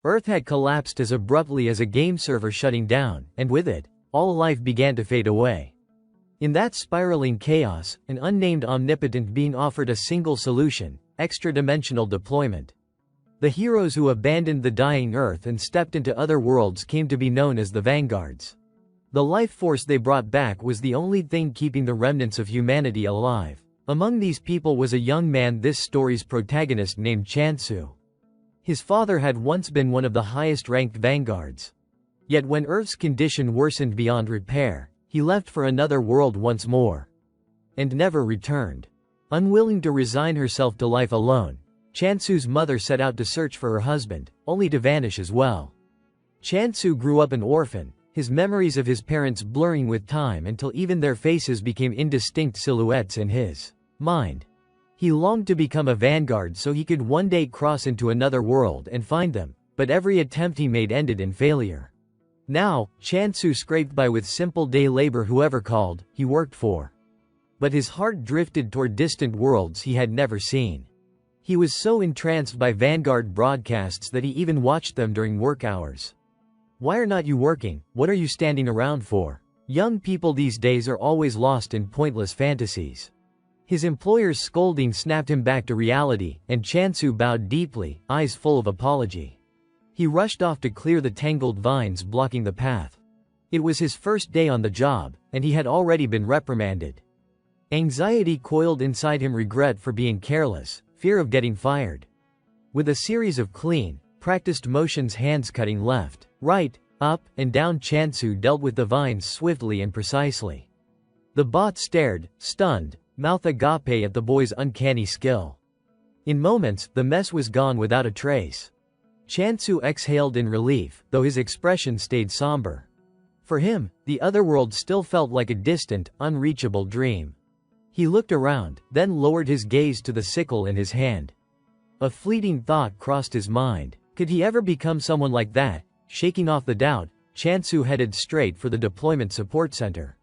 Earth had collapsed as abruptly as a game server shutting down, and with it, all life began to fade away. In that spiraling chaos, an unnamed omnipotent being offered a single solution: extra-dimensional deployment. The heroes who abandoned the dying Earth and stepped into other worlds came to be known as the Vanguards. The life force they brought back was the only thing keeping the remnants of humanity alive. Among these people was a young man, this story's protagonist, named Chansu. His father had once been one of the highest-ranked Vanguards. Yet when Earth's condition worsened beyond repair, he left for another world once more. And never returned. Unwilling to resign herself to life alone, Chansu's mother set out to search for her husband, only to vanish as well. Chansu grew up an orphan, his memories of his parents blurring with time until even their faces became indistinct silhouettes in his mind. He longed to become a vanguard so he could one day cross into another world and find them, but every attempt he made ended in failure. Now, Chansu scraped by with simple day labor whoever called, he worked for. But his heart drifted toward distant worlds he had never seen. He was so entranced by Vanguard broadcasts that he even watched them during work hours. Why are not you working? What are you standing around for? Young people these days are always lost in pointless fantasies. His employer's scolding snapped him back to reality, and Chansu bowed deeply, eyes full of apology. He rushed off to clear the tangled vines blocking the path. It was his first day on the job, and he had already been reprimanded. Anxiety coiled inside him, regret for being careless, fear of getting fired. With a series of clean, practiced motions, hands cutting left, right, up, and down, Chansu dealt with the vines swiftly and precisely. The bot stared, stunned, mouth agape at the boy's uncanny skill. In moments, the mess was gone without a trace. Chansu exhaled in relief, though his expression stayed somber. For him, the other world still felt like a distant, unreachable dream. He looked around, then lowered his gaze to the sickle in his hand. A fleeting thought crossed his mind. Could he ever become someone like that? Shaking off the doubt, Chansu headed straight for the deployment support center.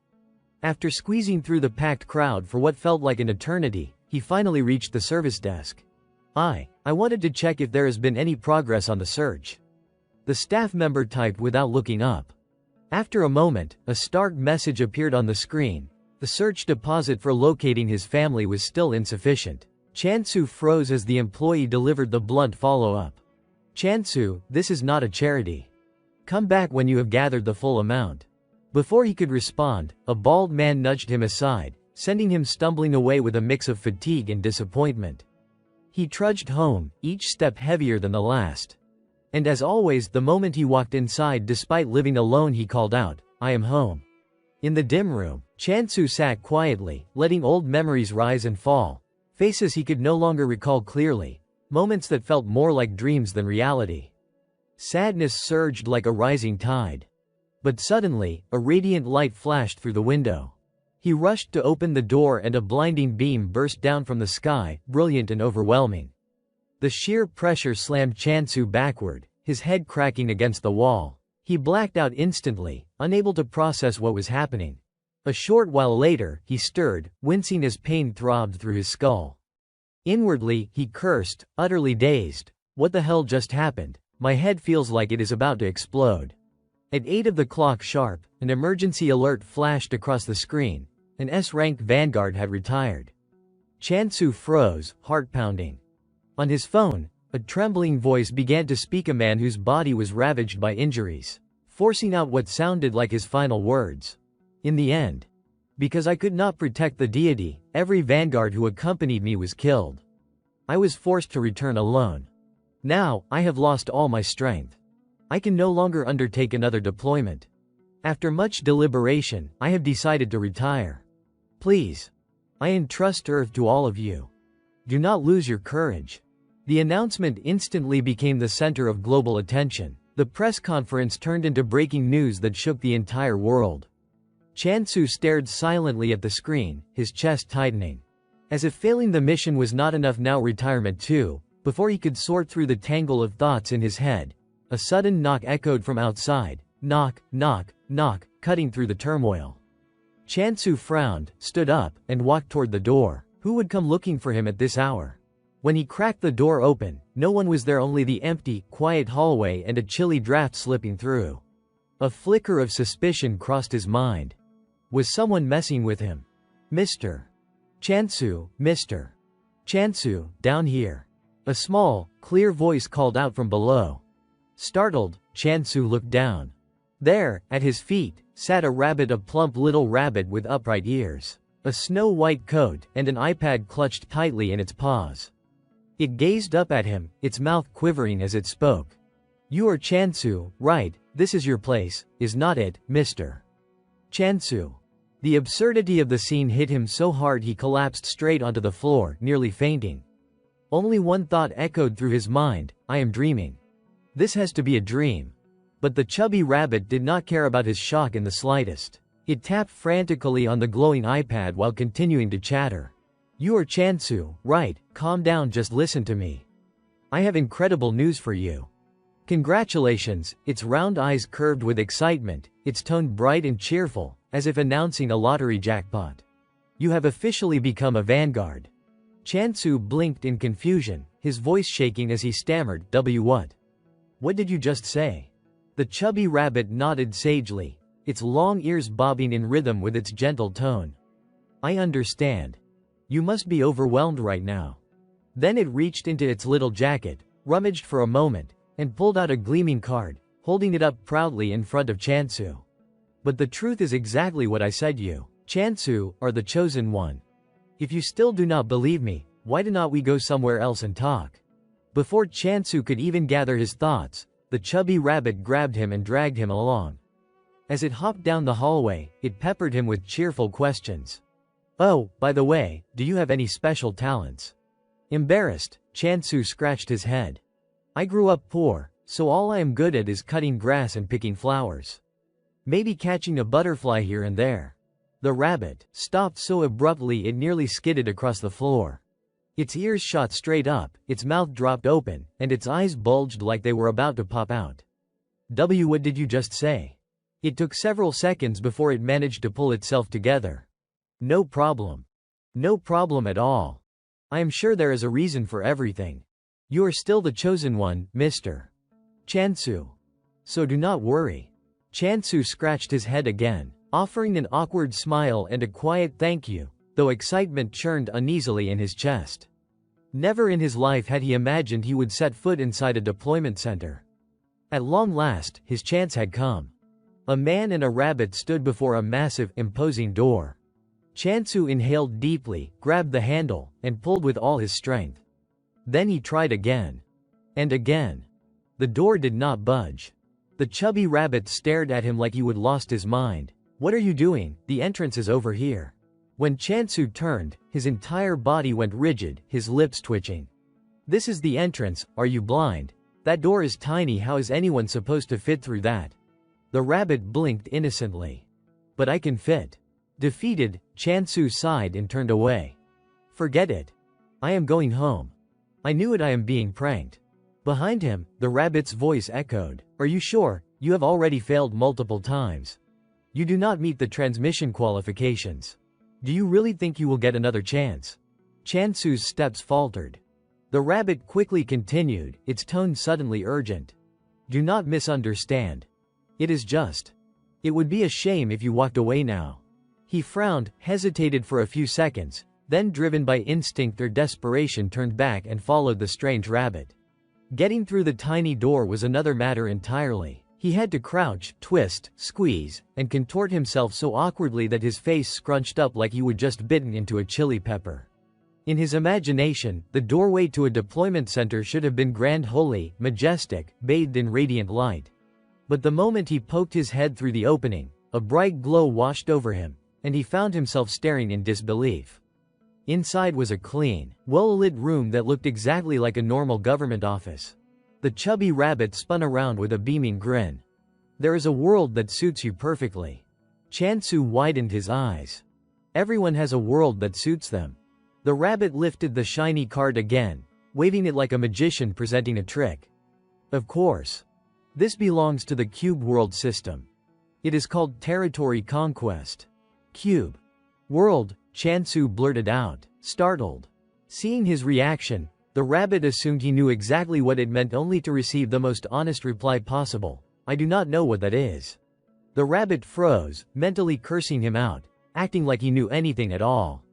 After squeezing through the packed crowd for what felt like an eternity, he finally reached the service desk. I wanted to check if there has been any progress on the search. The staff member typed without looking up. After a moment, a stark message appeared on the screen. The search deposit for locating his family was still insufficient. Chansu froze as the employee delivered the blunt follow-up. Chansu, this is not a charity. Come back when you have gathered the full amount. Before he could respond, a bald man nudged him aside, sending him stumbling away with a mix of fatigue and disappointment. He trudged home, each step heavier than the last. And as always, the moment he walked inside, despite living alone, he called out, "I am home." In the dim room, Chansu sat quietly, letting old memories rise and fall. Faces he could no longer recall clearly, moments that felt more like dreams than reality. Sadness surged like a rising tide. But suddenly, a radiant light flashed through the window. He rushed to open the door and a blinding beam burst down from the sky, brilliant and overwhelming. The sheer pressure slammed Chansu backward, his head cracking against the wall. He blacked out instantly, unable to process what was happening. A short while later, he stirred, wincing as pain throbbed through his skull. Inwardly, he cursed, utterly dazed. What the hell just happened? My head feels like it is about to explode. At 8 of the clock sharp, an emergency alert flashed across the screen. An S-ranked vanguard had retired. Chansu froze, heart pounding. On his phone, a trembling voice began to speak, a man whose body was ravaged by injuries, forcing out what sounded like his final words. In the end, because I could not protect the deity, every vanguard who accompanied me was killed. I was forced to return alone. Now, I have lost all my strength. I can no longer undertake another deployment. After much deliberation, I have decided to retire. Please. I entrust Earth to all of you. Do not lose your courage. The announcement instantly became the center of global attention. The press conference turned into breaking news that shook the entire world. Chansu stared silently at the screen, his chest tightening. As if failing the mission was not enough, now retirement too. Before he could sort through the tangle of thoughts in his head, a sudden knock echoed from outside. Knock, knock, knock, cutting through the turmoil. Chansu frowned, stood up, and walked toward the door. Who would come looking for him at this hour? When he cracked the door open, no one was there, only the empty, quiet hallway and a chilly draft slipping through. A flicker of suspicion crossed his mind. Was someone messing with him? Mr. Chansu, Mr. Chansu, down here. A small, clear voice called out from below. Startled, Chansu looked down. There, at his feet, sat a rabbit, a plump little rabbit with upright ears, a snow-white coat, and an iPad clutched tightly in its paws. It gazed up at him, its mouth quivering as it spoke. You are Chansu, right? This is your place, is not it, Mr. Chansu? The absurdity of the scene hit him so hard he collapsed straight onto the floor, nearly fainting. Only one thought echoed through his mind: I am dreaming. This has to be a dream. But the chubby rabbit did not care about his shock in the slightest. It tapped frantically on the glowing iPad while continuing to chatter. You are Chansu, right? Calm down, just listen to me. I have incredible news for you. Congratulations. Its round eyes curved with excitement, its tone bright and cheerful, as if announcing a lottery jackpot. You have officially become a vanguard. Chansu blinked in confusion, his voice shaking as he stammered, what? What did you just say? The chubby rabbit nodded sagely, its long ears bobbing in rhythm with its gentle tone. I understand. You must be overwhelmed right now. Then it reached into its little jacket, rummaged for a moment, and pulled out a gleaming card, holding it up proudly in front of Chansu. But the truth is exactly what I said. You, Chansu, are the chosen one. If you still do not believe me, why do not we go somewhere else and talk? Before Chansu could even gather his thoughts, the chubby rabbit grabbed him and dragged him along. As it hopped down the hallway, it peppered him with cheerful questions. Oh, by the way, do you have any special talents? Embarrassed, Chansu scratched his head. I grew up poor, so all I am good at is cutting grass and picking flowers. Maybe catching a butterfly here and there. The rabbit stopped so abruptly it nearly skidded across the floor. Its ears shot straight up, its mouth dropped open, and its eyes bulged like they were about to pop out. What did you just say? It took several seconds before it managed to pull itself together. No problem. No problem at all. I am sure there is a reason for everything. You are still the chosen one, Mr. Chansu. So do not worry. Chansu scratched his head again, offering an awkward smile and a quiet thank you, though excitement churned uneasily in his chest. Never in his life had he imagined he would set foot inside a deployment center. At long last, his chance had come. A man and a rabbit stood before a massive, imposing door. Chansu inhaled deeply, grabbed the handle, and pulled with all his strength. Then he tried again. And again. The door did not budge. The chubby rabbit stared at him like he would lost his mind. What are you doing? The entrance is over here. When Chansu turned, his entire body went rigid, his lips twitching. This is the entrance, are you blind? That door is tiny, how is anyone supposed to fit through that? The rabbit blinked innocently. But I can fit. Defeated, Chansu sighed and turned away. Forget it. I am going home. I knew it, I am being pranked. Behind him, the rabbit's voice echoed. Are you sure? You have already failed multiple times. You do not meet the transmission qualifications. Do you really think you will get another chance? Chansu's steps faltered. The rabbit quickly continued, its tone suddenly urgent. Do not misunderstand. It is just. It would be a shame if you walked away now. He frowned, hesitated for a few seconds, then driven by instinct or desperation turned back and followed the strange rabbit. Getting through the tiny door was another matter entirely. He had to crouch, twist, squeeze, and contort himself so awkwardly that his face scrunched up like he would just bitten into a chili pepper. In his imagination, the doorway to a deployment center should have been grand, holy, majestic, bathed in radiant light. But the moment he poked his head through the opening, a bright glow washed over him, and he found himself staring in disbelief. Inside was a clean, well-lit room that looked exactly like a normal government office. The chubby rabbit spun around with a beaming grin. There is a world that suits you perfectly. Chansu widened his eyes. Everyone has a world that suits them. The rabbit lifted the shiny card again, waving it like a magician presenting a trick. Of course. This belongs to the Cube world system. It is called Territory Conquest. Cube. World, Chansu blurted out, startled. Seeing his reaction, The rabbit assumed he knew exactly what it meant only to receive the most honest reply possible. I do not know what that is. The rabbit froze, mentally cursing him out, acting like he knew anything at all.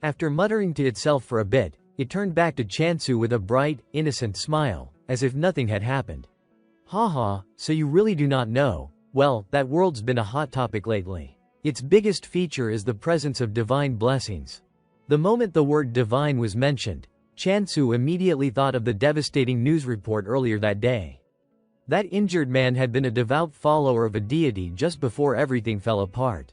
After muttering to itself for a bit, it turned back to Chansu with a bright, innocent smile, as if nothing had happened. Haha, so you really do not know. Well, that world's been a hot topic lately. Its biggest feature is the presence of divine blessings. The moment the word divine was mentioned, Chansu immediately thought of the devastating news report earlier that day. That injured man had been a devout follower of a deity just before everything fell apart.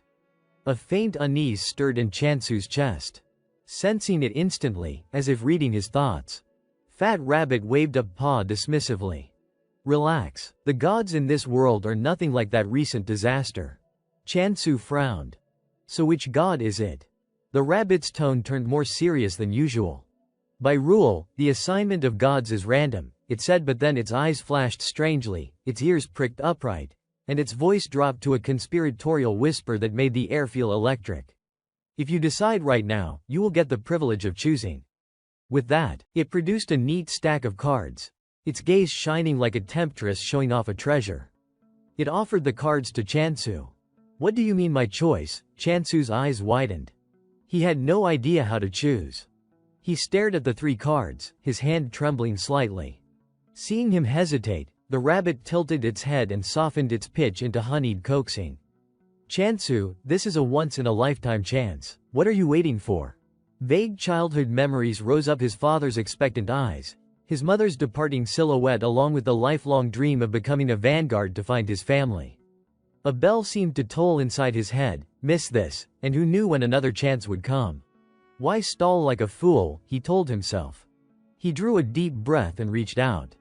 A faint unease stirred in Chansu's chest. Sensing it instantly, as if reading his thoughts, Fat Rabbit waved a paw dismissively. Relax, the gods in this world are nothing like that recent disaster. Chansu frowned. So which god is it? The rabbit's tone turned more serious than usual. By rule, the assignment of gods is random, it said, but then its eyes flashed strangely, its ears pricked upright, and its voice dropped to a conspiratorial whisper that made the air feel electric. If you decide right now, you will get the privilege of choosing. With that, it produced a neat stack of cards, its gaze shining like a temptress showing off a treasure. It offered the cards to Chansu. What do you mean my choice? Chansu's eyes widened. He had no idea how to choose. He stared at the 3 cards, his hand trembling slightly. Seeing him hesitate, the rabbit tilted its head and softened its pitch into honeyed coaxing. Chansu, this is a once-in-a-lifetime chance. What are you waiting for? Vague childhood memories rose up his father's expectant eyes, his mother's departing silhouette along with the lifelong dream of becoming a vanguard to find his family. A bell seemed to toll inside his head. Miss this, and who knew when another chance would come? Why stall like a fool, he told himself. He drew a deep breath and reached out.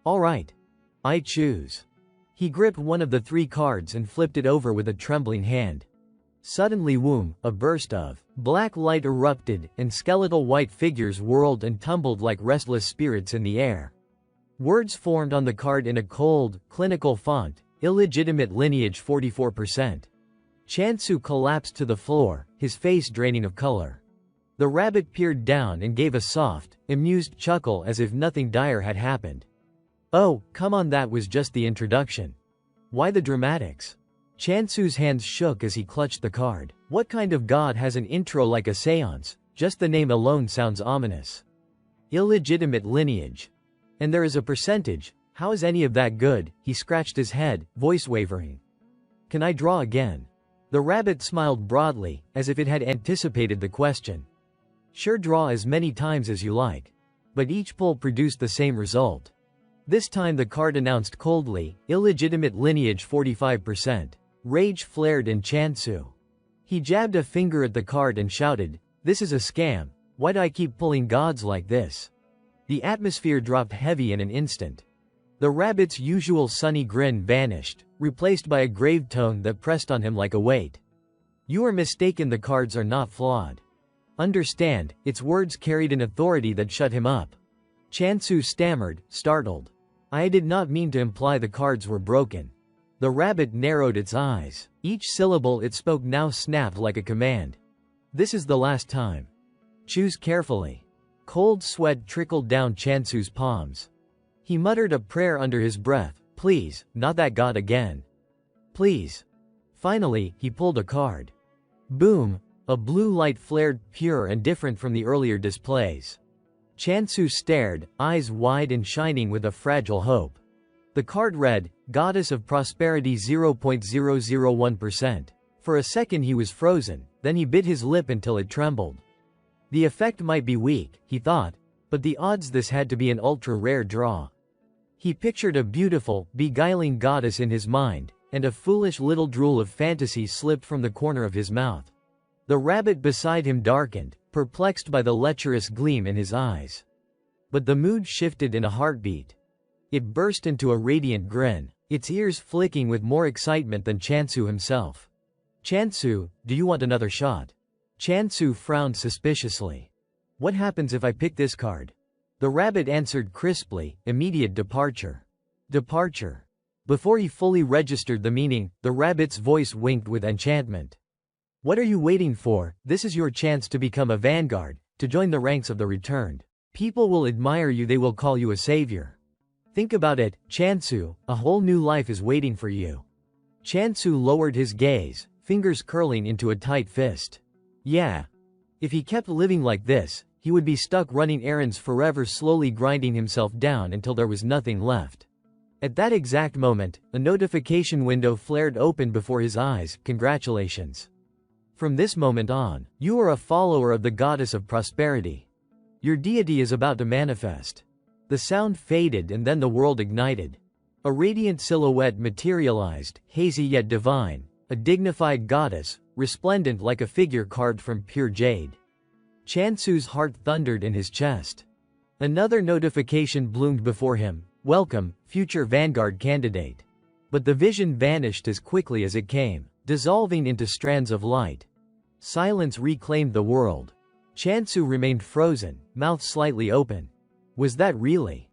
All right. I choose. He gripped one of the 3 cards and flipped it over with a trembling hand. Suddenly a burst of black light erupted, and skeletal white figures whirled and tumbled like restless spirits in the air. Words formed on the card in a cold, clinical font: illegitimate lineage 44%. Chansu collapsed to the floor, his face draining of color. The rabbit peered down and gave a soft, amused chuckle as if nothing dire had happened. Oh, come on, that was just the introduction. Why the dramatics? Chansu's hands shook as he clutched the card. What kind of god has an intro like a seance? Just the name alone sounds ominous. Illegitimate lineage. And there is a percentage. How is any of that good? He scratched his head, voice wavering. Can I draw again? The rabbit smiled broadly, as if it had anticipated the question. Sure, draw as many times as you like. But each pull produced the same result. This time the card announced coldly, illegitimate lineage 45%. Rage flared in Chansu. He jabbed a finger at the card and shouted, this is a scam. Why do I keep pulling gods like this? The atmosphere dropped heavy in an instant. The rabbit's usual sunny grin vanished, replaced by a grave tone that pressed on him like a weight. You are mistaken, the cards are not flawed. Understand, its words carried an authority that shut him up. Chansu stammered, startled. I did not mean to imply the cards were broken. The rabbit narrowed its eyes. Each syllable it spoke now snapped like a command. This is the last time. Choose carefully. Cold sweat trickled down Chansu's palms. He muttered a prayer under his breath. Please, not that god again. Please. Finally, he pulled a card. Boom! A blue light flared, pure and different from the earlier displays. Chansu stared, eyes wide and shining with a fragile hope. The card read, Goddess of Prosperity 0.001%. For a second he was frozen, then he bit his lip until it trembled. The effect might be weak, he thought, but the odds this had to be an ultra-rare draw. He pictured a beautiful, beguiling goddess in his mind, and a foolish little drool of fantasy slipped from the corner of his mouth. The rabbit beside him darkened, perplexed by the lecherous gleam in his eyes. But the mood shifted in a heartbeat. It burst into a radiant grin, its ears flicking with more excitement than Chansu himself. Chansu, do you want another shot? Chansu frowned suspiciously. What happens if I pick this card? The rabbit answered crisply, immediate departure. Departure. Before he fully registered the meaning, the rabbit's voice winked with enchantment. What are you waiting for? This is your chance to become a vanguard, to join the ranks of the returned. People will admire you, they will call you a savior. Think about it, Chansu, a whole new life is waiting for you. Chansu lowered his gaze, fingers curling into a tight fist. Yeah. If he kept living like this, he would be stuck running errands forever, slowly grinding himself down until there was nothing left. At that exact moment, a notification window flared open before his eyes. Congratulations. From this moment on, you are a follower of the goddess of prosperity. Your deity is about to manifest. The sound faded and then the world ignited. A radiant silhouette materialized, hazy yet divine, a dignified goddess, resplendent like a figure carved from pure jade. Chansu's heart thundered in his chest. Another notification bloomed before him. Welcome, future Vanguard candidate. But the vision vanished as quickly as it came, dissolving into strands of light. Silence reclaimed the world. Chansu remained frozen, mouth slightly open. Was that really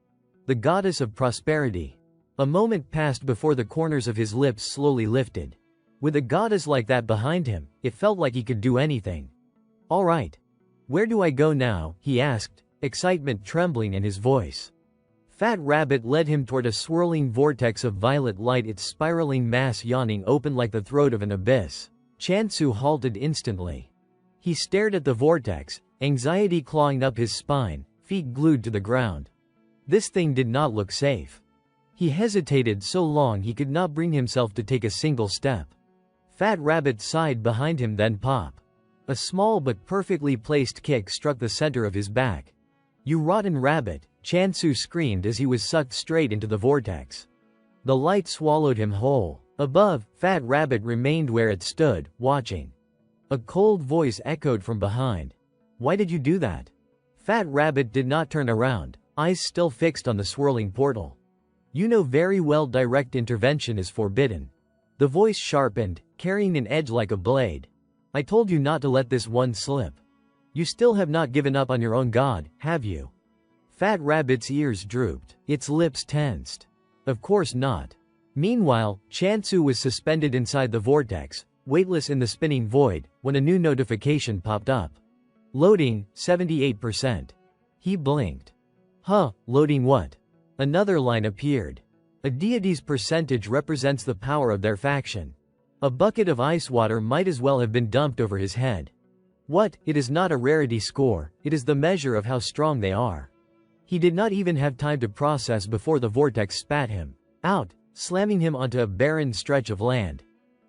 the goddess of prosperity? A moment passed before the corners of his lips slowly lifted. With a goddess like that behind him, it felt like he could do anything. All right. Where do I go now? He asked, excitement trembling in his voice. Fat Rabbit led him toward a swirling vortex of violet light, its spiraling mass yawning open like the throat of an abyss. Chansu halted instantly. He stared at the vortex, anxiety clawing up his spine, feet glued to the ground. This thing did not look safe. He hesitated so long he could not bring himself to take a single step. Fat Rabbit sighed behind him, then pop. A small but perfectly placed kick struck the center of his back. You rotten rabbit, Chansu screamed as he was sucked straight into the vortex. The light swallowed him whole. Above, Fat Rabbit remained where it stood, watching. A cold voice echoed from behind. Why did you do that? Fat Rabbit did not turn around, eyes still fixed on the swirling portal. You know very well direct intervention is forbidden. The voice sharpened, carrying an edge like a blade. I told you not to let this one slip. You still have not given up on your own god, have you? Fat Rabbit's ears drooped, its lips tensed. Of course not. Meanwhile, Chansu was suspended inside the vortex, weightless in the spinning void, when a new notification popped up. Loading, 78%. He blinked. Huh, loading what? Another line appeared. A deity's percentage represents the power of their faction. A bucket of ice water might as well have been dumped over his head. What? It is not a rarity score, it is the measure of how strong they are. He did not even have time to process before the vortex spat him out, slamming him onto a barren stretch of land.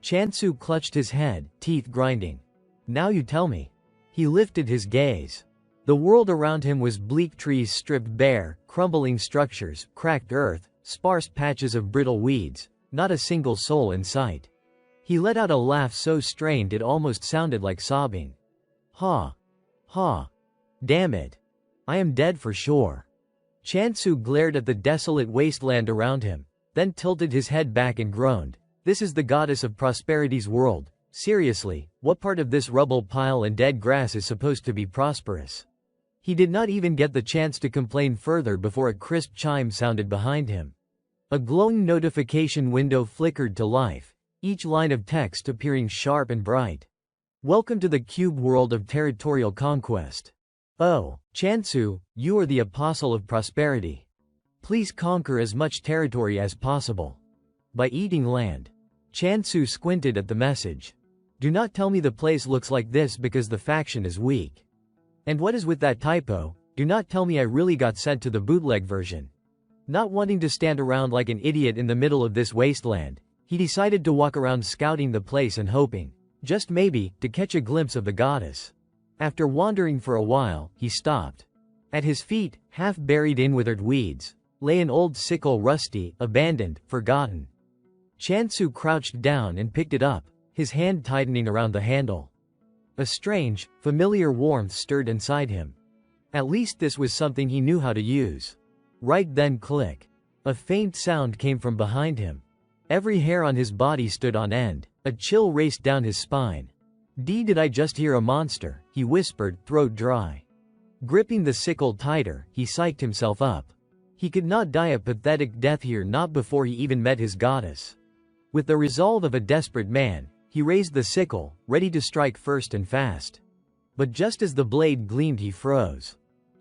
Chansu clutched his head, teeth grinding. Now you tell me. He lifted his gaze. The world around him was bleak, trees stripped bare, crumbling structures, cracked earth, sparse patches of brittle weeds, not a single soul in sight. He let out a laugh so strained it almost sounded like sobbing. Ha! Ha! Damn it! I am dead for sure. Chansu glared at the desolate wasteland around him, then tilted his head back and groaned. This is the goddess of prosperity's world. Seriously, what part of this rubble pile and dead grass is supposed to be prosperous? He did not even get the chance to complain further before a crisp chime sounded behind him. A glowing notification window flickered to life, each line of text appearing sharp and bright. Welcome to the cube world of territorial conquest. Oh, Chansu, you are the apostle of prosperity. Please conquer as much territory as possible. By eating land. Chansu squinted at the message. Do not tell me the place looks like this because the faction is weak. And what is with that typo? Do not tell me I really got sent to the bootleg version. Not wanting to stand around like an idiot in the middle of this wasteland, he decided to walk around scouting the place and hoping, just maybe, to catch a glimpse of the goddess. After wandering for a while, he stopped. At his feet, half buried in withered weeds, lay an old sickle, rusty, abandoned, forgotten. Chansu crouched down and picked it up, his hand tightening around the handle. A strange, familiar warmth stirred inside him. At least this was something he knew how to use. Right then, click. A faint sound came from behind him. Every hair on his body stood on end. A chill raced down his spine. Did I just hear a monster? He whispered, throat dry. Gripping the sickle tighter, he psyched himself up. He could not die a pathetic death here, not before he even met his goddess. With the resolve of a desperate man, he raised the sickle, ready to strike first and fast. But just as the blade gleamed, he froze.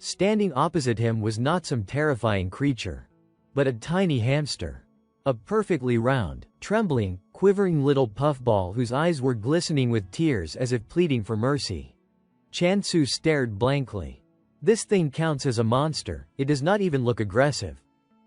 Standing opposite him was not some terrifying creature, but a tiny hamster. A perfectly round, trembling, quivering little puffball whose eyes were glistening with tears as if pleading for mercy. Chansu stared blankly. This thing counts as a monster, it does not even look aggressive.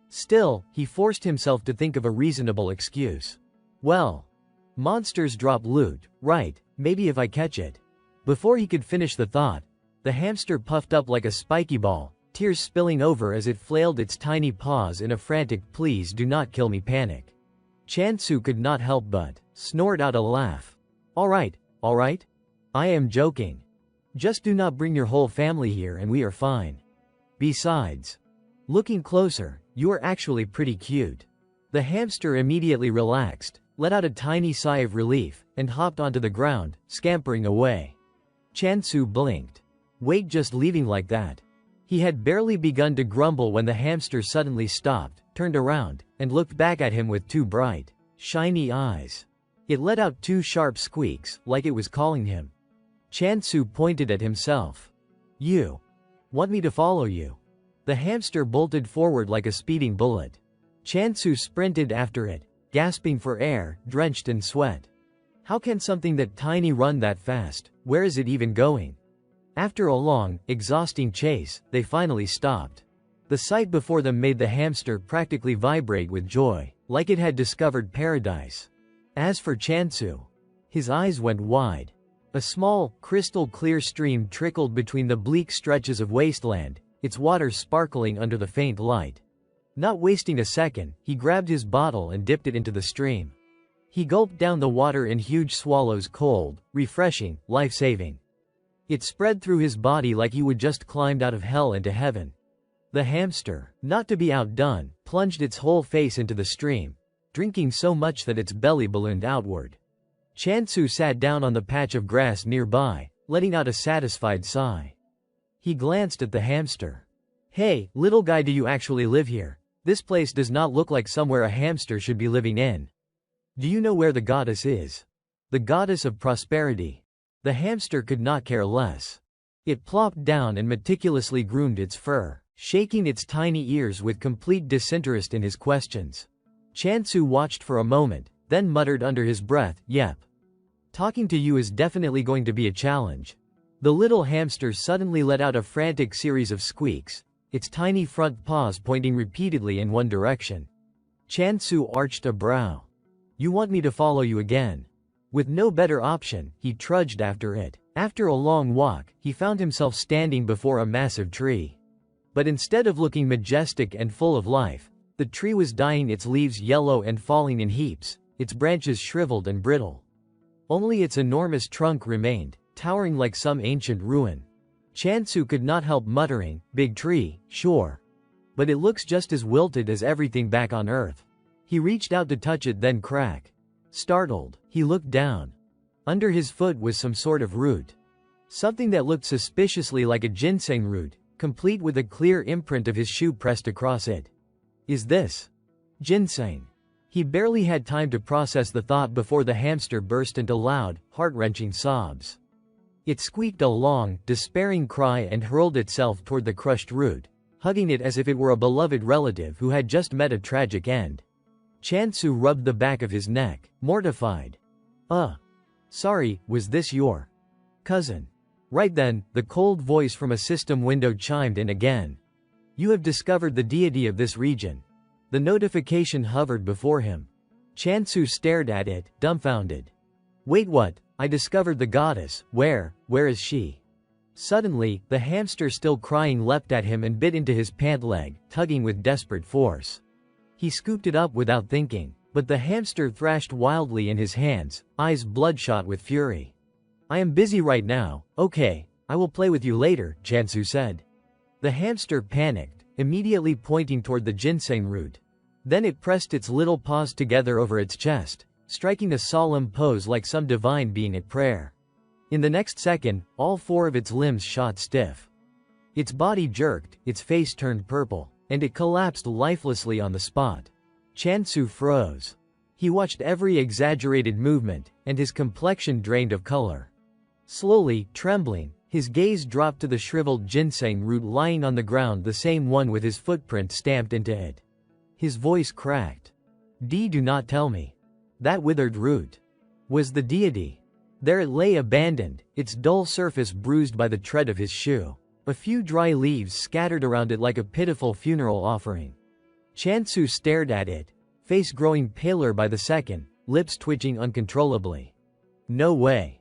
Still, he forced himself to think of a reasonable excuse. Well, monsters drop loot, right, maybe if I catch it. Before he could finish the thought, the hamster puffed up like a spiky ball, tears spilling over as it flailed its tiny paws in a frantic "please do not kill me" panic. Chansu could not help but snort out a laugh. All right, I am joking. Just do not bring your whole family here and we are fine. Besides, looking closer, you are actually pretty cute. The hamster immediately relaxed, let out a tiny sigh of relief, and hopped onto the ground, scampering away. Chansu blinked. Wait, just leaving like that? He had barely begun to grumble when the hamster suddenly stopped, turned around, and looked back at him with two bright, shiny eyes. It let out two sharp squeaks, like it was calling him. Chansu pointed at himself. You want me to follow you? The hamster bolted forward like a speeding bullet. Chansu sprinted after it, gasping for air, drenched in sweat. How can something that tiny run that fast? Where is it even going? After a long, exhausting chase, they finally stopped. The sight before them made the hamster practically vibrate with joy, like it had discovered paradise. As for Chansu, his eyes went wide. A small, crystal-clear stream trickled between the bleak stretches of wasteland, its water sparkling under the faint light. Not wasting a second, he grabbed his bottle and dipped it into the stream. He gulped down the water in huge swallows, cold, refreshing, life-saving. It spread through his body like he would just climbed out of hell into heaven. The hamster, not to be outdone, plunged its whole face into the stream, drinking so much that its belly ballooned outward. Chansu sat down on the patch of grass nearby, letting out a satisfied sigh. He glanced at the hamster. Hey, little guy, do you actually live here? This place does not look like somewhere a hamster should be living in. Do you know where the goddess is? The goddess of prosperity. The hamster could not care less. It plopped down and meticulously groomed its fur, shaking its tiny ears with complete disinterest in his questions. Chansu watched for a moment, then muttered under his breath, "Yep. Talking to you is definitely going to be a challenge." The little hamster suddenly let out a frantic series of squeaks, its tiny front paws pointing repeatedly in one direction. Chansu arched a brow. You want me to follow you again? With no better option, he trudged after it. After a long walk, he found himself standing before a massive tree. But instead of looking majestic and full of life, the tree was dying, its leaves yellow and falling in heaps, its branches shriveled and brittle. Only its enormous trunk remained, towering like some ancient ruin. Chansu could not help muttering, "Big tree, sure. But it looks just as wilted as everything back on Earth." He reached out to touch it, then crack. Startled, he looked down. Under his foot was some sort of root. Something that looked suspiciously like a ginseng root, complete with a clear imprint of his shoe pressed across it. Is this ginseng? He barely had time to process the thought before the hamster burst into loud, heart-wrenching sobs. It squeaked a long, despairing cry and hurled itself toward the crushed root, hugging it as if it were a beloved relative who had just met a tragic end. Chansu rubbed the back of his neck, mortified. Sorry, was this your cousin? Right then, the cold voice from a system window chimed in again. You have discovered the deity of this region. The notification hovered before him. Chansu stared at it, dumbfounded. Wait, what? I discovered the goddess. Where is she? Suddenly, the hamster, still crying, leapt at him and bit into his pant leg, tugging with desperate force. He scooped it up without thinking, but the hamster thrashed wildly in his hands, eyes bloodshot with fury. I am busy right now. Okay, I will play with you later, Chansu said. The hamster panicked, immediately pointing toward the ginseng root. Then it pressed its little paws together over its chest, striking a solemn pose like some divine being at prayer. In the next second, all four of its limbs shot stiff. Its body jerked, its face turned purple, and it collapsed lifelessly on the spot. Chansu froze. He watched every exaggerated movement, and his complexion drained of color. Slowly, trembling, His gaze dropped to the shriveled ginseng root lying on the ground, the same one with his footprint stamped into it. His voice cracked. Do not tell me. That withered root was the deity. There it lay abandoned, its dull surface bruised by the tread of his shoe. A few dry leaves scattered around it like a pitiful funeral offering. Chansu stared at it, face growing paler by the second, lips twitching uncontrollably. No way.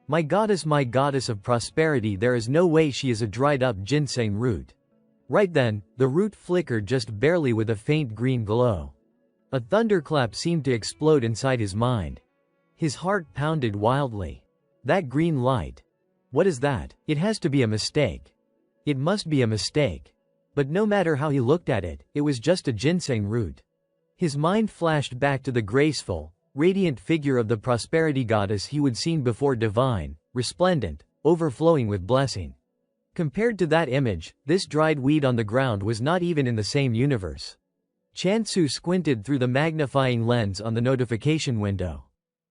My goddess of prosperity, there is no way she is a dried-up ginseng root. Right then, the root flickered just barely with a faint green glow. A thunderclap seemed to explode inside his mind. His heart pounded wildly. That green light. What is that? It has to be a mistake. It must be a mistake. But no matter how he looked at it, it was just a ginseng root. His mind flashed back to the graceful, radiant figure of the prosperity goddess he would seen before, divine, resplendent, overflowing with blessing. Compared to that image, this dried weed on the ground was not even in the same universe. Chansu squinted through the magnifying lens on the notification window.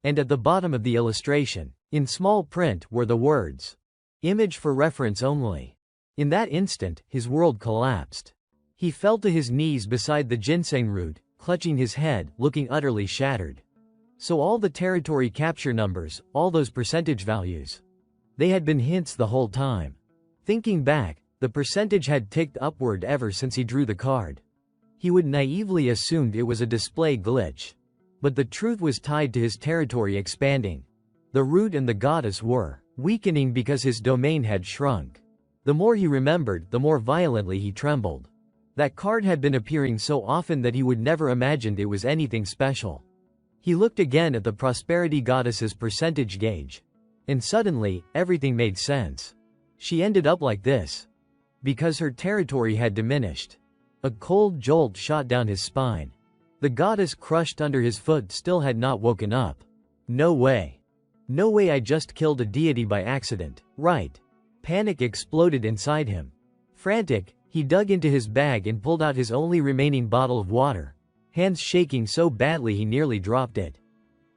And at the bottom of the illustration, in small print, were the words, "Image for reference only." In that instant, his world collapsed. He fell to his knees beside the ginseng root, clutching his head, looking utterly shattered. So all the territory capture numbers, all those percentage values. They had been hints the whole time. Thinking back, the percentage had ticked upward ever since he drew the card. He would naively assumed it was a display glitch. But the truth was tied to his territory expanding. The root and the goddess were weakening because his domain had shrunk. The more he remembered, the more violently he trembled. That card had been appearing so often that he would never imagined it was anything special. He looked again at the prosperity goddess's percentage gauge. And suddenly, everything made sense. She ended up like this because her territory had diminished. A cold jolt shot down his spine. The goddess crushed under his foot still had not woken up. No way. No way, I just killed a deity by accident, right? Panic exploded inside him. Frantic, he dug into his bag and pulled out his only remaining bottle of water, hands shaking so badly he nearly dropped it.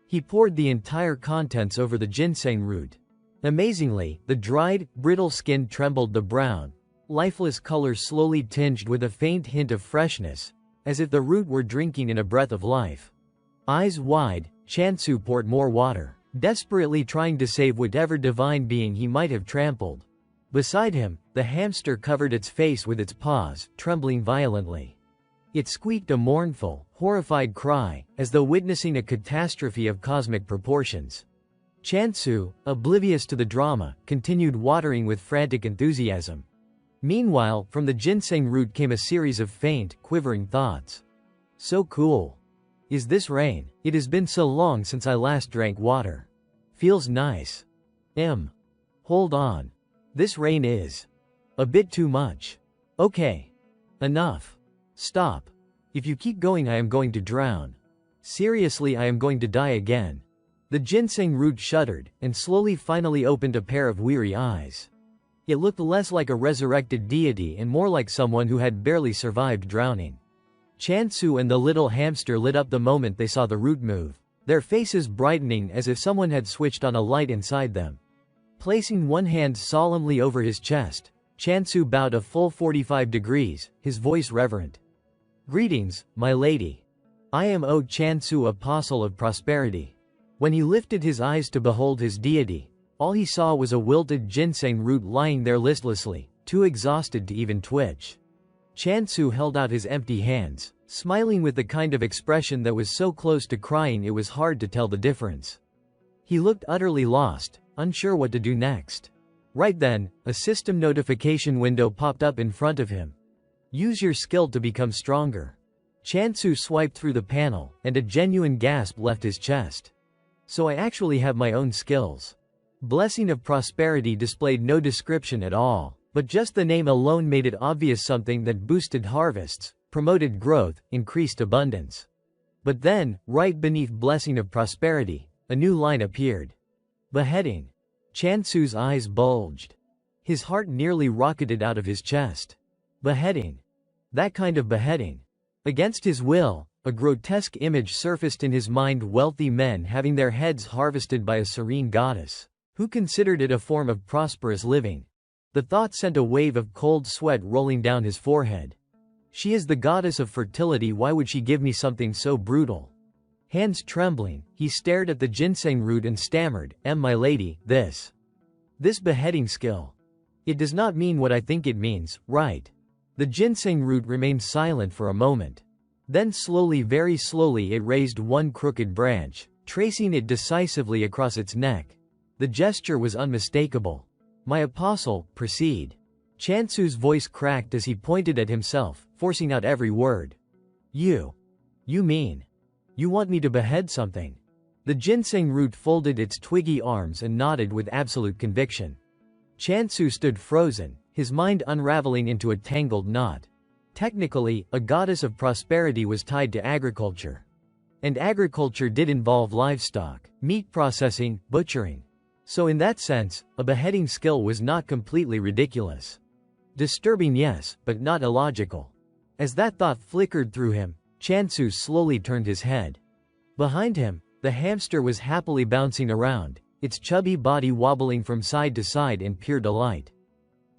He poured the entire contents over the ginseng root. Amazingly, the dried, brittle skin trembled, the brown, lifeless color slowly tinged with a faint hint of freshness, as if the root were drinking in a breath of life. Eyes wide, Chansu poured more water, desperately trying to save whatever divine being he might have trampled. Beside him, the hamster covered its face with its paws, trembling violently. It squeaked a mournful, horrified cry, as though witnessing a catastrophe of cosmic proportions. Chansu, oblivious to the drama, continued watering with frantic enthusiasm. Meanwhile, from the ginseng root came a series of faint, quivering thoughts. So cool. Is this rain? It has been so long since I last drank water. Feels nice. Hold on. This rain is a bit too much. Okay. Enough. Stop. If you keep going, I am going to drown. Seriously, I am going to die again. The ginseng root shuddered, and slowly finally opened a pair of weary eyes. It looked less like a resurrected deity and more like someone who had barely survived drowning. Chansu and the little hamster lit up the moment they saw the root move, their faces brightening as if someone had switched on a light inside them. Placing one hand solemnly over his chest, Chansu bowed a full 45 degrees, his voice reverent. Greetings, my lady. I am O Chansu, apostle of prosperity. When he lifted his eyes to behold his deity, all he saw was a wilted ginseng root lying there listlessly, too exhausted to even twitch. Chansu held out his empty hands, smiling with the kind of expression that was so close to crying it was hard to tell the difference. He looked utterly lost, unsure what to do next. Right then, a system notification window popped up in front of him. Use your skill to become stronger. Chansu swiped through the panel, and a genuine gasp left his chest. So I actually have my own skills. Blessing of Prosperity displayed no description at all, but just the name alone made it obvious, something that boosted harvests, promoted growth, increased abundance. But then, right beneath Blessing of Prosperity, a new line appeared. Beheading. Chansu's eyes bulged. His heart nearly rocketed out of his chest. Beheading. That kind of beheading. Against his will, a grotesque image surfaced in his mind: wealthy men having their heads harvested by a serene goddess, who considered it a form of prosperous living. The thought sent a wave of cold sweat rolling down his forehead. She is the goddess of fertility, why would she give me something so brutal? Hands trembling, he stared at the ginseng root and stammered, My lady, this beheading skill. It does not mean what I think it means, right? The ginseng root remained silent for a moment. Then slowly, very slowly, it raised one crooked branch, tracing it decisively across its neck. The gesture was unmistakable. My apostle, proceed. Chansu's voice cracked as he pointed at himself, forcing out every word. You mean, you want me to behead something? The ginseng root folded its twiggy arms and nodded with absolute conviction. Chansu stood frozen, his mind unraveling into a tangled knot. Technically, a goddess of prosperity was tied to agriculture. And agriculture did involve livestock, meat processing, butchering. So in that sense, a beheading skill was not completely ridiculous. Disturbing, yes, but not illogical. As that thought flickered through him, Chansu slowly turned his head. Behind him, the hamster was happily bouncing around, its chubby body wobbling from side to side in pure delight.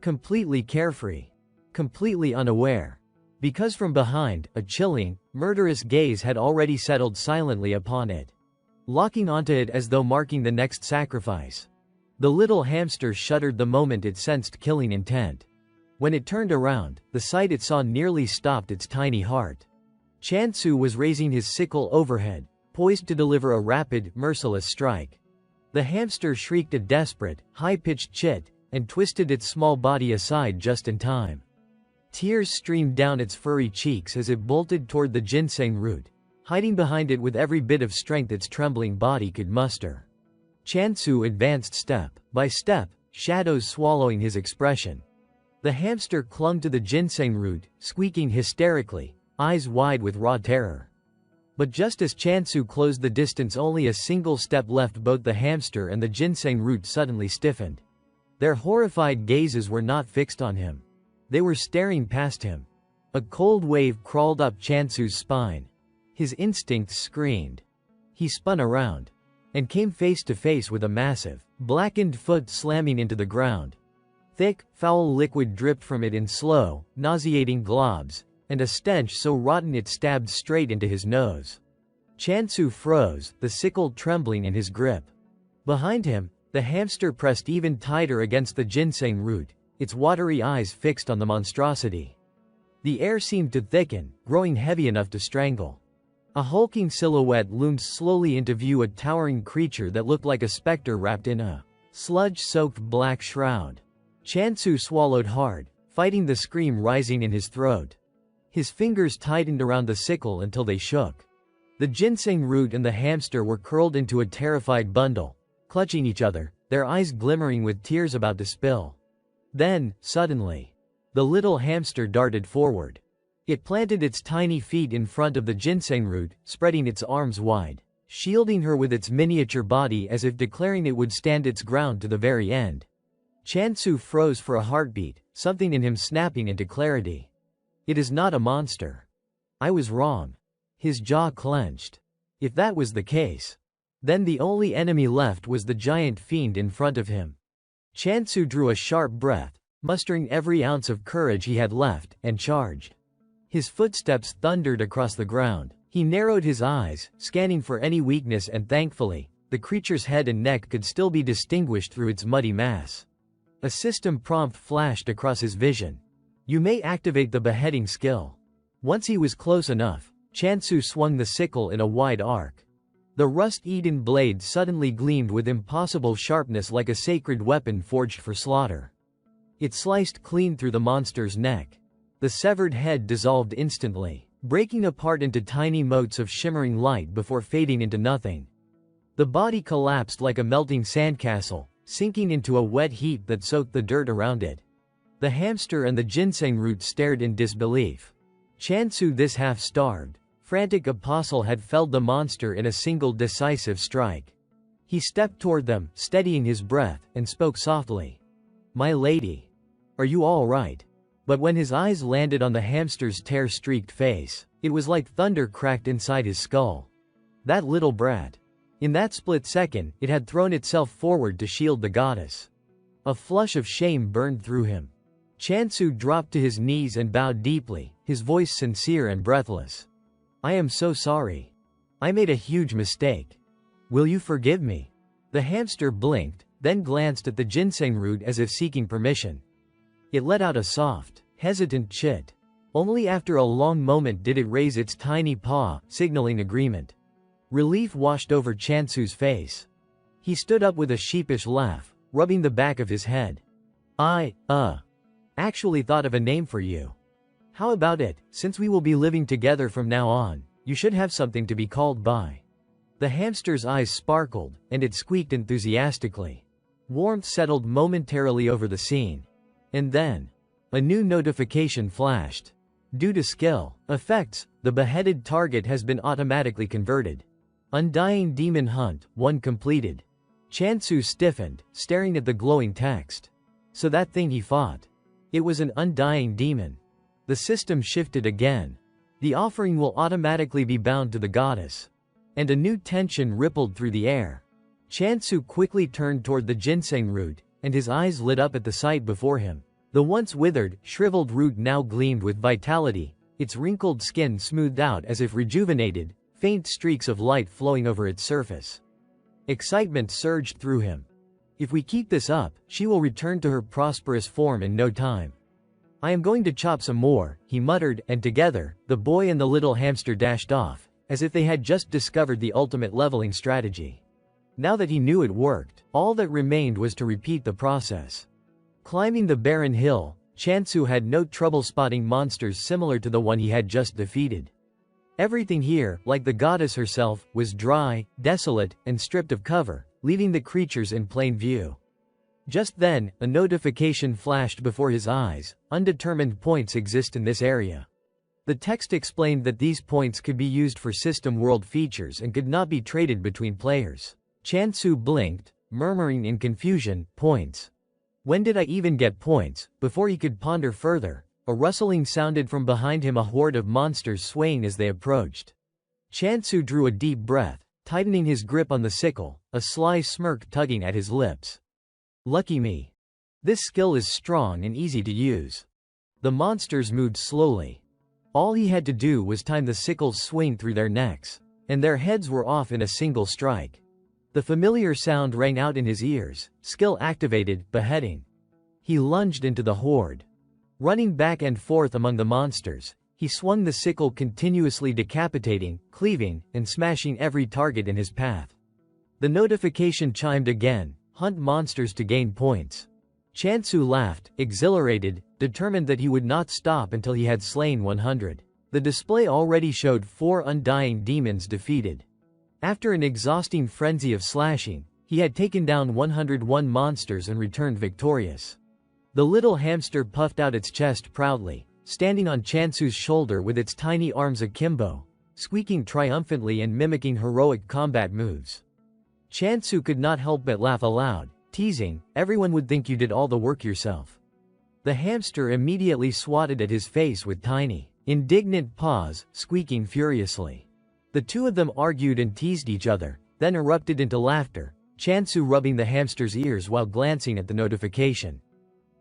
Completely carefree. Completely unaware. Because from behind, a chilling, murderous gaze had already settled silently upon it. Locking onto it as though marking the next sacrifice. The little hamster shuddered the moment it sensed killing intent. When it turned around, the sight it saw nearly stopped its tiny heart. Chansu was raising his sickle overhead, poised to deliver a rapid, merciless strike. The hamster shrieked a desperate, high-pitched chit, and twisted its small body aside just in time. Tears streamed down its furry cheeks as it bolted toward the ginseng root, hiding behind it with every bit of strength its trembling body could muster. Chansu advanced step by step, shadows swallowing his expression. The hamster clung to the ginseng root, squeaking hysterically, eyes wide with raw terror. But just as Chansu closed the distance, only a single step left, both the hamster and the ginseng root suddenly stiffened. Their horrified gazes were not fixed on him. They were staring past him. A cold wave crawled up Chansu's spine. His instincts screamed. He spun around and came face to face with a massive, blackened foot slamming into the ground. Thick, foul liquid dripped from it in slow, nauseating globs, and a stench so rotten it stabbed straight into his nose. Chansu froze, the sickle trembling in his grip. Behind him, the hamster pressed even tighter against the ginseng root, its watery eyes fixed on the monstrosity. The air seemed to thicken, growing heavy enough to strangle. A hulking silhouette loomed slowly into view, a towering creature that looked like a specter wrapped in a sludge-soaked black shroud. Chansu swallowed hard, fighting the scream rising in his throat. His fingers tightened around the sickle until they shook. The ginseng root and the hamster were curled into a terrified bundle, clutching each other, their eyes glimmering with tears about to spill. Then, suddenly, the little hamster darted forward. It planted its tiny feet in front of the ginseng root, spreading its arms wide, shielding her with its miniature body as if declaring it would stand its ground to the very end. Chansu froze for a heartbeat, something in him snapping into clarity. It is not a monster. I was wrong. His jaw clenched. If that was the case, then the only enemy left was the giant fiend in front of him. Chansu drew a sharp breath, mustering every ounce of courage he had left, and charged. His footsteps thundered across the ground. He narrowed his eyes, scanning for any weakness, and thankfully, the creature's head and neck could still be distinguished through its muddy mass. A system prompt flashed across his vision. You may activate the beheading skill. Once he was close enough, Chansu swung the sickle in a wide arc. The rust-eaten blade suddenly gleamed with impossible sharpness like a sacred weapon forged for slaughter. It sliced clean through the monster's neck. The severed head dissolved instantly, breaking apart into tiny motes of shimmering light before fading into nothing. The body collapsed like a melting sandcastle, sinking into a wet heap that soaked the dirt around it. The hamster and the ginseng root stared in disbelief. Chansu, this half-starved, frantic apostle, had felled the monster in a single decisive strike. He stepped toward them, steadying his breath, and spoke softly. My lady. Are you all right? But when his eyes landed on the hamster's tear-streaked face, it was like thunder cracked inside his skull. That little brat. In that split second, it had thrown itself forward to shield the goddess. A flush of shame burned through him. Chansu dropped to his knees and bowed deeply, his voice sincere and breathless. I am so sorry. I made a huge mistake. Will you forgive me? The hamster blinked, then glanced at the ginseng root as if seeking permission. It let out a soft, hesitant chit. Only after a long moment did it raise its tiny paw, signaling agreement. Relief washed over Chansu's face. He stood up with a sheepish laugh, rubbing the back of his head. I, actually thought of a name for you. How about it? Since we will be living together from now on, you should have something to be called by. The hamster's eyes sparkled, and it squeaked enthusiastically. Warmth settled momentarily over the scene. And then, a new notification flashed. Due to skill effects, the beheaded target has been automatically converted. Undying Demon Hunt, 1 completed. Chansu stiffened, staring at the glowing text. So that thing he fought. It was an undying demon. The system shifted again. The offering will automatically be bound to the goddess. And a new tension rippled through the air. Chansu quickly turned toward the ginseng root, and his eyes lit up at the sight before him. The once withered, shriveled root now gleamed with vitality, its wrinkled skin smoothed out as if rejuvenated, faint streaks of light flowing over its surface. Excitement surged through him. If we keep this up, she will return to her prosperous form in no time. I am going to chop some more, he muttered, and together, the boy and the little hamster dashed off, as if they had just discovered the ultimate leveling strategy. Now that he knew it worked, all that remained was to repeat the process. Climbing the barren hill, Chansu had no trouble spotting monsters similar to the one he had just defeated. Everything here, like the goddess herself, was dry, desolate, and stripped of cover, leaving the creatures in plain view. Just then, a notification flashed before his eyes. Undetermined points exist in this area. The text explained that these points could be used for system world features and could not be traded between players. Chansu blinked, murmuring in confusion, points. When did I even get points? Before he could ponder further, a rustling sounded from behind him, a horde of monsters swaying as they approached. Chansu drew a deep breath, tightening his grip on the sickle, a sly smirk tugging at his lips. Lucky me. This skill is strong and easy to use. The monsters moved slowly. All he had to do was time the sickle's swing through their necks, and their heads were off in a single strike. The familiar sound rang out in his ears, skill activated, beheading. He lunged into the horde. Running back and forth among the monsters, he swung the sickle, continuously decapitating, cleaving, and smashing every target in his path. The notification chimed again. Hunt monsters to gain points. Chansu laughed, exhilarated, determined that he would not stop until he had slain 100. The display already showed 4 undying demons defeated. After an exhausting frenzy of slashing, he had taken down 101 monsters and returned victorious. The little hamster puffed out its chest proudly, standing on Chansu's shoulder with its tiny arms akimbo, squeaking triumphantly and mimicking heroic combat moves. Chansu could not help but laugh aloud, teasing, everyone would think you did all the work yourself. The hamster immediately swatted at his face with tiny, indignant paws, squeaking furiously. The two of them argued and teased each other, then erupted into laughter, Chansu rubbing the hamster's ears while glancing at the notification.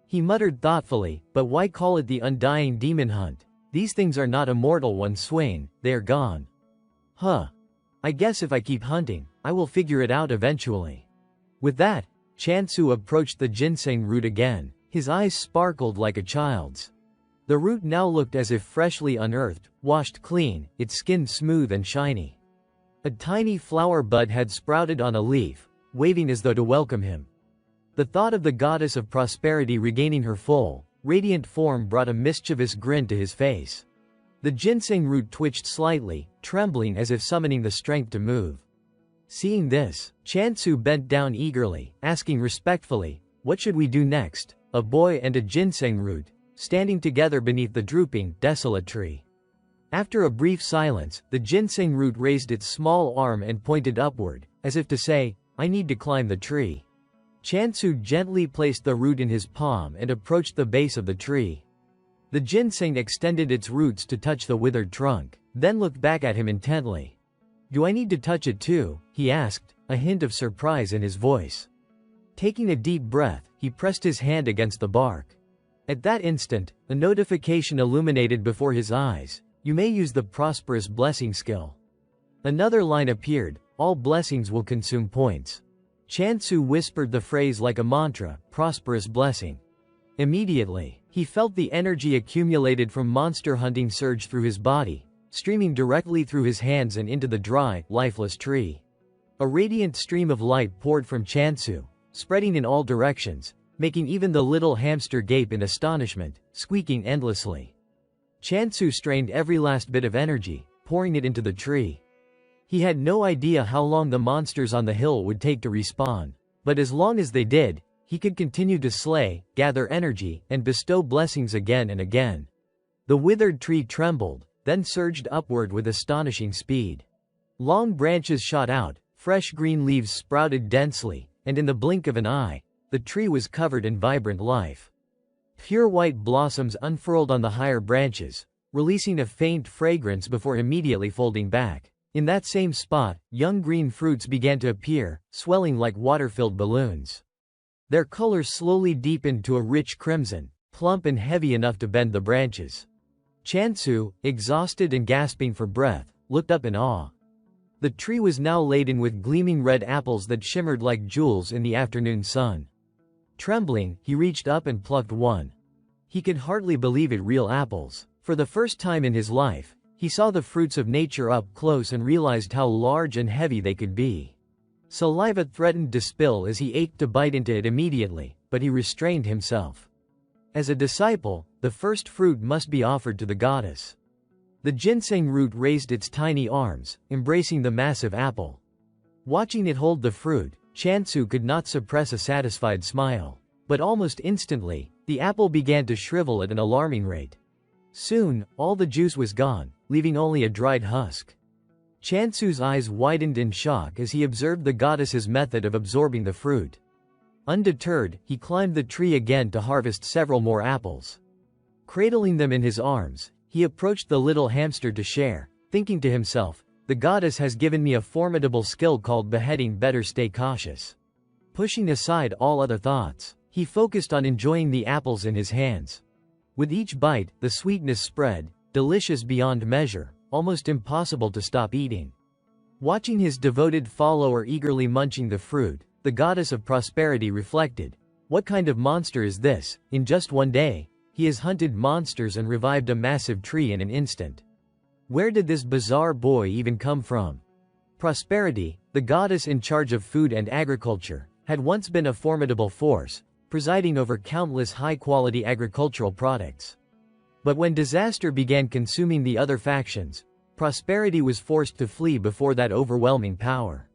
He muttered thoughtfully, but why call it the Undying Demon Hunt? These things are not immortal. One swing, they are gone. I guess if I keep hunting, I will figure it out eventually. With that, Chansu approached the ginseng root again. His eyes sparkled like a child's. The root now looked as if freshly unearthed, washed clean, its skin smooth and shiny. A tiny flower bud had sprouted on a leaf, waving as though to welcome him. The thought of the goddess of prosperity regaining her full, radiant form brought a mischievous grin to his face. The ginseng root twitched slightly, trembling as if summoning the strength to move. Seeing this, Chansu bent down eagerly, asking respectfully, "What should we do next?" A boy and a ginseng root, standing together beneath the drooping, desolate tree. After a brief silence, the ginseng root raised its small arm and pointed upward, as if to say, "I need to climb the tree." Chansu gently placed the root in his palm and approached the base of the tree. The ginseng extended its roots to touch the withered trunk, then looked back at him intently. "Do I need to touch it too?" he asked, a hint of surprise in his voice. Taking a deep breath, he pressed his hand against the bark. At that instant, a notification illuminated before his eyes. You may use the prosperous blessing skill. Another line appeared. All blessings will consume points. Chansu whispered the phrase like a mantra, prosperous blessing. Immediately, he felt the energy accumulated from monster hunting surge through his body, streaming directly through his hands and into the dry, lifeless tree. A radiant stream of light poured from Chansu, spreading in all directions, making even the little hamster gape in astonishment, squeaking endlessly. Chansu strained every last bit of energy, pouring it into the tree. He had no idea how long the monsters on the hill would take to respawn, but as long as they did, he could continue to slay, gather energy, and bestow blessings again and again. The withered tree trembled, then surged upward with astonishing speed. Long branches shot out, fresh green leaves sprouted densely, and in the blink of an eye, the tree was covered in vibrant life. Pure white blossoms unfurled on the higher branches, releasing a faint fragrance before immediately folding back. In that same spot, young green fruits began to appear, swelling like water-filled balloons. Their color slowly deepened to a rich crimson, plump and heavy enough to bend the branches. Chansu, exhausted and gasping for breath, looked up in awe. The tree was now laden with gleaming red apples that shimmered like jewels in the afternoon sun. Trembling, he reached up and plucked one. He could hardly believe it, real apples. For the first time in his life, he saw the fruits of nature up close and realized how large and heavy they could be. Saliva threatened to spill as he ached to bite into it immediately, but he restrained himself. As a disciple, the first fruit must be offered to the goddess. The ginseng root raised its tiny arms, embracing the massive apple. Watching it hold the fruit, Chansu could not suppress a satisfied smile. But almost instantly, the apple began to shrivel at an alarming rate. Soon, all the juice was gone, leaving only a dried husk. Chansu's eyes widened in shock as he observed the goddess's method of absorbing the fruit. Undeterred, he climbed the tree again to harvest several more apples. Cradling them in his arms, he approached the little hamster to share, thinking to himself, the goddess has given me a formidable skill called beheading, better stay cautious. Pushing aside all other thoughts, he focused on enjoying the apples in his hands. With each bite, the sweetness spread, delicious beyond measure, almost impossible to stop eating. Watching his devoted follower eagerly munching the fruit, the goddess of prosperity reflected, what kind of monster is this? In just one day, he has hunted monsters and revived a massive tree in an instant. Where did this bizarre boy even come from? Prosperity, the goddess in charge of food and agriculture, had once been a formidable force, presiding over countless high-quality agricultural products. But when disaster began consuming the other factions, prosperity was forced to flee before that overwhelming power.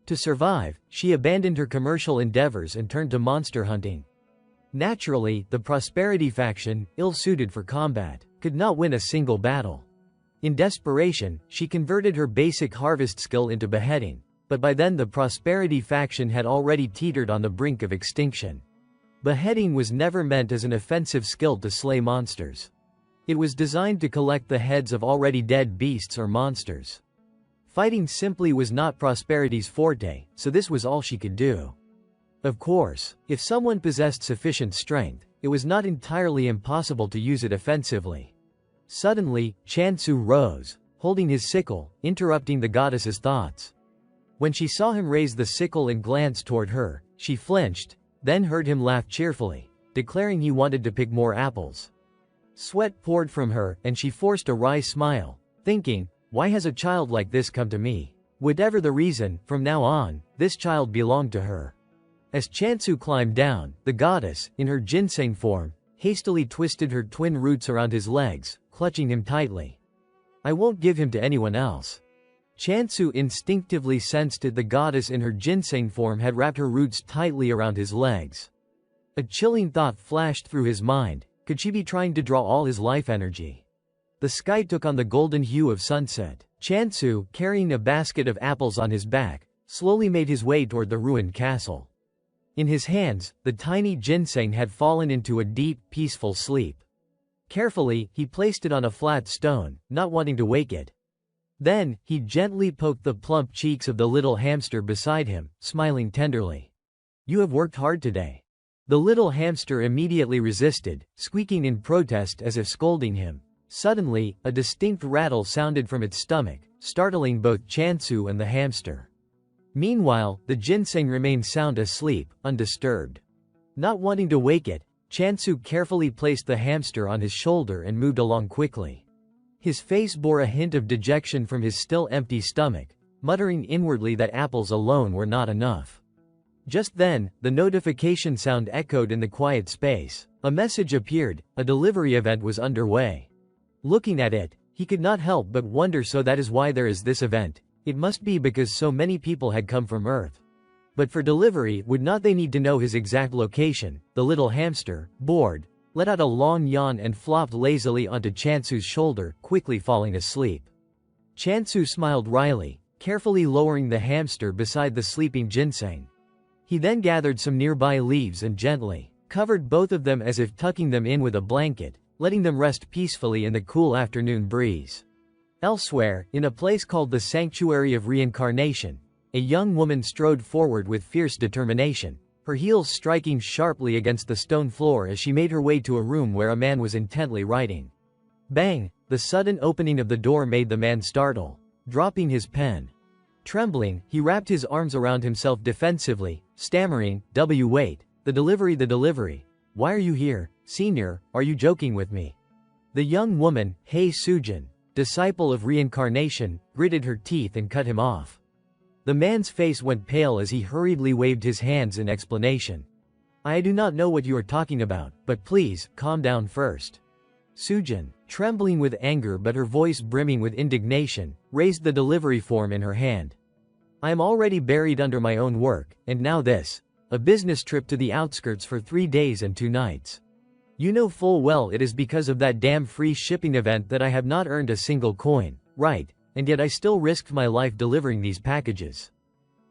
To survive, she abandoned her commercial endeavors and turned to monster hunting. Naturally, the prosperity faction, ill-suited for combat, could not win a single battle. In desperation, she converted her basic harvest skill into beheading, but by then the prosperity faction had already teetered on the brink of extinction. Beheading was never meant as an offensive skill to slay monsters. It was designed to collect the heads of already dead beasts or monsters. Fighting simply was not prosperity's forte, so this was all she could do. Of course, if someone possessed sufficient strength, it was not entirely impossible to use it offensively. Suddenly, Chansu rose, holding his sickle, interrupting the goddess's thoughts. When she saw him raise the sickle and glance toward her, she flinched, then heard him laugh cheerfully, declaring he wanted to pick more apples. Sweat poured from her, and she forced a wry smile, thinking, why has a child like this come to me? Whatever the reason, from now on, this child belonged to her. As Chansu climbed down, the goddess, in her ginseng form, hastily twisted her twin roots around his legs, clutching him tightly. I won't give him to anyone else. Chansu instinctively sensed that the goddess in her ginseng form had wrapped her roots tightly around his legs. A chilling thought flashed through his mind, could she be trying to draw all his life energy? The sky took on the golden hue of sunset. Chansu, carrying a basket of apples on his back, slowly made his way toward the ruined castle. In his hands, the tiny ginseng had fallen into a deep, peaceful sleep. Carefully, he placed it on a flat stone, not wanting to wake it. Then, he gently poked the plump cheeks of the little hamster beside him, smiling tenderly. You have worked hard today. The little hamster immediately resisted, squeaking in protest as if scolding him. Suddenly, a distinct rattle sounded from its stomach, startling both Chansu and the hamster. Meanwhile, the ginseng remained sound asleep, undisturbed. Not wanting to wake it, Chansu carefully placed the hamster on his shoulder and moved along quickly. His face bore a hint of dejection from his still empty stomach, muttering inwardly that apples alone were not enough. Just then, the notification sound echoed in the quiet space. A message appeared, a delivery event was underway. Looking at it, he could not help but wonder, so that is why there is this event. It must be because so many people had come from Earth. But for delivery, would not they need to know his exact location? The little hamster, bored, let out a long yawn and flopped lazily onto Chansu's shoulder, quickly falling asleep. Chansu smiled wryly, carefully lowering the hamster beside the sleeping ginseng. He then gathered some nearby leaves and gently covered both of them as if tucking them in with a blanket, letting them rest peacefully in the cool afternoon breeze. Elsewhere, in a place called the Sanctuary of Reincarnation, a young woman strode forward with fierce determination, her heels striking sharply against the stone floor as she made her way to a room where a man was intently writing. Bang! The sudden opening of the door made the man startle, dropping his pen. Trembling, he wrapped his arms around himself defensively, stammering, "Wait, the delivery. Why are you here, senior? Are you joking with me?" The young woman, Hei Sujin, disciple of reincarnation, gritted her teeth and cut him off. The man's face went pale as he hurriedly waved his hands in explanation. "I do not know what you are talking about, but please, calm down first." Sujin, trembling with anger but her voice brimming with indignation, raised the delivery form in her hand. "I am already buried under my own work, and now this. A business trip to the outskirts for 3 days and 2 nights. You know full well it is because of that damn free shipping event that I have not earned a single coin, right? And yet I still risked my life delivering these packages.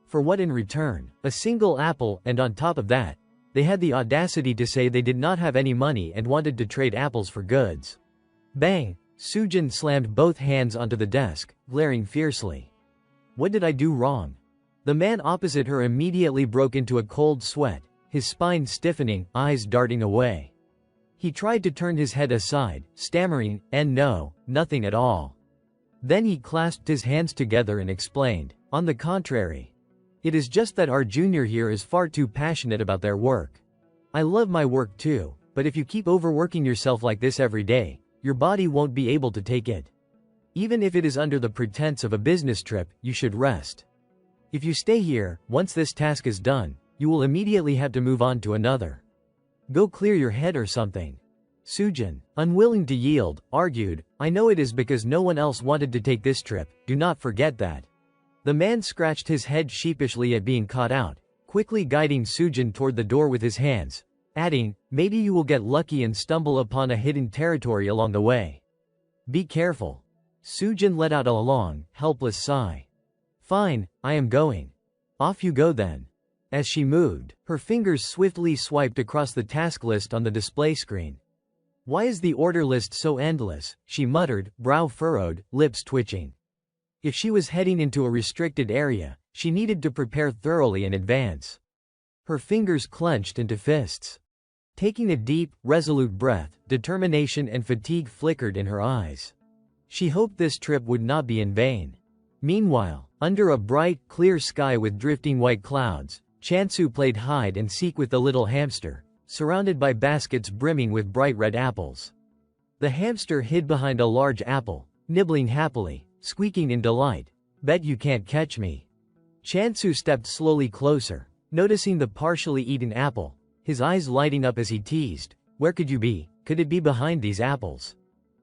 For what in return? A single apple, and on top of that, they had the audacity to say they did not have any money and wanted to trade apples for goods." Bang! Sujin slammed both hands onto the desk, glaring fiercely. "What did I do wrong?" The man opposite her immediately broke into a cold sweat, his spine stiffening, eyes darting away. He tried to turn his head aside, stammering, "And no, nothing at all." Then he clasped his hands together and explained, "On the contrary. It is just that our junior here is far too passionate about their work. I love my work too, but if you keep overworking yourself like this every day, your body won't be able to take it. Even if it is under the pretense of a business trip, you should rest. If you stay here, once this task is done, you will immediately have to move on to another. Go clear your head or something." Sujin, unwilling to yield, argued, "I know it is because no one else wanted to take this trip, do not forget that." The man scratched his head sheepishly at being caught out, quickly guiding Sujin toward the door with his hands, adding, "Maybe you will get lucky and stumble upon a hidden territory along the way. Be careful." Sujin let out a long, helpless sigh. "Fine, I am going." "Off you go then." As she moved, her fingers swiftly swiped across the task list on the display screen. "Why is the order list so endless?" she muttered, brow furrowed, lips twitching. If she was heading into a restricted area, she needed to prepare thoroughly in advance. Her fingers clenched into fists. Taking a deep, resolute breath, determination and fatigue flickered in her eyes. She hoped this trip would not be in vain. Meanwhile, under a bright, clear sky with drifting white clouds, Chansu played hide and seek with the little hamster, surrounded by baskets brimming with bright red apples. The hamster hid behind a large apple, nibbling happily, squeaking in delight. "Bet you can't catch me." Chansu stepped slowly closer, noticing the partially eaten apple, his eyes lighting up as he teased, "Where could you be? Could it be behind these apples?"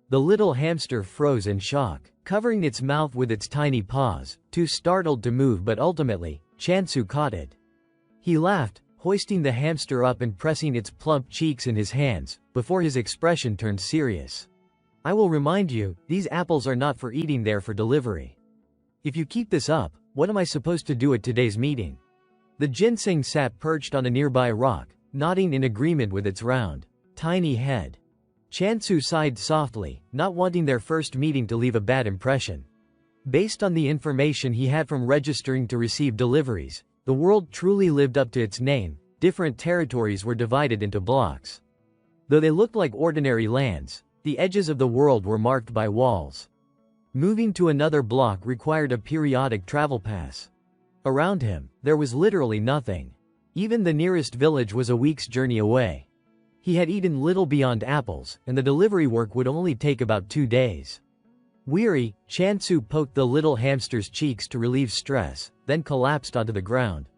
The little hamster froze in shock, covering its mouth with its tiny paws, too startled to move, but ultimately, Chansu caught it. He laughed, hoisting the hamster up and pressing its plump cheeks in his hands, before his expression turned serious. "I will remind you, these apples are not for eating, they're for delivery. If you keep this up, what am I supposed to do at today's meeting?" The ginseng sat perched on a nearby rock, nodding in agreement with its round, tiny head. Chansu sighed softly, not wanting their first meeting to leave a bad impression. Based on the information he had from registering to receive deliveries, the world truly lived up to its name, different territories were divided into blocks. Though they looked like ordinary lands, the edges of the world were marked by walls. Moving to another block required a periodic travel pass. Around him, there was literally nothing. Even the nearest village was a week's journey away. He had eaten little beyond apples, and the delivery work would only take about 2 days. Weary, Chansu poked the little hamster's cheeks to relieve stress, then collapsed onto the ground.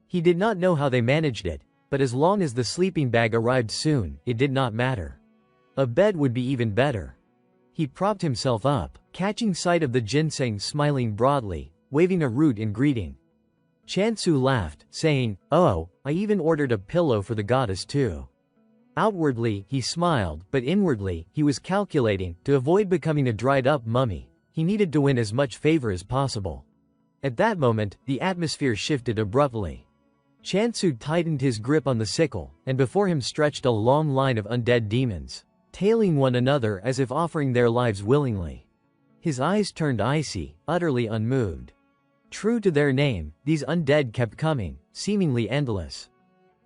He did not know how they managed it, but as long as the sleeping bag arrived soon, it did not matter. A bed would be even better. He propped himself up, catching sight of the ginseng smiling broadly, waving a root in greeting. Chansu laughed, saying, "Oh, I even ordered a pillow for the goddess too." Outwardly, he smiled, but inwardly, he was calculating. To avoid becoming a dried-up mummy, he needed to win as much favor as possible. At that moment, the atmosphere shifted abruptly. Chansu tightened his grip on the sickle, and before him stretched a long line of undead demons, tailing one another as if offering their lives willingly. His eyes turned icy, utterly unmoved. True to their name, these undead kept coming, seemingly endless.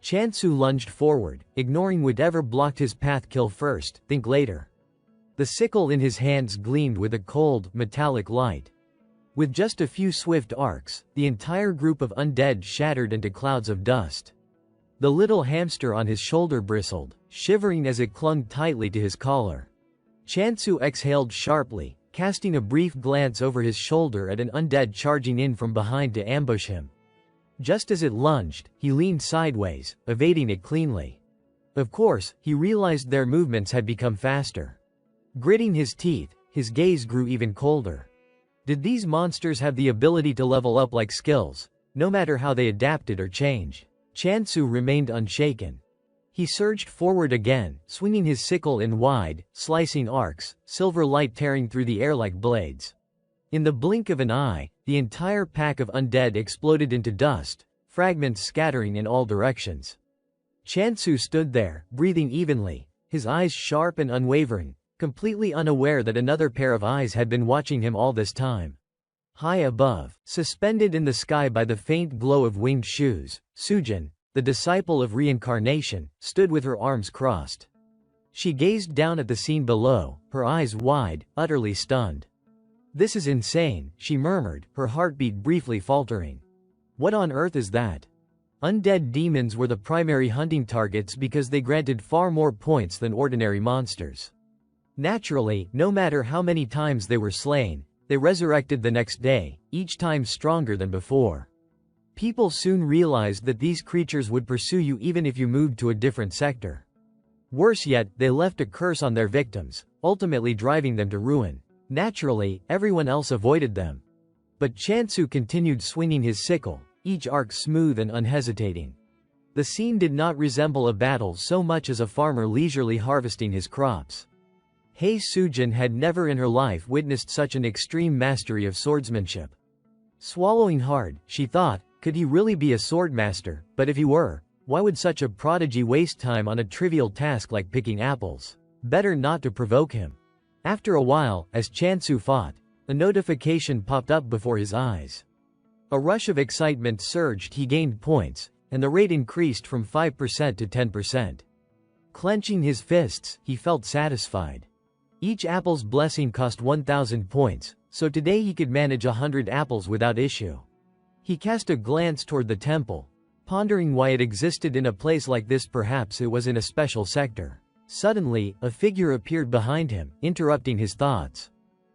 Chansu lunged forward, ignoring whatever blocked his path. Kill first, think later. The sickle in his hands gleamed with a cold, metallic light. With just a few swift arcs, the entire group of undead shattered into clouds of dust. The little hamster on his shoulder bristled, shivering as it clung tightly to his collar. Chansu exhaled sharply, casting a brief glance over his shoulder at an undead charging in from behind to ambush him. Just as it lunged, he leaned sideways, evading it cleanly. Of course, he realized their movements had become faster. Gritting his teeth, his gaze grew even colder. Did these monsters have the ability to level up like skills, no matter how they adapted or changed? Chansu remained unshaken. He surged forward again, swinging his sickle in wide, slicing arcs, silver light tearing through the air like blades. In the blink of an eye, the entire pack of undead exploded into dust, fragments scattering in all directions. Chansu stood there, breathing evenly, his eyes sharp and unwavering, completely unaware that another pair of eyes had been watching him all this time. High above, suspended in the sky by the faint glow of winged shoes, Sujin, the disciple of reincarnation, stood with her arms crossed. She gazed down at the scene below, her eyes wide, utterly stunned. "This is insane," she murmured, her heartbeat briefly faltering. "What on earth is that?" Undead demons were the primary hunting targets because they granted far more points than ordinary monsters. Naturally, no matter how many times they were slain, they resurrected the next day, each time stronger than before. People soon realized that these creatures would pursue you even if you moved to a different sector. Worse yet, they left a curse on their victims, ultimately driving them to ruin. Naturally, everyone else avoided them. But Chansu continued swinging his sickle, each arc smooth and unhesitating. The scene did not resemble a battle so much as a farmer leisurely harvesting his crops. Hei Sujin had never in her life witnessed such an extreme mastery of swordsmanship. Swallowing hard, she thought, could he really be a swordmaster? But if he were, why would such a prodigy waste time on a trivial task like picking apples? Better not to provoke him. After a while, as Chansu fought, a notification popped up before his eyes. A rush of excitement surged. He gained points, and the rate increased from 5% to 10%. Clenching his fists, he felt satisfied. Each apple's blessing cost 1,000 points, so today he could manage 100 apples without issue. He cast a glance toward the temple, pondering why it existed in a place like this. Perhaps it was in a special sector. Suddenly, a figure appeared behind him, interrupting his thoughts.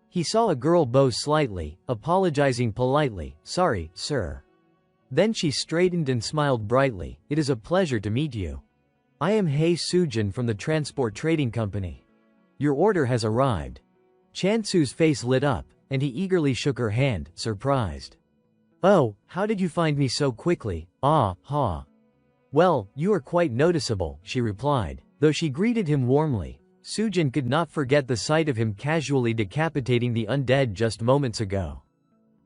He saw a girl bow slightly, apologizing politely, "Sorry, sir." Then she straightened and smiled brightly, "It is a pleasure to meet you. I am Hei Sujin from the Transport Trading Company. Your order has arrived." Chansu's face lit up, and he eagerly shook her hand, surprised. "Oh, how did you find me so quickly? Ah, ha. Well, you are quite noticeable," she replied. Though she greeted him warmly, Sujin could not forget the sight of him casually decapitating the undead just moments ago.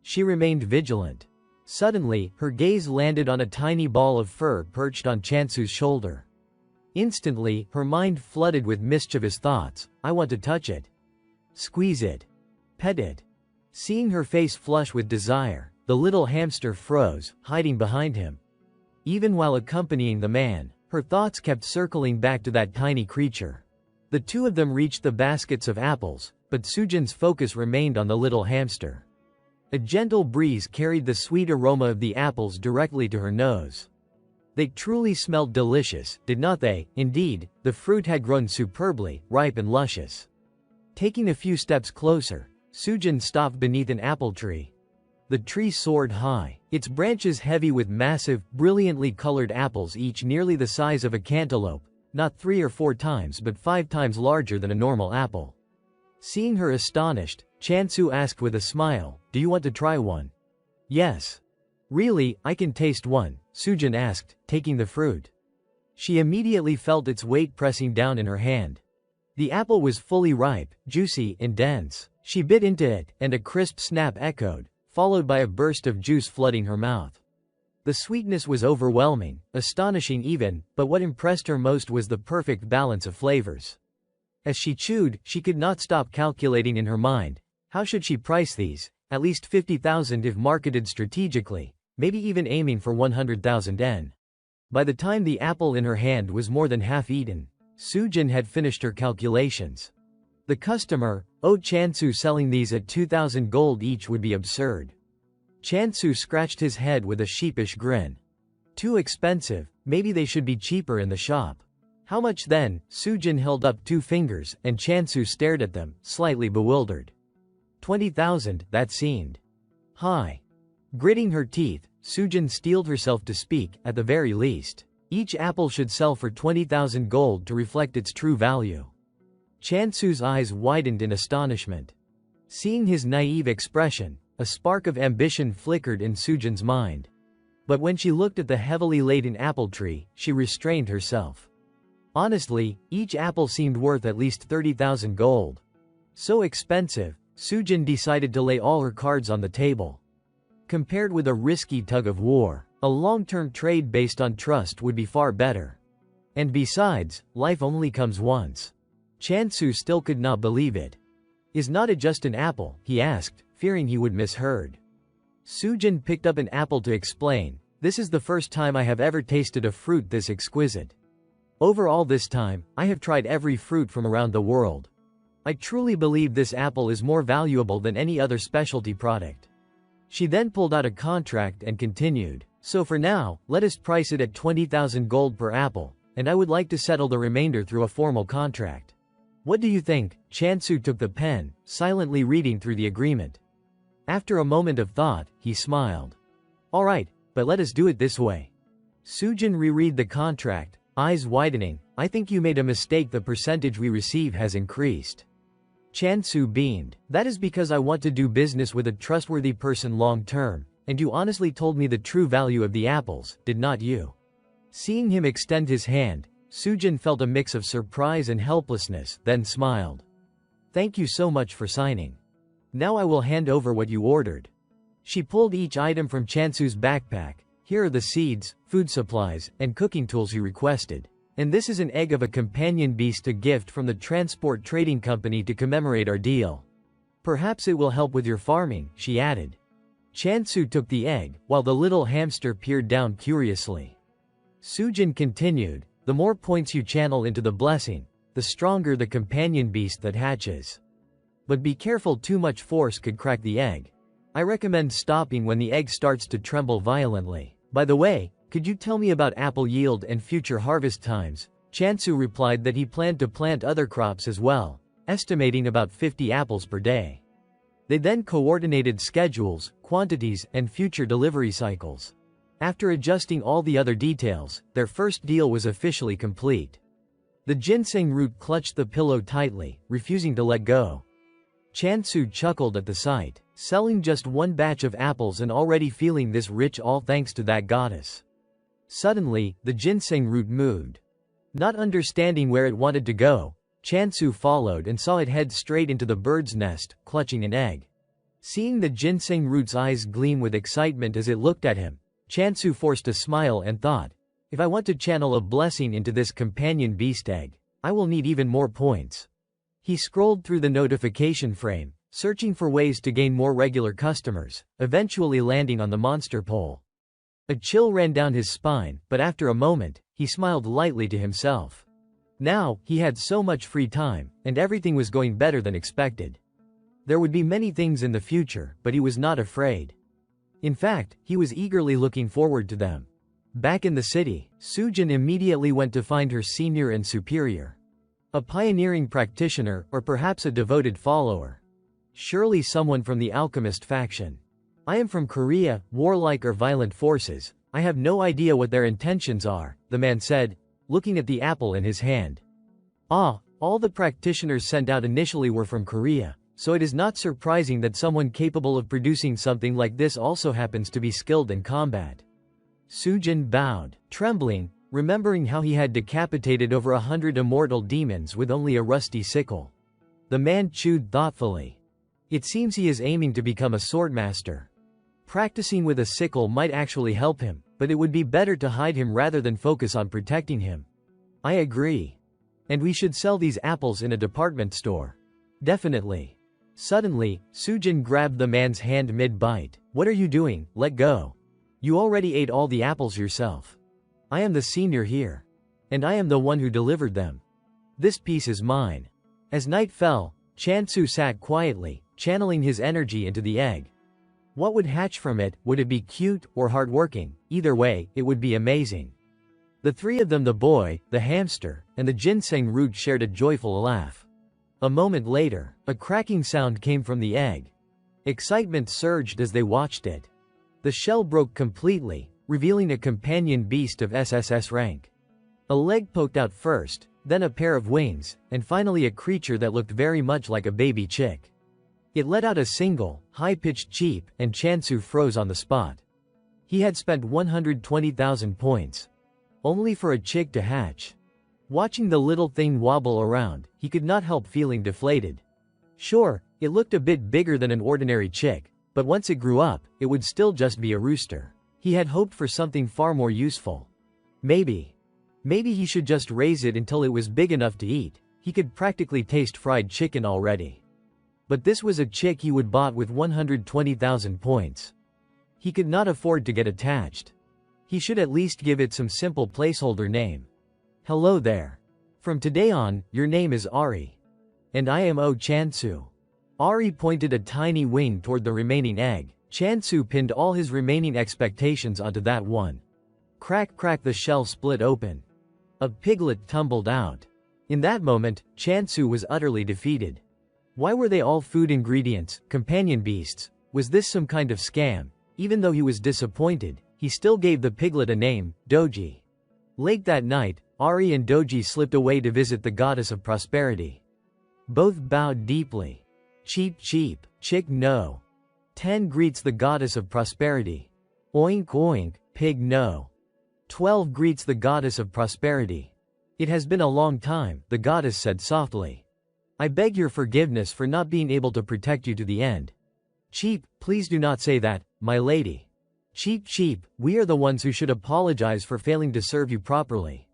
She remained vigilant. Suddenly, her gaze landed on a tiny ball of fur perched on Chansu's shoulder. Instantly, her mind flooded with mischievous thoughts. "I want to touch it. Squeeze it. Pet it." Seeing her face flush with desire, the little hamster froze, hiding behind him. Even while accompanying the man, her thoughts kept circling back to that tiny creature. The two of them reached the baskets of apples, but Sujin's focus remained on the little hamster. A gentle breeze carried the sweet aroma of the apples directly to her nose. They truly smelled delicious, did not they? Indeed, the fruit had grown superbly, ripe and luscious. Taking a few steps closer, Sujin stopped beneath an apple tree. The tree soared high, its branches heavy with massive, brilliantly colored apples, each nearly the size of a cantaloupe, not 3 or 4 times but 5 times larger than a normal apple. Seeing her astonished, Chansu asked with a smile, "Do you want to try one?" "Yes." "Really, I can taste one," Sujin asked, taking the fruit. She immediately felt its weight pressing down in her hand. The apple was fully ripe, juicy, and dense. She bit into it, and a crisp snap echoed, followed by a burst of juice flooding her mouth. The sweetness was overwhelming, astonishing even, but what impressed her most was the perfect balance of flavors. As she chewed, she could not stop calculating in her mind, how should she price these? At least 50,000 if marketed strategically, maybe even aiming for 100,000 yen. By the time the apple in her hand was more than half eaten, Sujin had finished her calculations. The customer, "Oh, Chansu, selling these at 2,000 gold each would be absurd." Chansu scratched his head with a sheepish grin. "Too expensive, maybe they should be cheaper in the shop." "How much then?" Sujin held up 2 fingers, and Chansu stared at them, slightly bewildered. 20,000, that seemed high. Gritting her teeth, Sujin steeled herself to speak, "At the very least, each apple should sell for 20,000 gold to reflect its true value." Chansu's eyes widened in astonishment. Seeing his naive expression, a spark of ambition flickered in Sujin's mind. But when she looked at the heavily laden apple tree, she restrained herself. Honestly, each apple seemed worth at least 30,000 gold. So expensive, Sujin decided to lay all her cards on the table. Compared with a risky tug of war, a long-term trade based on trust would be far better. And besides, life only comes once. Chansu still could not believe it. "Is not it just an apple?" he asked, fearing he would misheard. Sujin picked up an apple to explain, "This is the first time I have ever tasted a fruit this exquisite. Over all this time, I have tried every fruit from around the world. I truly believe this apple is more valuable than any other specialty product." She then pulled out a contract and continued, "So for now, let us price it at 20,000 gold per apple, and I would like to settle the remainder through a formal contract. What do you think?" Chansu took the pen, silently reading through the agreement. After a moment of thought, he smiled. "All right, but let us do it this way." Sujin reread the contract, eyes widening. "I think you made a mistake. The percentage we receive has increased." Chansu beamed. "That is because I want to do business with a trustworthy person long term, and you honestly told me the true value of the apples, did not you?" Seeing him extend his hand, Sujin felt a mix of surprise and helplessness, then smiled. "Thank you so much for signing. Now I will hand over what you ordered." She pulled each item from Chansu's backpack. "Here are the seeds, food supplies, and cooking tools you requested. And this is an egg of a companion beast, a gift from the transport trading company to commemorate our deal. Perhaps it will help with your farming," she added. Chansu took the egg, while the little hamster peered down curiously. Sujin continued, "The more points you channel into the blessing, the stronger the companion beast that hatches. But be careful, too much force could crack the egg. I recommend stopping when the egg starts to tremble violently. By the way, could you tell me about apple yield and future harvest times?" Chansu replied that he planned to plant other crops as well, estimating about 50 apples per day. They then coordinated schedules, quantities, and future delivery cycles. After adjusting all the other details, their first deal was officially complete. The ginseng root clutched the pillow tightly, refusing to let go. Chansu chuckled at the sight, selling just 1 batch of apples and already feeling this rich, all thanks to that goddess. Suddenly, the ginseng root moved. Not understanding where it wanted to go, Chansu followed and saw it head straight into the bird's nest, clutching an egg. Seeing the ginseng root's eyes gleam with excitement as it looked at him, Chansu forced a smile and thought, "If I want to channel a blessing into this companion beast egg, I will need even more points." He scrolled through the notification frame, searching for ways to gain more regular customers, eventually landing on the monster pole. A chill ran down his spine, but after a moment, he smiled lightly to himself. Now, he had so much free time, and everything was going better than expected. There would be many things in the future, but he was not afraid. In fact, he was eagerly looking forward to them. Back in the city, Sujin immediately went to find her senior and superior. A pioneering practitioner, or perhaps a devoted follower. Surely someone from the alchemist faction. I am from Korea, warlike or violent forces. I have no idea what their intentions are, the man said, looking at the apple in his hand. Ah, all the practitioners sent out initially were from Korea, so it is not surprising that someone capable of producing something like this also happens to be skilled in combat. Sujin bowed, trembling, remembering how he had decapitated over 100 immortal demons with only a rusty sickle. The man chewed thoughtfully. It seems he is aiming to become a swordmaster. Practicing with a sickle might actually help him, but it would be better to hide him rather than focus on protecting him. I agree. And we should sell these apples in a department store. Definitely. Suddenly, Sujin grabbed the man's hand mid-bite. What are you doing? Let go. You already ate all the apples yourself. I am the senior here. And I am the one who delivered them. This piece is mine. As night fell, Chansu sat quietly, channeling his energy into the egg. What would hatch from it? Would it be cute or hardworking? Either way, it would be amazing. The three of them, the boy, the hamster, and the ginseng root, shared a joyful laugh. A moment later, a cracking sound came from the egg. Excitement surged as they watched it. The shell broke completely, revealing a companion beast of SSS rank. A leg poked out first, then a pair of wings, and finally a creature that looked very much like a baby chick. It let out a single, high-pitched cheep, and Chansu froze on the spot. He had spent 120,000 points. Only for a chick to hatch. Watching the little thing wobble around, he could not help feeling deflated. Sure, it looked a bit bigger than an ordinary chick, but once it grew up, it would still just be a rooster. He had hoped for something far more useful. Maybe he should just raise it until it was big enough to eat. He could practically taste fried chicken already. But this was a chick he would bought with 120,000 points. He could not afford to get attached. He should at least give it some simple placeholder name. Hello there. From today on, your name is Ari. And I am O Chansu. Ari pointed a tiny wing toward the remaining egg. Chansu pinned all his remaining expectations onto that one. Crack, crack, the shell split open. A piglet tumbled out. In that moment, Chansu was utterly defeated. Why were they all food ingredients, companion beasts? Was this some kind of scam? Even though he was disappointed, he still gave the piglet a name, Doji. Late that night, Ari and Doji slipped away to visit the goddess of prosperity. Both bowed deeply. Cheep cheep, chick no. 10 greets the goddess of prosperity. Oink oink, pig no. 12 greets the goddess of prosperity. It has been a long time, the goddess said softly. I beg your forgiveness for not being able to protect you to the end. Cheep, please do not say that, my lady. Cheep cheep, we are the ones who should apologize for failing to serve you properly.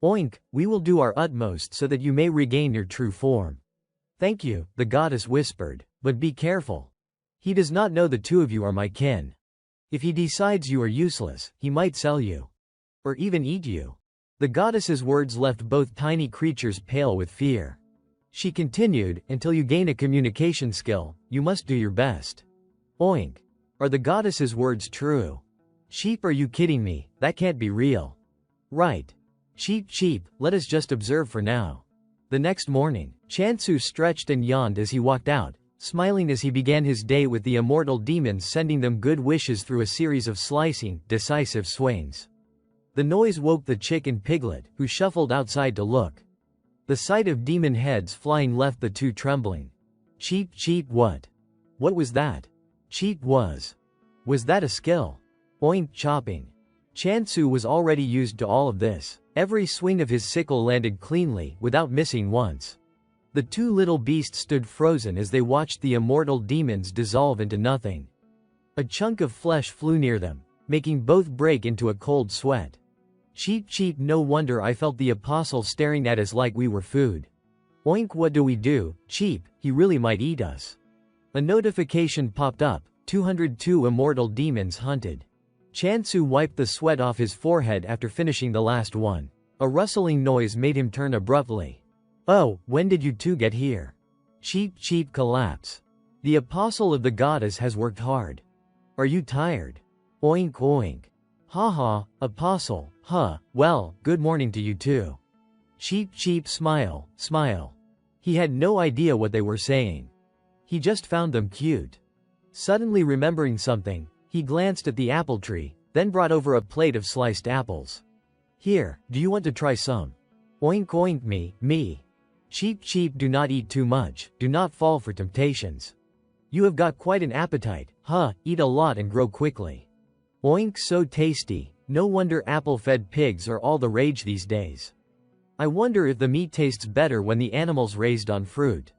Oink, we will do our utmost so that you may regain your true form. Thank you, the goddess whispered, but be careful. He does not know the two of you are my kin. If he decides you are useless, he might sell you. Or even eat you. The goddess's words left both tiny creatures pale with fear. She continued, until you gain a communication skill, you must do your best. Oink. Are the goddess's words true? Sheep, are you kidding me? That can't be real. Right. Cheep cheep, let us just observe for now. The next morning, Chansu stretched and yawned as he walked out, smiling as he began his day with the immortal demons sending them good wishes through a series of slicing, decisive swings. The noise woke the chick and piglet, who shuffled outside to look. The sight of demon heads flying left the two trembling. Cheep cheep, what? What was that? Cheep was that a skill? Oink, chopping. Chansu was already used to all of this. Every swing of his sickle landed cleanly, without missing once. The two little beasts stood frozen as they watched the immortal demons dissolve into nothing. A chunk of flesh flew near them, making both break into a cold sweat. Cheep cheep, no wonder I felt the apostle staring at us like we were food. Oink, what do we do? Cheep, he really might eat us. A notification popped up, 202 immortal demons hunted. Chansu wiped the sweat off his forehead after finishing the last one. A rustling noise made him turn abruptly. Oh, when did you two get here? Cheep cheep collapse. The apostle of the goddess has worked hard. Are you tired? Oink oink. Haha, apostle, huh, well, good morning to you too. Cheep cheep smile, smile. He had no idea what they were saying. He just found them cute. Suddenly remembering something, he glanced at the apple tree, then brought over a plate of sliced apples. Here, do you want to try some? Oink oink me. Cheep cheep, do not eat too much, do not fall for temptations. You have got quite an appetite, huh, eat a lot and grow quickly. Oink, so tasty, no wonder apple-fed pigs are all the rage these days. I wonder if the meat tastes better when the animal's raised on fruit.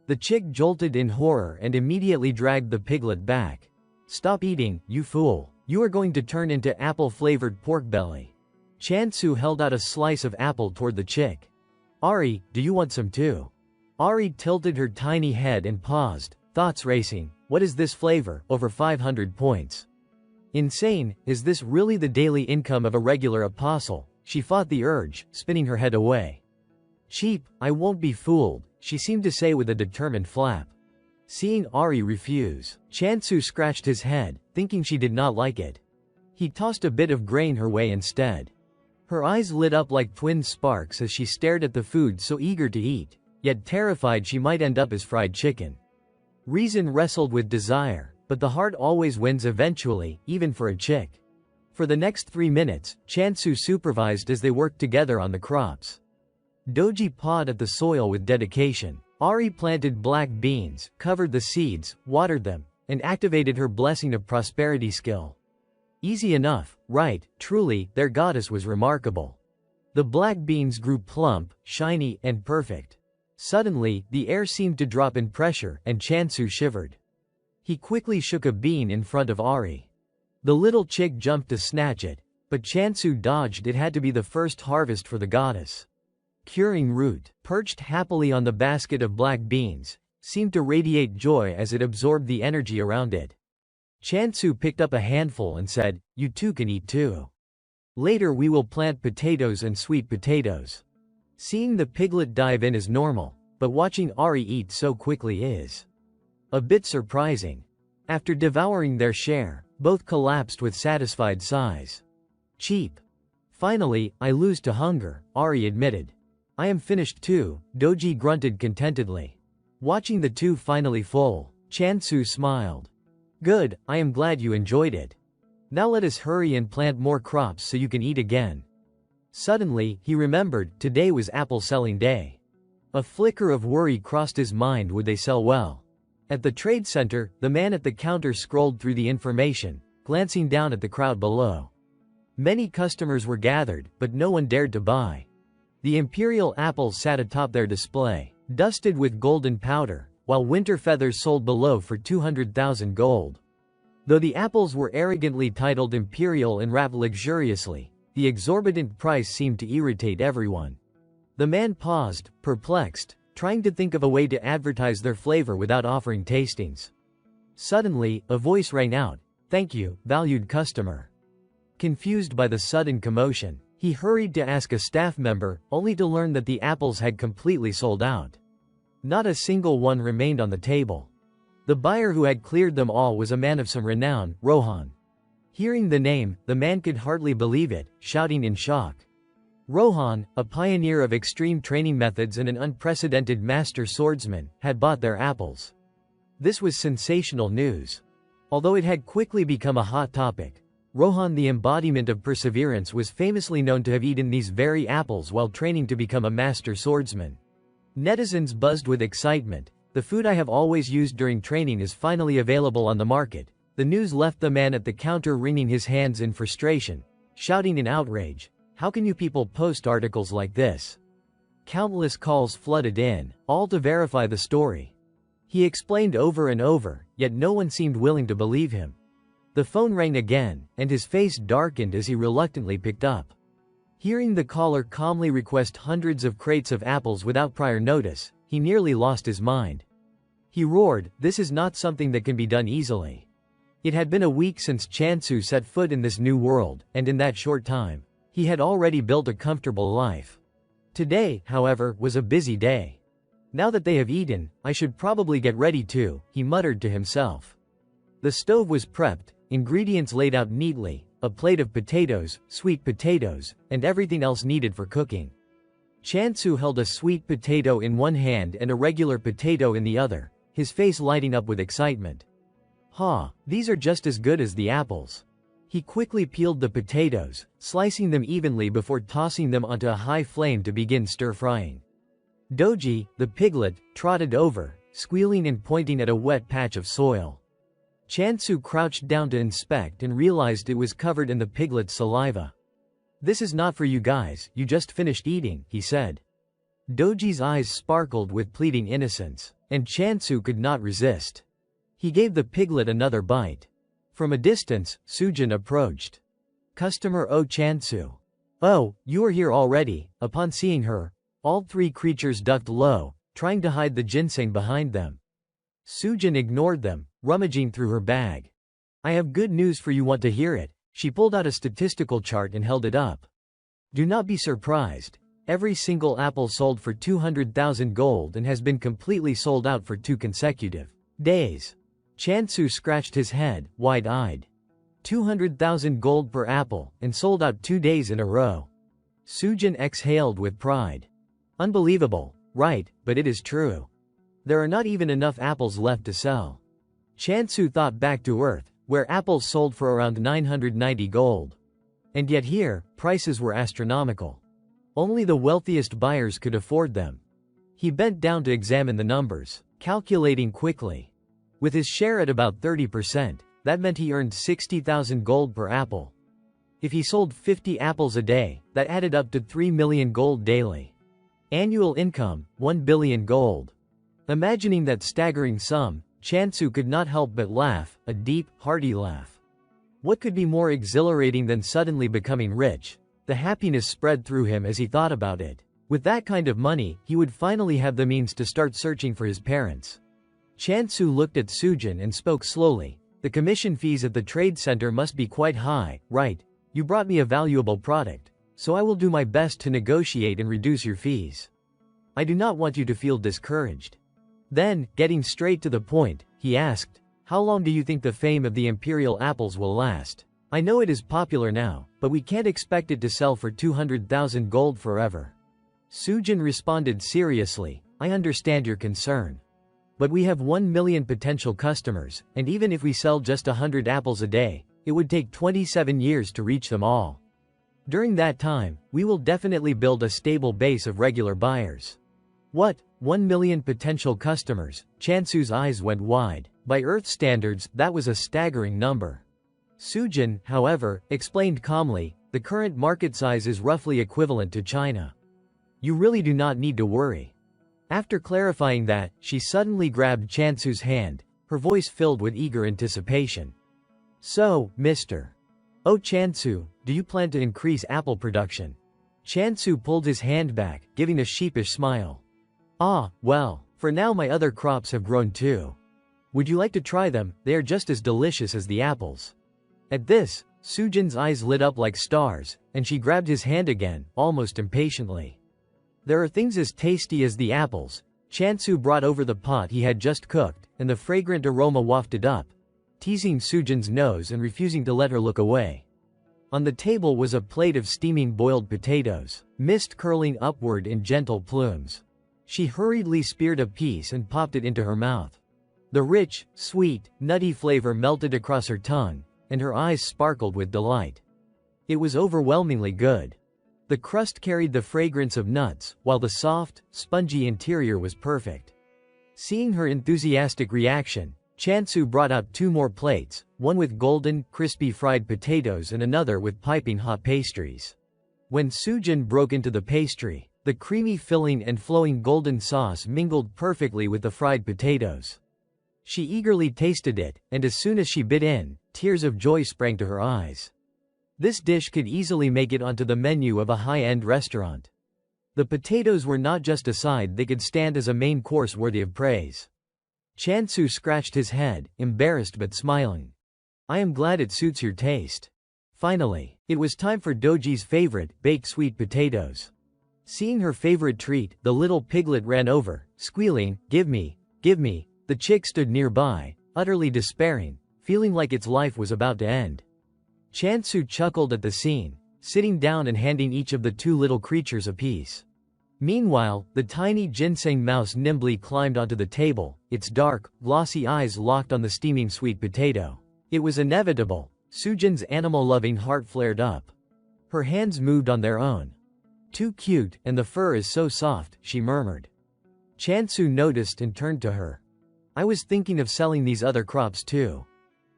The chick jolted in horror and immediately dragged the piglet back. Stop eating, you fool, you are going to turn into apple-flavored pork belly. Chansu held out a slice of apple toward the chick. Ari, do you want some too? Ari tilted her tiny head and paused, thoughts racing. What is this flavor? Over 500 points. Insane, is this really the daily income of a regular apostle? She fought the urge, spinning her head away. Cheap, I won't be fooled, she seemed to say with a determined flap. Seeing Ari refuse, Chansu scratched his head, thinking she did not like it. He tossed a bit of grain her way instead. Her eyes lit up like twin sparks as she stared at the food, so eager to eat, yet terrified she might end up as fried chicken. Reason wrestled with desire, but the heart always wins eventually, even for a chick. For the next 3 minutes, Chansu supervised as they worked together on the crops. Doji pawed at the soil with dedication. Ari planted black beans, covered the seeds, watered them, and activated her blessing of prosperity skill. Easy enough, right? Truly, their goddess was remarkable. The black beans grew plump, shiny, and perfect. Suddenly, the air seemed to drop in pressure, and Chansu shivered. He quickly shook a bean in front of Ari. The little chick jumped to snatch it, but Chansu dodged. It had to be the first harvest for the goddess. Curing root, perched happily on the basket of black beans, seemed to radiate joy as it absorbed the energy around it. Chansu picked up a handful and said, you two can eat too. Later we will plant potatoes and sweet potatoes. Seeing the piglet dive in is normal, but watching Ari eat so quickly is a bit surprising. After devouring their share, both collapsed with satisfied sighs. Cheap. Finally, I lose to hunger, Ari admitted. I am finished too, Doji grunted contentedly. Watching the two finally full, Chansu smiled. Good, I am glad you enjoyed it. Now let us hurry and plant more crops so you can eat again. Suddenly, he remembered, today was apple selling day. A flicker of worry crossed his mind. Would they sell well? At the trade center, the man at the counter scrolled through the information, glancing down at the crowd below. Many customers were gathered, but no one dared to buy. The imperial apples sat atop their display, dusted with golden powder, while winter feathers sold below for 200,000 gold. Though the apples were arrogantly titled imperial and wrapped luxuriously, the exorbitant price seemed to irritate everyone. The man paused, perplexed, trying to think of a way to advertise their flavor without offering tastings. Suddenly, a voice rang out, "Thank you, valued customer." Confused by the sudden commotion, he hurried to ask a staff member, only to learn that the apples had completely sold out. Not a single one remained on the table. The buyer who had cleared them all was a man of some renown, Rohan. Hearing the name, the man could hardly believe it, shouting in shock. Rohan, a pioneer of extreme training methods and an unprecedented master swordsman, had bought their apples. This was sensational news. Although it had quickly become a hot topic, Rohan, the embodiment of perseverance, was famously known to have eaten these very apples while training to become a master swordsman. Netizens buzzed with excitement. "The food I have always used during training is finally available on the market." The news left the man at the counter wringing his hands in frustration, shouting in outrage, "How can you people post articles like this?" Countless calls flooded in, all to verify the story. He explained over and over, yet no one seemed willing to believe him. The phone rang again, and his face darkened as he reluctantly picked up. Hearing the caller calmly request hundreds of crates of apples without prior notice, he nearly lost his mind. He roared, "This is not something that can be done easily. It had been a week since Chansu set foot in this new world, and in that short time, he had already built a comfortable life. Today, however, was a busy day. Now that they have eaten, I should probably get ready too, he muttered to himself. The stove was prepped, ingredients laid out neatly, a plate of potatoes, sweet potatoes, and everything else needed for cooking. Chansu held a sweet potato in one hand and a regular potato in the other, his face lighting up with excitement. Ha, these are just as good as the apples. He quickly peeled the potatoes, slicing them evenly before tossing them onto a high flame to begin stir-frying. Doji, the piglet, trotted over, squealing and pointing at a wet patch of soil. Chansu crouched down to inspect and realized it was covered in the piglet's saliva. "This is not for you guys, you just finished eating," he said. Doji's eyes sparkled with pleading innocence, and Chansu could not resist. He gave the piglet another bite. From a distance, Sujin approached. "Customer O Chansu." "Oh, you are here already." Upon seeing her, all three creatures ducked low, trying to hide the ginseng behind them. Sujin ignored them, rummaging through her bag. "I have good news for you, want to hear it?" She pulled out a statistical chart and held it up. "Do not be surprised. Every single apple sold for 200,000 gold and has been completely sold out for 2 consecutive days." Chansu scratched his head, wide-eyed. 200,000 gold per apple, and sold out 2 days in a row. Sujin exhaled with pride. "Unbelievable, right, but it is true. There are not even enough apples left to sell." Chansu thought back to Earth, where apples sold for around 990 gold. And yet here, prices were astronomical. Only the wealthiest buyers could afford them. He bent down to examine the numbers, calculating quickly. With his share at about 30%, that meant he earned 60,000 gold per apple. If he sold 50 apples a day, that added up to 3 million gold daily. Annual income, 1 billion gold. Imagining that staggering sum, Chansu could not help but laugh, a deep, hearty laugh. What could be more exhilarating than suddenly becoming rich? The happiness spread through him as he thought about it. With that kind of money, he would finally have the means to start searching for his parents. Chansu looked at Sujin and spoke slowly. "The commission fees at the trade center must be quite high, right? You brought me a valuable product, so I will do my best to negotiate and reduce your fees. I do not want you to feel discouraged." Then, getting straight to the point, he asked, "How long do you think the fame of the imperial apples will last? I know it is popular now, but we can't expect it to sell for 200,000 gold forever." Sujin responded seriously, "I understand your concern. But we have 1 million potential customers, and even if we sell just 100 apples a day, it would take 27 years to reach them all. During that time, we will definitely build a stable base of regular buyers." "What? 1 million potential customers?" Chansu's eyes went wide. By Earth standards, that was a staggering number. Sujin, however, explained calmly, "The current market size is roughly equivalent to China. You really do not need to worry." After clarifying that, she suddenly grabbed Chansu's hand, her voice filled with eager anticipation. "So, Mr. Oh Chansu, do you plan to increase apple production?" Chansu pulled his hand back, giving a sheepish smile. "Ah, well, for now my other crops have grown too. Would you like to try them? They are just as delicious as the apples." At this, Sujin's eyes lit up like stars, and she grabbed his hand again, almost impatiently. "There are things as tasty as the apples." Chansu brought over the pot he had just cooked, and the fragrant aroma wafted up, teasing Sujin's nose and refusing to let her look away. On the table was a plate of steaming boiled potatoes, mist curling upward in gentle plumes. She hurriedly speared a piece and popped it into her mouth. The rich, sweet, nutty flavor melted across her tongue, and her eyes sparkled with delight. It was overwhelmingly good. The crust carried the fragrance of nuts, while the soft, spongy interior was perfect. Seeing her enthusiastic reaction, Chansu brought out 2 more plates, one with golden, crispy fried potatoes and another with piping hot pastries. When Sujin broke into the pastry, the creamy filling and flowing golden sauce mingled perfectly with the fried potatoes. She eagerly tasted it, and as soon as she bit in, tears of joy sprang to her eyes. This dish could easily make it onto the menu of a high-end restaurant. The potatoes were not just a side, they could stand as a main course worthy of praise. Chansu scratched his head, embarrassed but smiling. I am glad it suits your taste. Finally, it was time for Doji's favorite, baked sweet potatoes. Seeing her favorite treat, the little piglet ran over, squealing, "Give me, give me." The chick stood nearby, utterly despairing, feeling like its life was about to end. Chansu chuckled at the scene, sitting down and handing each of the two little creatures a piece. Meanwhile, the tiny ginseng mouse nimbly climbed onto the table, its dark, glossy eyes locked on the steaming sweet potato. It was inevitable. Sujin's animal-loving heart flared up. Her hands moved on their own. "Too cute, and the fur is so soft," she murmured. Chansu noticed and turned to her. "I was thinking of selling these other crops too.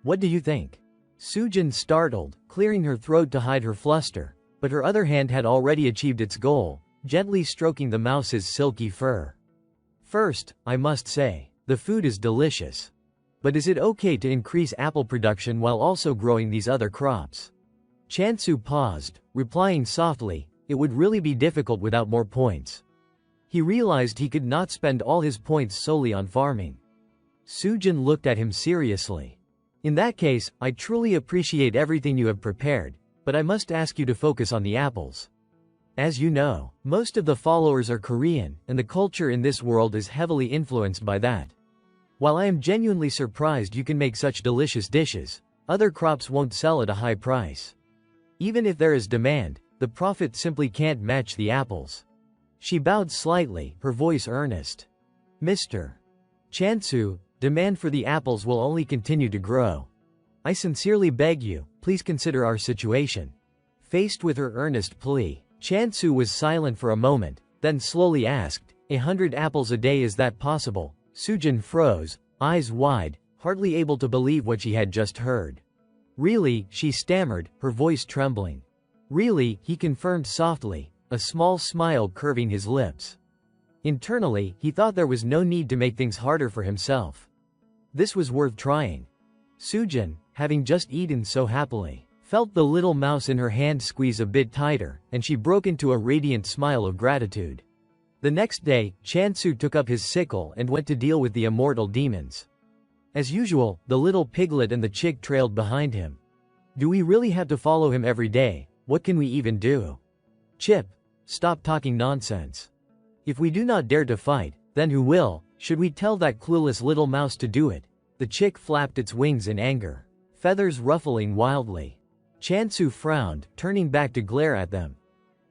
What do you think?" Sujin startled, clearing her throat to hide her fluster, but her other hand had already achieved its goal, gently stroking the mouse's silky fur. "First, I must say, the food is delicious. But is it okay to increase apple production while also growing these other crops?" Chansu paused, replying softly, "It would really be difficult without more points." He realized he could not spend all his points solely on farming. Sujin looked at him seriously. "In that case, I truly appreciate everything you have prepared, but I must ask you to focus on the apples. As you know, most of the followers are Korean, and the culture in this world is heavily influenced by that. While I am genuinely surprised you can make such delicious dishes, other crops won't sell at a high price. Even if there is demand, the profit simply can't match the apples." She bowed slightly, her voice earnest. "Mr. Chansu, demand for the apples will only continue to grow. I sincerely beg you, please consider our situation." Faced with her earnest plea, Chansu was silent for a moment, then slowly asked, 100 apples a day, is that possible?" Sujin froze, eyes wide, hardly able to believe what she had just heard. "Really?" she stammered, her voice trembling. "Really?" he confirmed softly, a small smile curving his lips. Internally, he thought there was no need to make things harder for himself. This was worth trying. Sujin, having just eaten so happily, felt the little mouse in her hand squeeze a bit tighter, and she broke into a radiant smile of gratitude. The next day, Chansu took up his sickle and went to deal with the immortal demons. As usual, the little piglet and the chick trailed behind him. "Do we really have to follow him every day? What can we even do?" "Chip, stop talking nonsense. If we do not dare to fight, then who will? Should we tell that clueless little mouse to do it?" The chick flapped its wings in anger, feathers ruffling wildly. Chansu frowned, turning back to glare at them.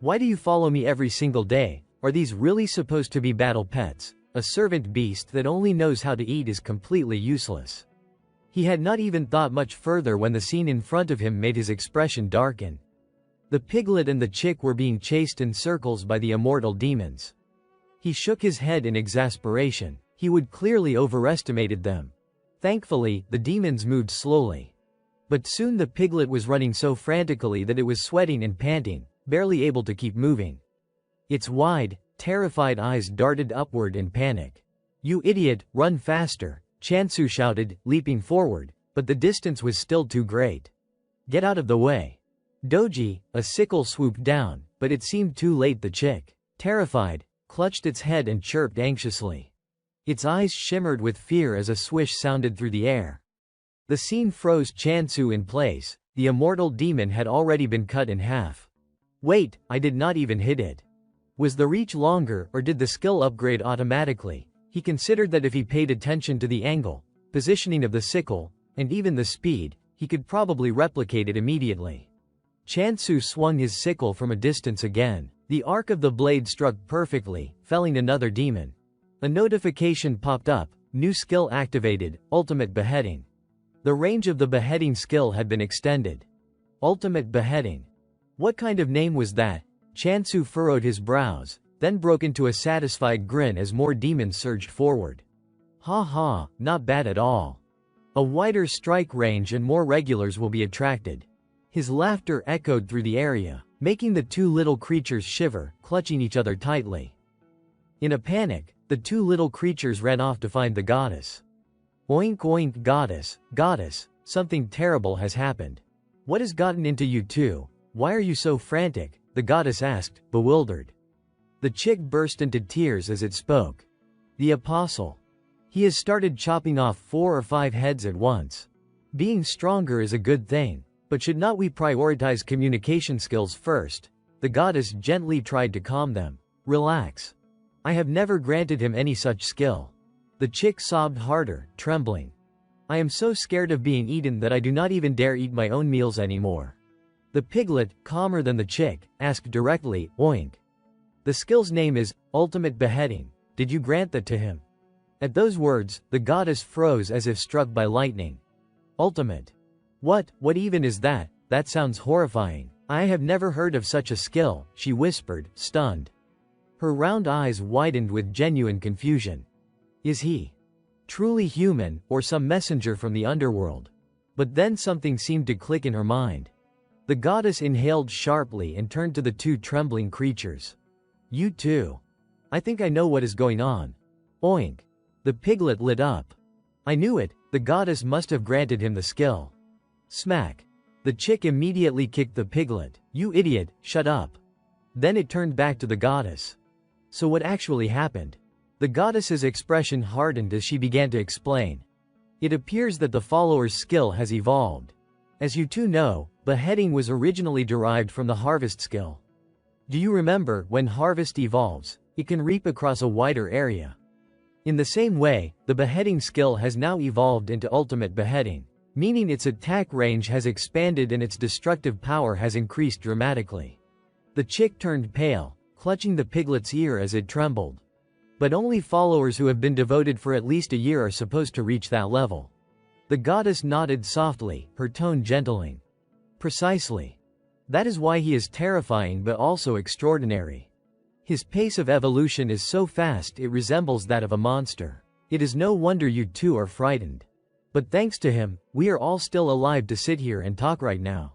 "Why do you follow me every single day? Are these really supposed to be battle pets? A servant beast that only knows how to eat is completely useless." He had not even thought much further when the scene in front of him made his expression darken. The piglet and the chick were being chased in circles by the immortal demons. He shook his head in exasperation. He would clearly overestimated them. Thankfully, the demons moved slowly. But soon the piglet was running so frantically that it was sweating and panting, barely able to keep moving. Its wide, terrified eyes darted upward in panic. "You idiot, run faster!" Chansu shouted, leaping forward, but the distance was still too great. "Get out of the way!" Doji, a sickle swooped down, but it seemed too late. The chick, terrified, clutched its head and chirped anxiously. Its eyes shimmered with fear as a swish sounded through the air. The scene froze Chansu in place. The immortal demon had already been cut in half. "Wait, I did not even hit it." Was the reach longer, or did the skill upgrade automatically? He considered that if he paid attention to the angle, positioning of the sickle, and even the speed, he could probably replicate it immediately. Chansu swung his sickle from a distance again. The arc of the blade struck perfectly, felling another demon. A notification popped up, new skill activated, ultimate beheading. The range of the beheading skill had been extended. Ultimate beheading. What kind of name was that? Chansu furrowed his brows, then broke into a satisfied grin as more demons surged forward. "Ha ha, not bad at all. A wider strike range and more regulars will be attracted." His laughter echoed through the area, making the two little creatures shiver, clutching each other tightly. In a panic, the two little creatures ran off to find the goddess. "Oink oink, goddess, goddess, something terrible has happened. What has gotten into you two? Why are you so frantic?" the goddess asked, bewildered. The chick burst into tears as it spoke. "The apostle. He has started chopping off 4 or 5 heads at once. Being stronger is a good thing, but should not we prioritize communication skills first? The goddess gently tried to calm them. Relax. I have never granted him any such skill. The chick sobbed harder, trembling. I am so scared of being eaten that I do not even dare eat my own meals anymore. The piglet, calmer than the chick, asked directly, Oink. The skill's name is Ultimate Beheading. Did you grant that to him? At those words, the goddess froze as if struck by lightning. Ultimate. What even is that? That sounds horrifying. I have never heard of such a skill, she whispered, stunned. Her round eyes widened with genuine confusion. Is he truly human, or some messenger from the underworld? But then something seemed to click in her mind. The goddess inhaled sharply and turned to the two trembling creatures. You too. I think I know what is going on. Oink. The piglet lit up. I knew it, the goddess must have granted him the skill. Smack. The chick immediately kicked the piglet. You idiot, shut up. Then it turned back to the goddess. So what actually happened? The goddess's expression hardened as she began to explain. It appears that the follower's skill has evolved. As you two know, beheading was originally derived from the harvest skill. Do you remember, when harvest evolves, it can reap across a wider area? In the same way, the beheading skill has now evolved into ultimate beheading, meaning its attack range has expanded and its destructive power has increased dramatically. The chick turned pale, clutching the piglet's ear as it trembled. But only followers who have been devoted for at least a year are supposed to reach that level. The goddess nodded softly, her tone gentling. Precisely. That is why he is terrifying but also extraordinary. His pace of evolution is so fast it resembles that of a monster. It is no wonder you two are frightened. But thanks to him, we are all still alive to sit here and talk right now.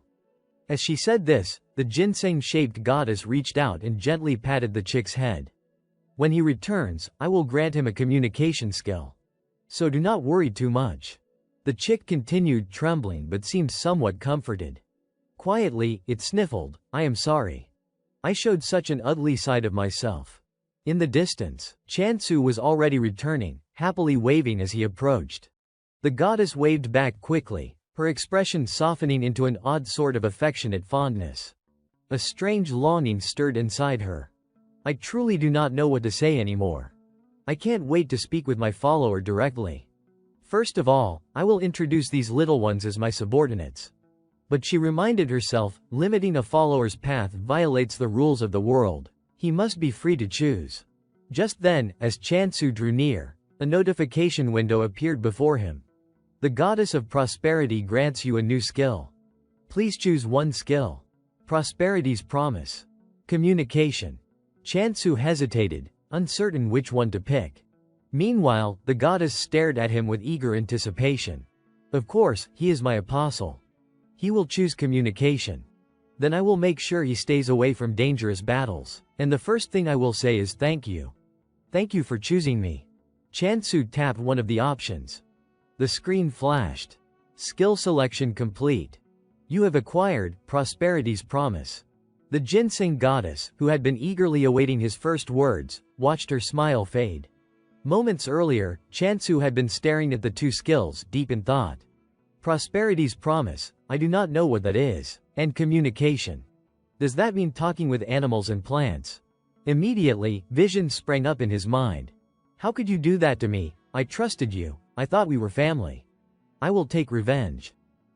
As she said this, the ginseng-shaped goddess reached out and gently patted the chick's head. When he returns, I will grant him a communication skill. So do not worry too much. The chick continued trembling but seemed somewhat comforted. Quietly, it sniffled, I am sorry. I showed such an ugly side of myself. In the distance, Chansu was already returning, happily waving as he approached. The goddess waved back quickly, her expression softening into an odd sort of affectionate fondness. A strange longing stirred inside her. I truly do not know what to say anymore. I can't wait to speak with my follower directly. First of all, I will introduce these little ones as my subordinates. But she reminded herself, limiting a follower's path violates the rules of the world. He must be free to choose. Just then, as Chansu drew near, a notification window appeared before him. The goddess of prosperity grants you a new skill. Please choose one skill. Prosperity's promise. Communication. Chansu hesitated, uncertain which one to pick. Meanwhile, the goddess stared at him with eager anticipation. Of course, he is my apostle. He will choose communication. Then I will make sure he stays away from dangerous battles, and the first thing I will say is thank you. Thank you for choosing me. Chansu tapped one of the options. The screen flashed. Skill selection complete. You have acquired Prosperity's Promise. The ginseng goddess, who had been eagerly awaiting his first words, watched her smile fade. Moments earlier, Chansu had been staring at the two skills, deep in thought. Prosperity's Promise, I do not know what that is. And communication. Does that mean talking with animals and plants? Immediately, visions sprang up in his mind. How could you do that to me? I trusted you. I thought we were family. I will take revenge.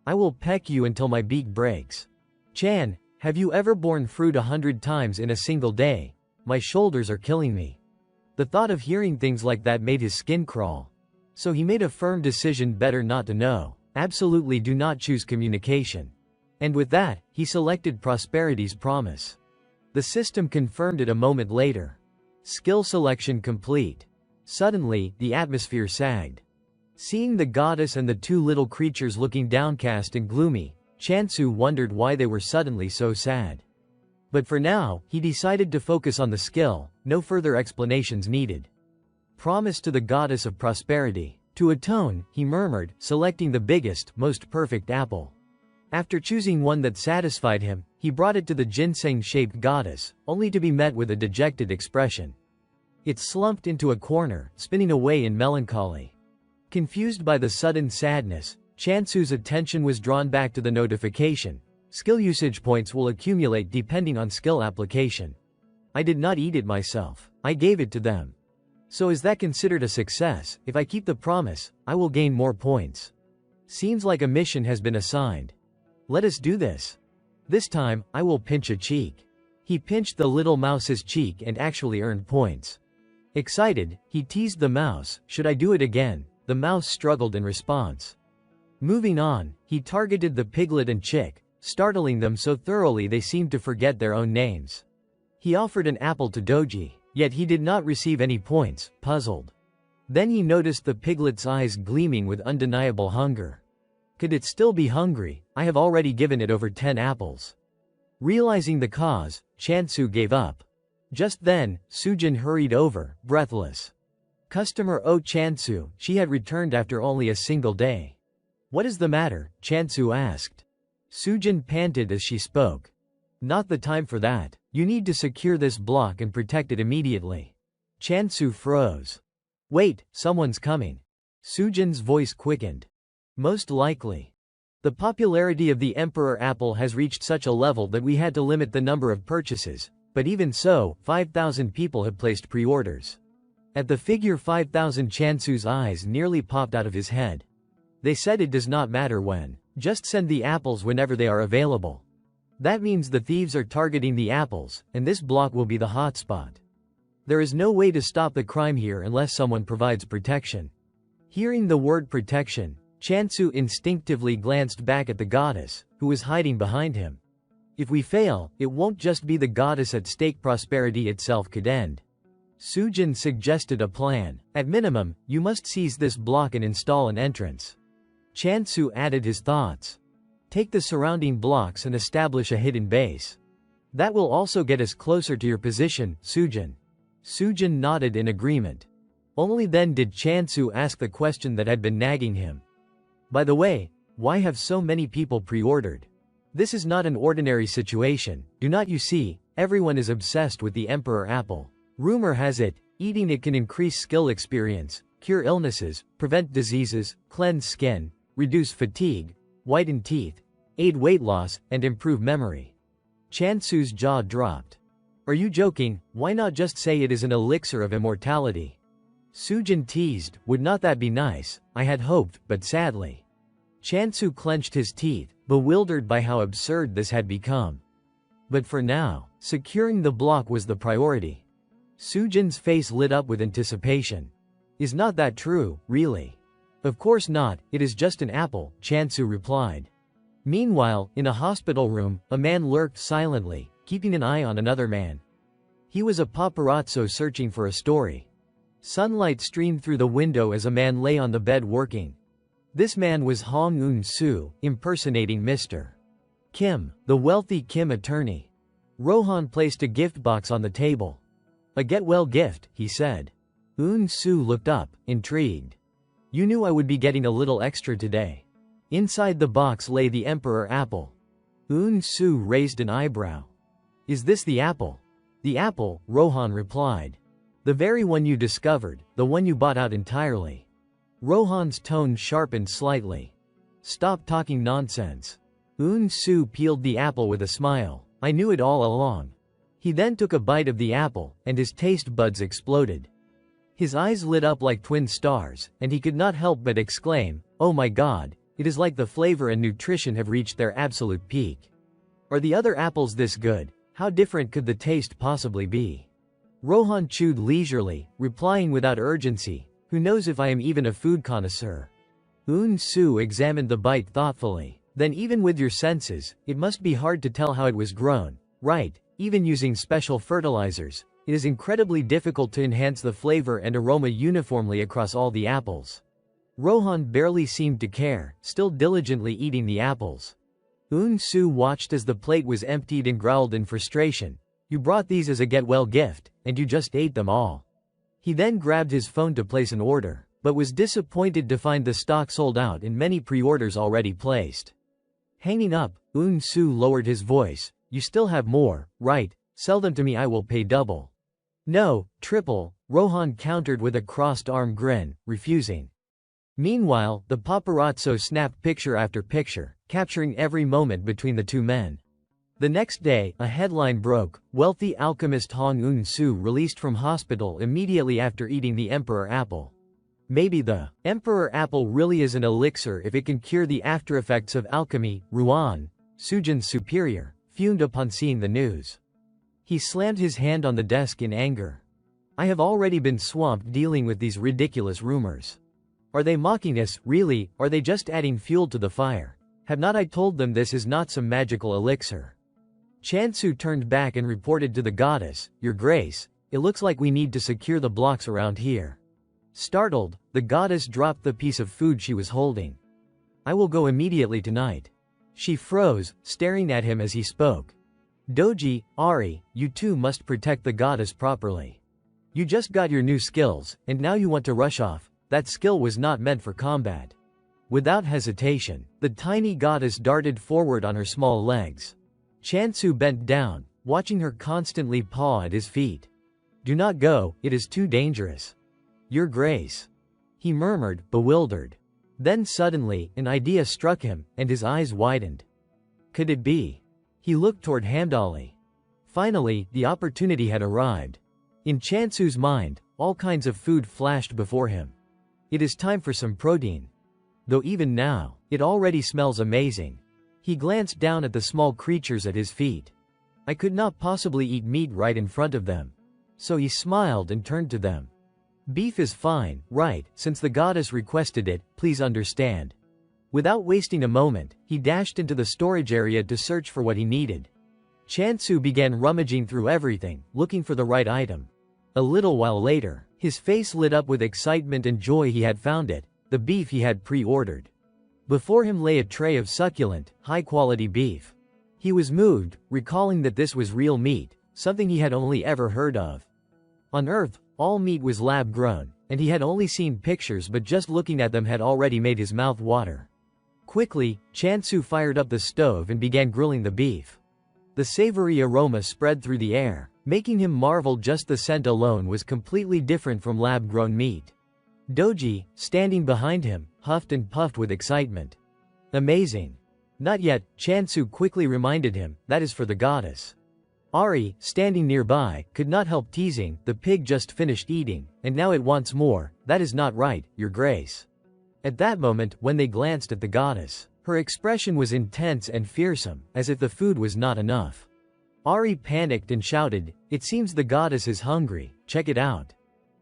I will peck you until my beak breaks. Chan, have you ever borne fruit 100 times in a single day? My shoulders are killing me. The thought of hearing things like that made his skin crawl. So he made a firm decision, better not to know. Absolutely do not choose communication. And with that, he selected Prosperity's Promise. The system confirmed it a moment later. Skill selection complete. Suddenly, the atmosphere sagged. Seeing the goddess and the two little creatures looking downcast and gloomy, Chansu wondered why they were suddenly so sad. But for now, he decided to focus on the skill, no further explanations needed. Promise to the goddess of prosperity. To atone, he murmured, selecting the biggest, most perfect apple. After choosing one that satisfied him, he brought it to the ginseng-shaped goddess, only to be met with a dejected expression. It slumped into a corner, spinning away in melancholy. Confused by the sudden sadness, Chansu's attention was drawn back to the notification. Skill usage points will accumulate depending on skill application. I did not eat it myself. I gave it to them. So is that considered a success? If I keep the promise, I will gain more points. Seems like a mission has been assigned. Let us do this. This time, I will pinch a cheek. He pinched the little mouse's cheek and actually earned points. Excited, he teased the mouse. Should I do it again? The mouse struggled in response. Moving on, he targeted the piglet and chick, startling them so thoroughly they seemed to forget their own names. He offered an apple to Doji, yet he did not receive any points, puzzled. Then he noticed the piglet's eyes gleaming with undeniable hunger. Could it still be hungry? I have already given it over 10 apples. Realizing the cause, Chansu gave up. Just then, Sujin hurried over, breathless. Customer Oh Chansu, she had returned after only a single day. What is the matter? Chansu asked. Sujin panted as she spoke. Not the time for that. You need to secure this block and protect it immediately. Chansu froze. Wait, someone's coming. Sujin's voice quickened. Most likely. The popularity of the Emperor Apple has reached such a level that we had to limit the number of purchases, but even so, 5,000 people have placed pre-orders. At the figure 5,000, Chansu's eyes nearly popped out of his head. They said it does not matter when. Just send the apples whenever they are available. That means the thieves are targeting the apples, and this block will be the hotspot. There is no way to stop the crime here unless someone provides protection. Hearing the word protection, Chansu instinctively glanced back at the goddess, who was hiding behind him. If we fail, it won't just be the goddess at stake, prosperity itself could end. Sujin suggested a plan. At minimum, you must seize this block and install an entrance. Chansu added his thoughts. Take the surrounding blocks and establish a hidden base. That will also get us closer to your position, Sujin. Sujin nodded in agreement. Only then did Chansu ask the question that had been nagging him. By the way, why have so many people pre-ordered? This is not an ordinary situation, do not you see, everyone is obsessed with the Emperor Apple. Rumor has it, eating it can increase skill experience, cure illnesses, prevent diseases, cleanse skin, reduce fatigue, whiten teeth, aid weight loss, and improve memory. Chansu's jaw dropped. Are you joking? Why not just say it is an elixir of immortality? Sujin teased, would not that be nice? I had hoped, but sadly. Chansu clenched his teeth, bewildered by how absurd this had become. But for now, securing the block was the priority. Sujin's face lit up with anticipation. Is not that true, really? Of course not, it is just an apple, Chansu replied. Meanwhile, in a hospital room, a man lurked silently, keeping an eye on another man. He was a paparazzo searching for a story. Sunlight streamed through the window as a man lay on the bed working. This man was Hong Eun-soo, impersonating Mr. Kim, the wealthy Kim attorney. Rohan placed a gift box on the table. A get-well gift, he said. Eun-soo looked up, intrigued. You knew I would be getting a little extra today. Inside the box lay the Emperor Apple. Eun-soo raised an eyebrow. Is this the apple? The apple, Rohan replied. The very one you discovered, the one you bought out entirely. Rohan's tone sharpened slightly. Stop talking nonsense. Eun-soo peeled the apple with a smile. I knew it all along. He then took a bite of the apple, and his taste buds exploded. His eyes lit up like twin stars, and he could not help but exclaim, oh my god, it is like the flavor and nutrition have reached their absolute peak. Are the other apples this good? How different could the taste possibly be? Rohan chewed leisurely, replying without urgency, who knows if I am even a food connoisseur? Eun-soo examined the bite thoughtfully. Then even with your senses, it must be hard to tell how it was grown, right? Even using special fertilizers, it is incredibly difficult to enhance the flavor and aroma uniformly across all the apples. Rohan barely seemed to care, still diligently eating the apples. Eun-soo watched as the plate was emptied and growled in frustration. You brought these as a get-well gift, and you just ate them all. He then grabbed his phone to place an order, but was disappointed to find the stock sold out and many pre-orders already placed. Hanging up, Eun-soo lowered his voice. You still have more, right? Sell them to me, I will pay double. No, triple, Rohan countered with a crossed-arm grin, refusing. Meanwhile, the paparazzo snapped picture after picture, capturing every moment between the two men. The next day, a headline broke: wealthy alchemist Hong Un-soo released from hospital immediately after eating the Emperor Apple. Maybe the Emperor Apple really is an elixir if it can cure the aftereffects of alchemy. Ruan, Sujin's superior, fumed upon seeing the news. He slammed his hand on the desk in anger. I have already been swamped dealing with these ridiculous rumors. Are they mocking us, really? Are they just adding fuel to the fire? Have not I told them this is not some magical elixir? Chansu turned back and reported to the goddess, Your Grace, it looks like we need to secure the blocks around here. Startled, the goddess dropped the piece of food she was holding. I will go immediately tonight. She froze, staring at him as he spoke. Doji, Ari, you two must protect the goddess properly. You just got your new skills, and now you want to rush off. That skill was not meant for combat. Without hesitation, the tiny goddess darted forward on her small legs. Chansu bent down, watching her constantly paw at his feet. Do not go, it is too dangerous. Your Grace. He murmured, bewildered. Then suddenly, an idea struck him, and his eyes widened. Could it be? He looked toward Hamdali. Finally, the opportunity had arrived. In Chansu's mind, all kinds of food flashed before him. It is time for some protein. Though even now, it already smells amazing. He glanced down at the small creatures at his feet. I could not possibly eat meat right in front of them. So he smiled and turned to them. Beef is fine, right, since the goddess requested it, please understand. Without wasting a moment, he dashed into the storage area to search for what he needed. Chansu began rummaging through everything, looking for the right item. A little while later, his face lit up with excitement and joy. He had found it, the beef he had pre-ordered. Before him lay a tray of succulent, high-quality beef. He was moved, recalling that this was real meat, something he had only ever heard of. On Earth, all meat was lab-grown, and he had only seen pictures, but just looking at them had already made his mouth water. Quickly, Chansu fired up the stove and began grilling the beef. The savory aroma spread through the air, making him marvel. Just the scent alone was completely different from lab-grown meat. Doji, standing behind him, huffed and puffed with excitement. Amazing. Not yet, Chansu quickly reminded him, that is for the goddess. Ari, standing nearby, could not help teasing, the pig just finished eating, and now it wants more. That is not right, Your Grace. At that moment, when they glanced at the goddess, her expression was intense and fearsome, as if the food was not enough. Ari panicked and shouted, it seems the goddess is hungry, check it out.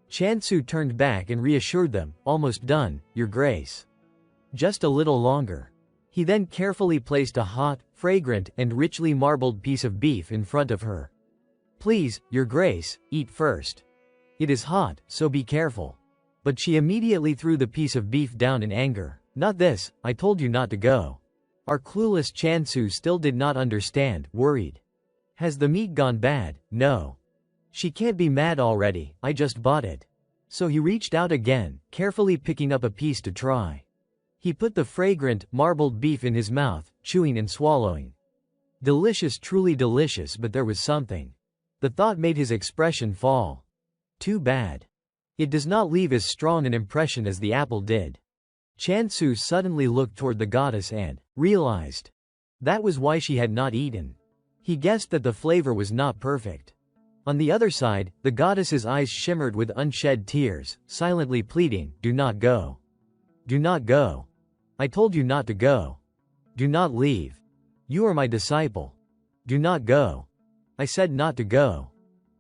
Chansu turned back and reassured them, almost done, Your Grace. Just a little longer. He then carefully placed a hot, fragrant, and richly marbled piece of beef in front of her. Please, Your Grace, eat first. It is hot, so be careful. But she immediately threw the piece of beef down in anger. Not this, I told you not to go. Our clueless Chansu still did not understand, worried. Has the meat gone bad? No. She can't be mad already, I just bought it. So he reached out again, carefully picking up a piece to try. He put the fragrant, marbled beef in his mouth, chewing and swallowing. Delicious, truly delicious, but there was something. The thought made his expression fall. Too bad. It does not leave as strong an impression as the apple did. Chansu suddenly looked toward the goddess and realized. That was why she had not eaten. He guessed that the flavor was not perfect. On the other side, the goddess's eyes shimmered with unshed tears, silently pleading, do not go. Do not go. I told you not to go. Do not leave. You are my disciple. Do not go. I said not to go.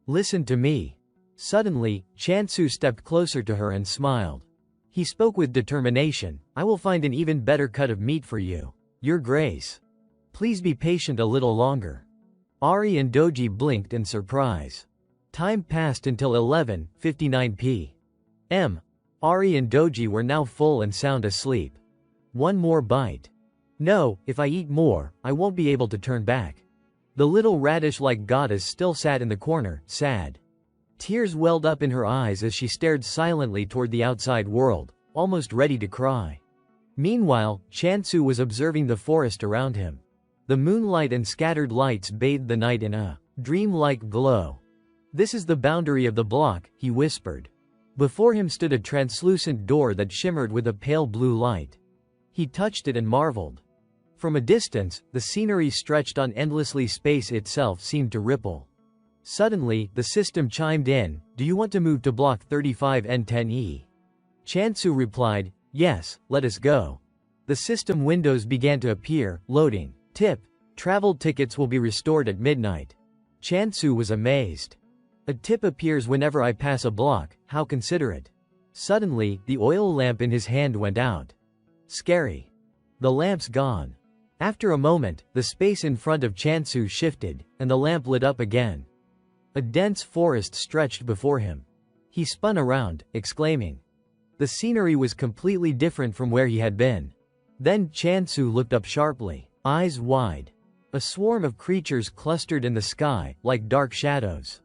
Listen to me. Suddenly, Chansu stepped closer to her and smiled. He spoke with determination, I will find an even better cut of meat for you, Your Grace. Please be patient a little longer. Ari and Doji blinked in surprise. Time passed until 11:59 p.m. Ari and Doji were now full and sound asleep. One more bite. No, if I eat more, I won't be able to turn back. The little radish-like goddess still sat in the corner, sad. Tears welled up in her eyes as she stared silently toward the outside world, almost ready to cry. Meanwhile, Chansu was observing the forest around him. The moonlight and scattered lights bathed the night in a dream-like glow. This is the boundary of the block, he whispered. Before him stood a translucent door that shimmered with a pale blue light. He touched it and marveled. From a distance, the scenery stretched on endlessly. Space itself seemed to ripple. Suddenly, the system chimed in, "Do you want to move to Block 35N10E?" Chansu replied, "Yes, let us go." The system windows began to appear, loading. Tip: travel tickets will be restored at midnight. Chansu was amazed. A tip appears whenever I pass a block, how considerate. Suddenly, the oil lamp in his hand went out. Scary. The lamp's gone. After a moment, the space in front of Chansu shifted, and the lamp lit up again. A dense forest stretched before him. He spun around, exclaiming. The scenery was completely different from where he had been. Then Chansu looked up sharply, eyes wide. A swarm of creatures clustered in the sky, like dark shadows.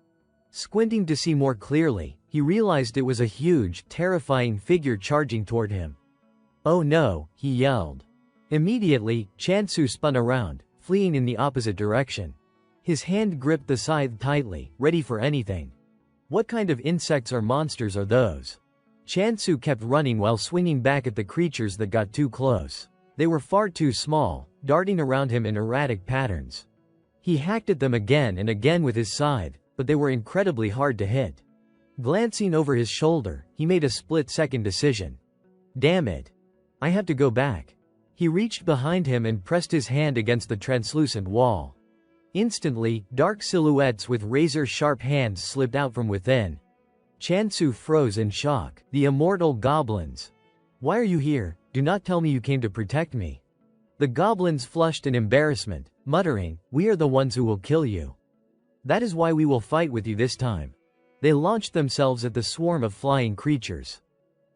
Squinting to see more clearly, he realized it was a huge, terrifying figure charging toward him. "Oh no," he yelled. Immediately, Chansu spun around, fleeing in the opposite direction. His hand gripped the scythe tightly, ready for anything. What kind of insects or monsters are those? Chansu kept running while swinging back at the creatures that got too close. They were far too small, darting around him in erratic patterns. He hacked at them again and again with his scythe, but they were incredibly hard to hit. Glancing over his shoulder, he made a split-second decision. Damn it. I have to go back. He reached behind him and pressed his hand against the translucent wall. Instantly, dark silhouettes with razor-sharp hands slipped out from within. Chansu froze in shock. The immortal goblins. Why are you here? Do not tell me you came to protect me. The goblins flushed in embarrassment, muttering, "We are the ones who will kill you. That is why we will fight with you this time." They launched themselves at the swarm of flying creatures.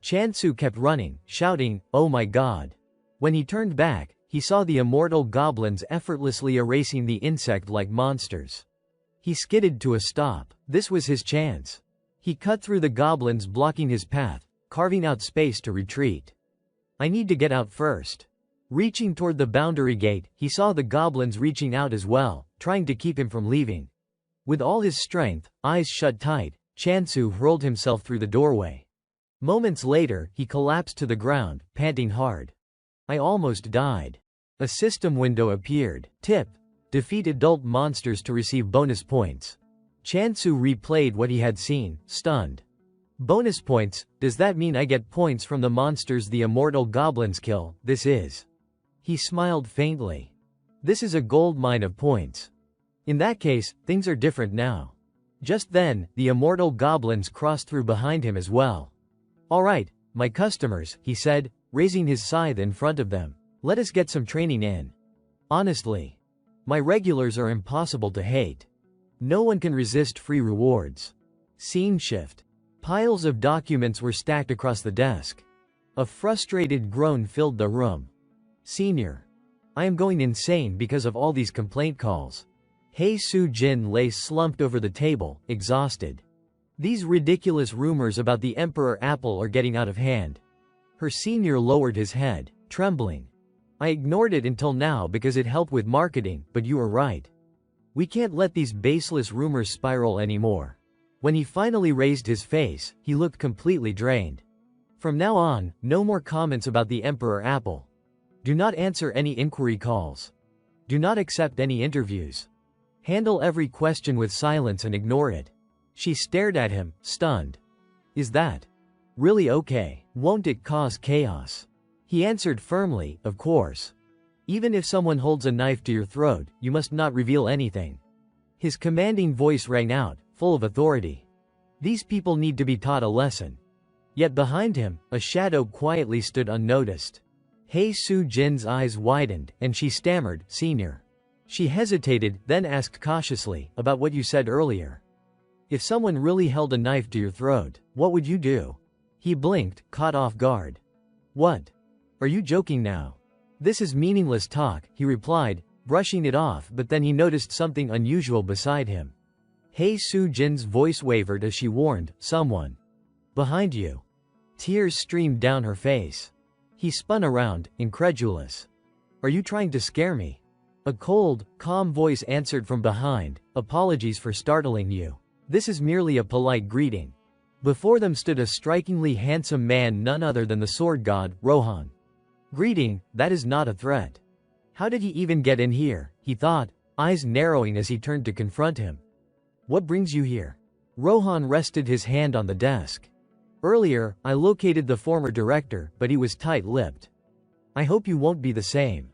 Chansu kept running, shouting, "Oh my god." When he turned back, he saw the immortal goblins effortlessly erasing the insect-like monsters. He skidded to a stop. This was his chance. He cut through the goblins blocking his path, carving out space to retreat. I need to get out first. Reaching toward the boundary gate, he saw the goblins reaching out as well, trying to keep him from leaving. With all his strength, eyes shut tight, Chansu hurled himself through the doorway. Moments later, he collapsed to the ground, panting hard. I almost died. A system window appeared. Tip: defeat adult monsters to receive bonus points. Chansu replayed what he had seen, stunned. Bonus points? Does that mean I get points from the monsters the immortal goblins kill? This is. He smiled faintly. This is a gold mine of points. In that case, things are different now. Just then, the immortal goblins crossed through behind him as well. All right, my customers, he said, raising his scythe in front of them. Let us get some training in. Honestly, my regulars are impossible to hate. No one can resist free rewards. Scene shift. Piles of documents were stacked across the desk. A frustrated groan filled the room. Senior. I am going insane because of all these complaint calls. Hei Su-jin lay slumped over the table, exhausted. These ridiculous rumors about the Emperor Apple are getting out of hand. Her senior lowered his head, trembling. I ignored it until now because it helped with marketing, but you are right. We can't let these baseless rumors spiral anymore. When he finally raised his face, he looked completely drained. From now on, no more comments about the Emperor Apple. Do not answer any inquiry calls. Do not accept any interviews. Handle every question with silence and ignore it. She stared at him, stunned. Is that really okay? Won't it cause chaos? He answered firmly, of course. Even if someone holds a knife to your throat, you must not reveal anything. His commanding voice rang out, full of authority. These people need to be taught a lesson. Yet behind him, a shadow quietly stood unnoticed. Hei Su-jin's eyes widened, and she stammered, Senior. She hesitated, then asked cautiously, about what you said earlier. If someone really held a knife to your throat, what would you do? He blinked, caught off guard. What? Are you joking now? This is meaningless talk, he replied, brushing it off, but then he noticed something unusual beside him. Hei Su-jin's voice wavered as she warned, someone. Behind you. Tears streamed down her face. He spun around, incredulous. Are you trying to scare me? A cold, calm voice answered from behind, apologies for startling you. This is merely a polite greeting. Before them stood a strikingly handsome man, none other than the sword god, Rohan. Greeting, that is not a threat. How did he even get in here, he thought, eyes narrowing as he turned to confront him. What brings you here? Rohan rested his hand on the desk. Earlier, I located the former director, but he was tight-lipped. I hope you won't be the same.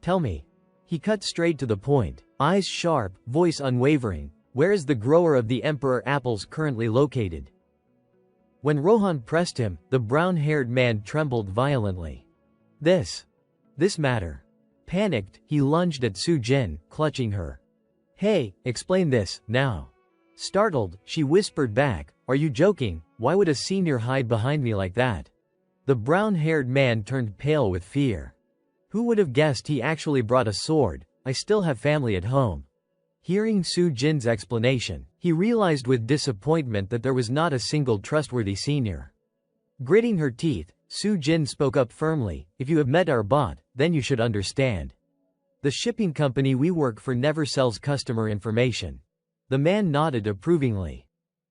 Tell me. He cut straight to the point, eyes sharp, voice unwavering. Where is the grower of the Emperor apples currently located? When Rohan pressed him, the brown-haired man trembled violently. This matter. Panicked, he lunged at Su Jin, clutching her. Hey, explain this, now. Startled, she whispered back, are you joking? Why would a senior hide behind me like that? The brown-haired man turned pale with fear. Who would have guessed he actually brought a sword? I still have family at home. Hearing Su Jin's explanation, he realized with disappointment that there was not a single trustworthy senior. Gritting her teeth, Su Jin spoke up firmly, if you have met our bot, then you should understand. The shipping company we work for never sells customer information. The man nodded approvingly.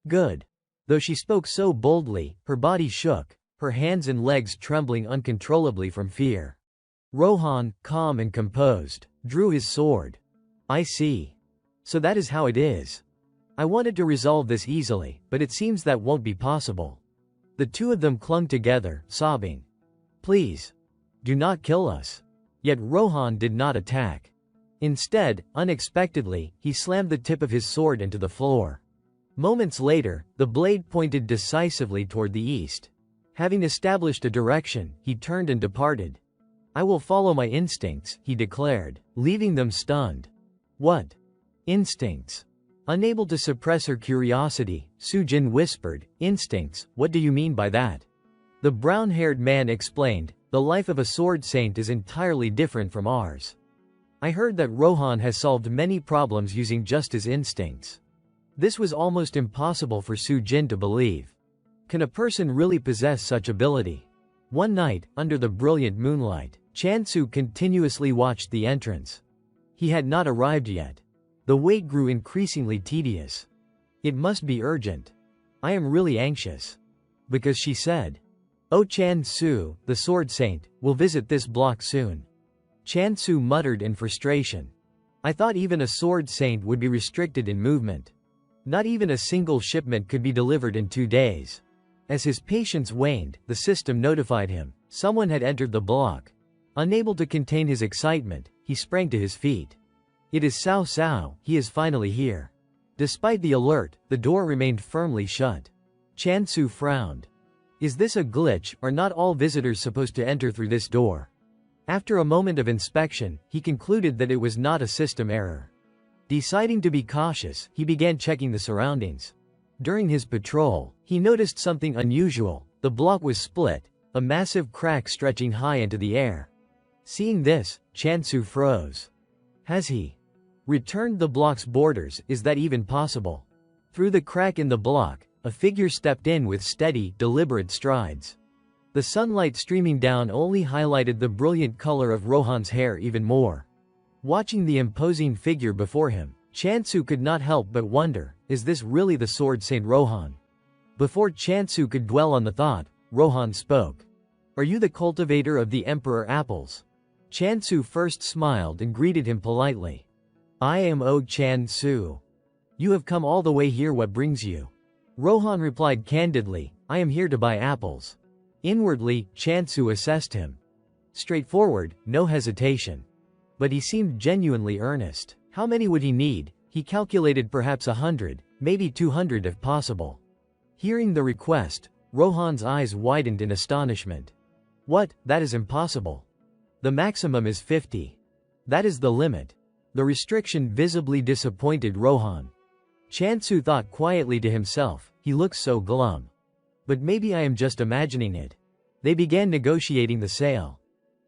Good. Though she spoke so boldly, her body shook, her hands and legs trembling uncontrollably from fear. Rohan, calm and composed, drew his sword. I see. So that is how it is. I wanted to resolve this easily, but it seems that won't be possible. The two of them clung together, sobbing. Please. Do not kill us. Yet Rohan did not attack. Instead, unexpectedly, he slammed the tip of his sword into the floor. Moments later, the blade pointed decisively toward the east. Having established a direction, he turned and departed. I will follow my instincts, he declared, leaving them stunned. What? Instincts? Unable to suppress her curiosity, Su Jin whispered, Instincts, what do you mean by that? The brown-haired man explained, the life of a sword saint is entirely different from ours. I heard that Rohan has solved many problems using just his instincts. This was almost impossible for Su Jin to believe. Can a person really possess such ability? One night, under the brilliant moonlight, Chansu continuously watched the entrance. He had not arrived yet. The wait grew increasingly tedious. It must be urgent. I am really anxious. Because she said, Oh Chansu, the sword saint, will visit this block soon. Chansu muttered in frustration. I thought even a sword saint would be restricted in movement. Not even a single shipment could be delivered in 2 days. As his patience waned, the system notified him. Someone had entered the block. Unable to contain his excitement, he sprang to his feet. It is Cao Cao, he is finally here. Despite the alert, the door remained firmly shut. Chansu frowned. Is this a glitch, or not all visitors supposed to enter through this door? After a moment of inspection, he concluded that it was not a system error. Deciding to be cautious, he began checking the surroundings. During his patrol, he noticed something unusual. The block was split, a massive crack stretching high into the air. Seeing this, Chansu froze. Has he returned the block's borders? Is that even possible? Through the crack in the block, a figure stepped in with steady, deliberate strides. The sunlight streaming down only highlighted the brilliant color of Rohan's hair even more. Watching the imposing figure before him, Chansu could not help but wonder, is this really the sword saint Rohan? Before Chansu could dwell on the thought, Rohan spoke. Are you the cultivator of the Emperor apples? Chansu first smiled and greeted him politely. I am O Chansu. You have come all the way here, what brings you? Rohan replied candidly, I am here to buy apples. Inwardly, Chansu assessed him. Straightforward, no hesitation. But he seemed genuinely earnest. How many would he need? He calculated perhaps 100, maybe 200 if possible. Hearing the request, Rohan's eyes widened in astonishment. What? That is impossible. The maximum is 50. That is the limit. The restriction visibly disappointed Rohan. Chansu thought quietly to himself, he looks so glum. But maybe I am just imagining it. They began negotiating the sale.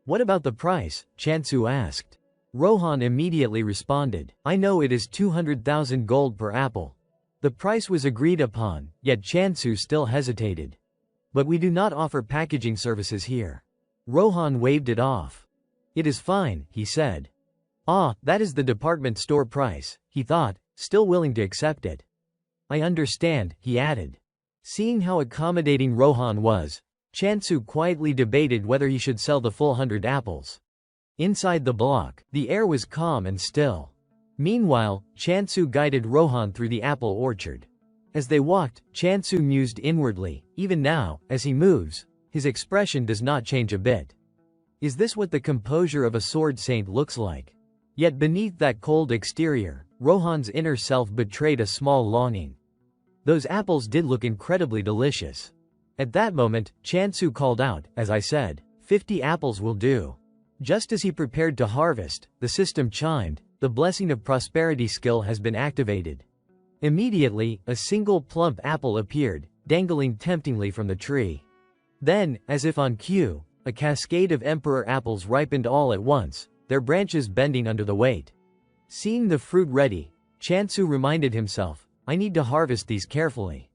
What about the price? Chansu asked. Rohan immediately responded, I know it is 200,000 gold per apple. The price was agreed upon, yet Chansu still hesitated. But we do not offer packaging services here. Rohan waved it off. It is fine, he said. Ah, that is the department store price, he thought, still willing to accept it. I understand, he added. Seeing how accommodating Rohan was, Chansu quietly debated whether he should sell the full 100 apples. Inside the block, the air was calm and still. Meanwhile, Chansu guided Rohan through the apple orchard. As they walked, Chansu mused inwardly, even now, as he moves, his expression does not change a bit. Is this what the composure of a sword saint looks like? Yet beneath that cold exterior, Rohan's inner self betrayed a small longing. Those apples did look incredibly delicious. At that moment, Chansu called out, as I said, 50 apples will do. Just as he prepared to harvest, the system chimed, the blessing of prosperity skill has been activated. Immediately, a single plump apple appeared, dangling temptingly from the tree. Then, as if on cue, a cascade of emperor apples ripened all at once, their branches bending under the weight. Seeing the fruit ready, Chansu reminded himself, I need to harvest these carefully.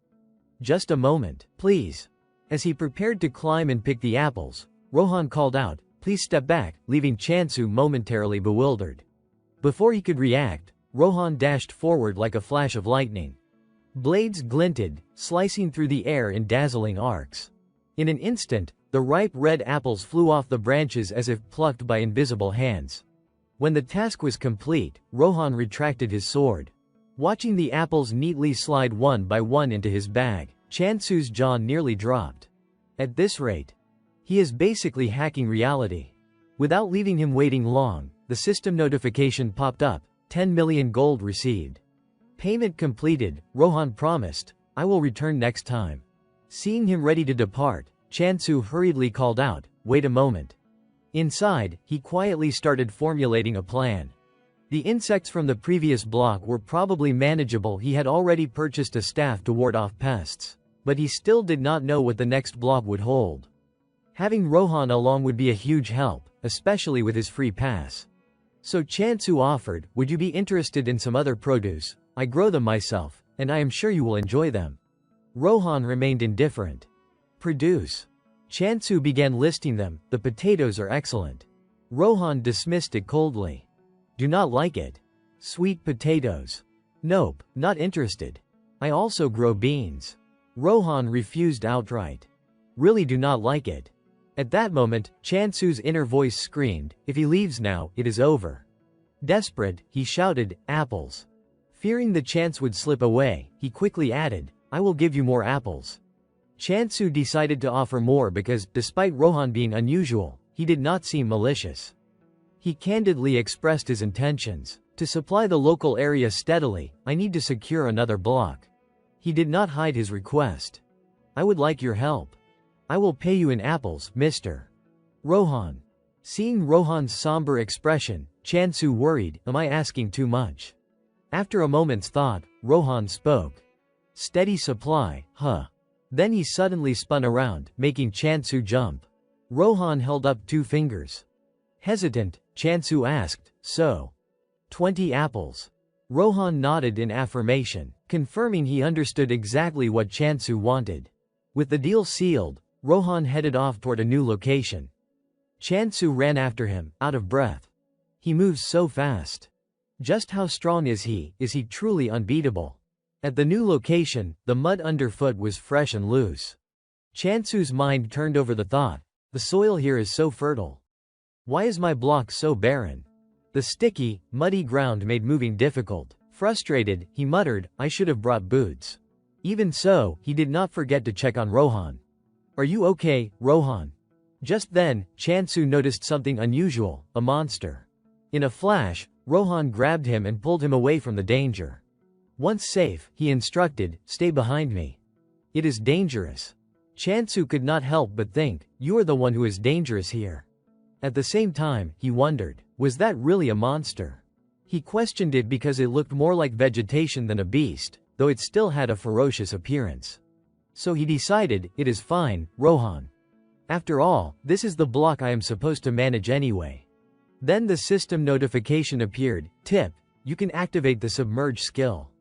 Just a moment, please. As he prepared to climb and pick the apples, Rohan called out, please step back, leaving Chansu momentarily bewildered. Before he could react, Rohan dashed forward like a flash of lightning. Blades glinted, slicing through the air in dazzling arcs. In an instant, the ripe red apples flew off the branches as if plucked by invisible hands. When the task was complete, Rohan retracted his sword. Watching the apples neatly slide one by one into his bag, Chansu's jaw nearly dropped. At this rate, he is basically hacking reality. Without leaving him waiting long, the system notification popped up, 10 million gold received. Payment completed, Rohan promised, I will return next time. Seeing him ready to depart, Chansu hurriedly called out, wait a moment. Inside, he quietly started formulating a plan. The insects from the previous block were probably manageable. He had already purchased a staff to ward off pests. But he still did not know what the next block would hold. Having Rohan along would be a huge help, especially with his free pass. So Chansu offered, would you be interested in some other produce? I grow them myself, and I am sure you will enjoy them. Rohan remained indifferent. Produce. Chansu began listing them, the potatoes are excellent. Rohan dismissed it coldly. Do not like it. Sweet potatoes. Nope, not interested. I also grow beans. Rohan refused outright. Really do not like it. At that moment, Chansu's inner voice screamed, if he leaves now, it is over. Desperate, he shouted, apples. Fearing the chance would slip away, he quickly added, I will give you more apples. Chansu decided to offer more because, despite Rohan being unusual, he did not seem malicious. He candidly expressed his intentions. To supply the local area steadily, I need to secure another block. He did not hide his request. I would like your help. I will pay you in apples, Mr. Rohan. Seeing Rohan's somber expression, Chansu worried, am I asking too much? After a moment's thought, Rohan spoke. Steady supply, huh? Then he suddenly spun around, making Chansu jump. Rohan held up 2 fingers. Hesitant, Chansu asked, so? 20 apples. Rohan nodded in affirmation, confirming he understood exactly what Chansu wanted. With the deal sealed, Rohan headed off toward a new location. Chansu ran after him, out of breath. He moves so fast. Just how strong is he? Is he truly unbeatable? At the new location, the mud underfoot was fresh and loose. Chansu's mind turned over the thought, the soil here is so fertile. Why is my block so barren? The sticky, muddy ground made moving difficult. Frustrated, he muttered, I should have brought boots. Even so, he did not forget to check on Rohan. Are you okay, Rohan? Just then, Chansu noticed something unusual, a monster. In a flash, Rohan grabbed him and pulled him away from the danger. Once safe, he instructed, stay behind me. It is dangerous. Chansu could not help but think, you are the one who is dangerous here. At the same time, he wondered, was that really a monster? He questioned it because it looked more like vegetation than a beast, though it still had a ferocious appearance. So he decided, it is fine, Rohan. After all, this is the block I am supposed to manage anyway. Then the system notification appeared, tip, you can activate the submerge skill.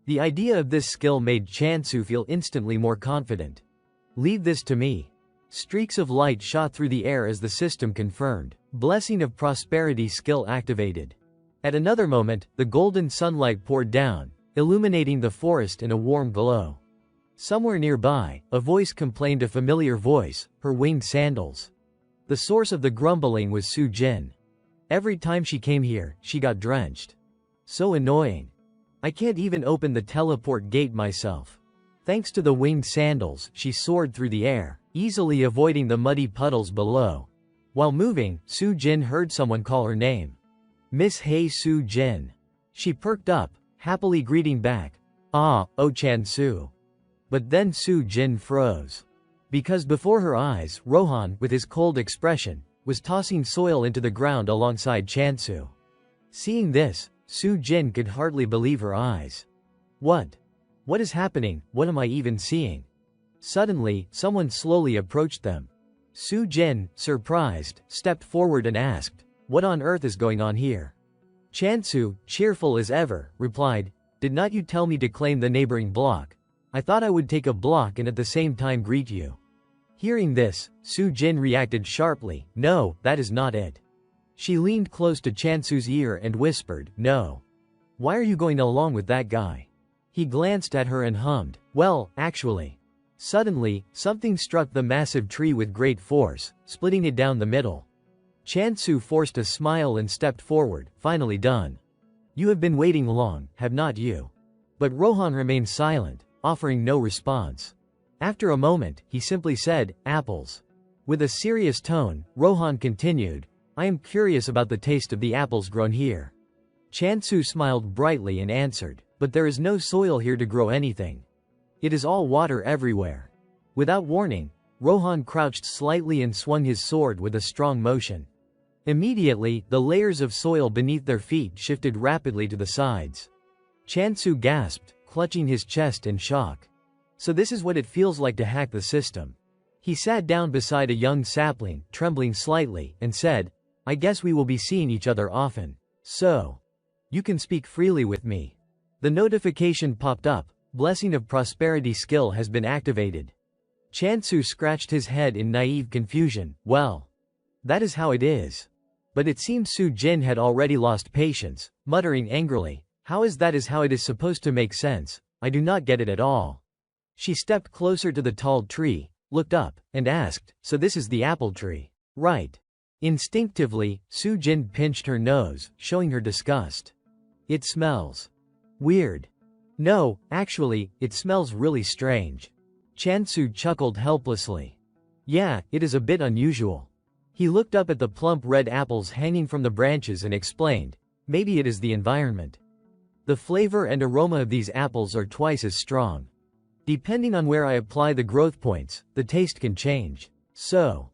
The idea of this skill made Chansu feel instantly more confident. Leave this to me. Streaks of light shot through the air as the system confirmed, blessing of prosperity skill activated. At another moment, the golden sunlight poured down, illuminating the forest in a warm glow. Somewhere nearby, a voice complained, a familiar voice, her winged sandals. The source of the grumbling was Su Jin. Every time she came here, she got drenched. So annoying. I can't even open the teleport gate myself. Thanks to the winged sandals, she soared through the air, easily avoiding the muddy puddles below. While moving, Su Jin heard someone call her name. Miss Hei Su Jin. She perked up, happily greeting back. Ah, Oh-chan Su. But then Su Jin froze. Because before her eyes, Rohan, with his cold expression, was tossing soil into the ground alongside Chansu. Seeing this, Su Jin could hardly believe her eyes. What? What is happening? What am I even seeing? Suddenly, someone slowly approached them. Su Jin, surprised, stepped forward and asked, "What on earth is going on here?" Chansu, cheerful as ever, replied, "Did not you tell me to claim the neighboring block? I thought I would take a block and at the same time greet you." Hearing this, Su Jin reacted sharply, "No, that is not it." She leaned close to Chansu's ear and whispered, "No. Why are you going along with that guy?" He glanced at her and hummed, "Well, actually." Suddenly, something struck the massive tree with great force, splitting it down the middle. Chansu forced a smile and stepped forward, finally done. "You have been waiting long, have not you?" But Rohan remained silent, offering no response. After a moment, he simply said, "Apples." With a serious tone, Rohan continued, "I am curious about the taste of the apples grown here." Chansu smiled brightly and answered, "But there is no soil here to grow anything. It is all water everywhere." Without warning, Rohan crouched slightly and swung his sword with a strong motion. Immediately, the layers of soil beneath their feet shifted rapidly to the sides. Chansu gasped, clutching his chest in shock. So this is what it feels like to hack the system. He sat down beside a young sapling, trembling slightly, and said, "I guess we will be seeing each other often. So, you can speak freely with me." The notification popped up, "Blessing of Prosperity skill has been activated." Chansu scratched his head in naive confusion. Well, that is how it is. But it seemed Su Jin had already lost patience, muttering angrily, "How is that is how it is supposed to make sense? I do not get it at all." She stepped closer to the tall tree, looked up, and asked, "So this is the apple tree, right?" Instinctively, Su Jin pinched her nose, showing her disgust. "It smells weird." "No, actually, it smells really strange." Chansu chuckled helplessly. "Yeah, it is a bit unusual." He looked up at the plump red apples hanging from the branches and explained, "Maybe it is the environment. The flavor and aroma of these apples are twice as strong. Depending on where I apply the growth points, the taste can change. So,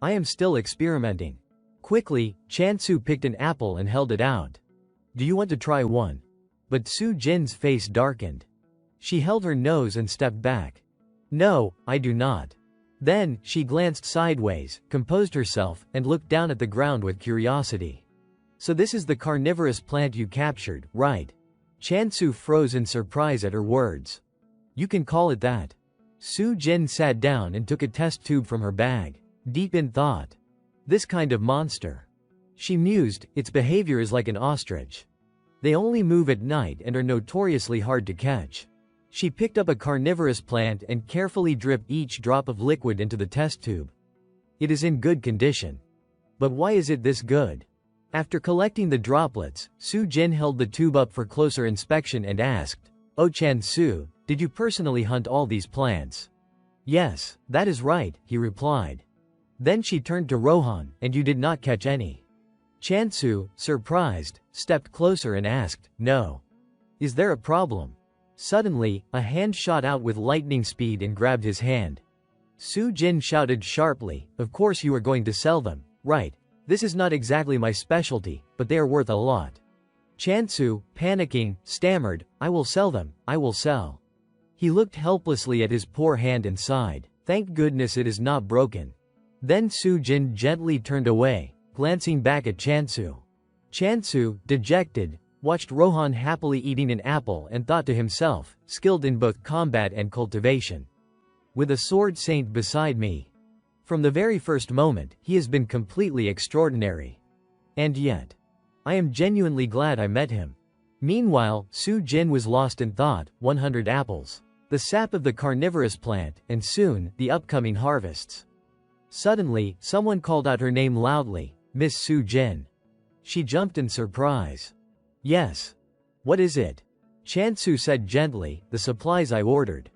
I am still experimenting." Quickly, Chansu picked an apple and held it out. "Do you want to try one?" But Su Jin's face darkened. She held her nose and stepped back. "No, I do not." Then, she glanced sideways, composed herself, and looked down at the ground with curiosity. "So this is the carnivorous plant you captured, right?" Chansu froze in surprise at her words. "You can call it that." Su Jin sat down and took a test tube from her bag, deep in thought. "This kind of monster." She mused, "Its behavior is like an ostrich. They only move at night and are notoriously hard to catch." She picked up a carnivorous plant and carefully dripped each drop of liquid into the test tube. It is in good condition. But why is it this good? After collecting the droplets, Su Jin held the tube up for closer inspection and asked, "Oh-chan Su, did you personally hunt all these plants?" "Yes, that is right," he replied. Then she turned to Rohan, "And you did not catch any?" Chansu, surprised, stepped closer and asked, "No. Is there a problem?" Suddenly, a hand shot out with lightning speed and grabbed his hand. Su Jin shouted sharply, "Of course you are going to sell them, right? This is not exactly my specialty, but they are worth a lot." Chansu, panicking, stammered, "I will sell them, I will sell." He looked helplessly at his poor hand and sighed, "Thank goodness it is not broken." Then Su Jin gently turned away, glancing back at Chansu. Chansu, dejected, watched Rohan happily eating an apple and thought to himself, skilled in both combat and cultivation. With a sword saint beside me. From the very first moment, he has been completely extraordinary. And yet, I am genuinely glad I met him. Meanwhile, Su Jin was lost in thought. 100 apples. the sap of the carnivorous plant, and soon, the upcoming harvests. Suddenly, someone called out her name loudly, Miss Su Jin. She jumped in surprise. Yes. What is it? Chansu said gently, the supplies I ordered.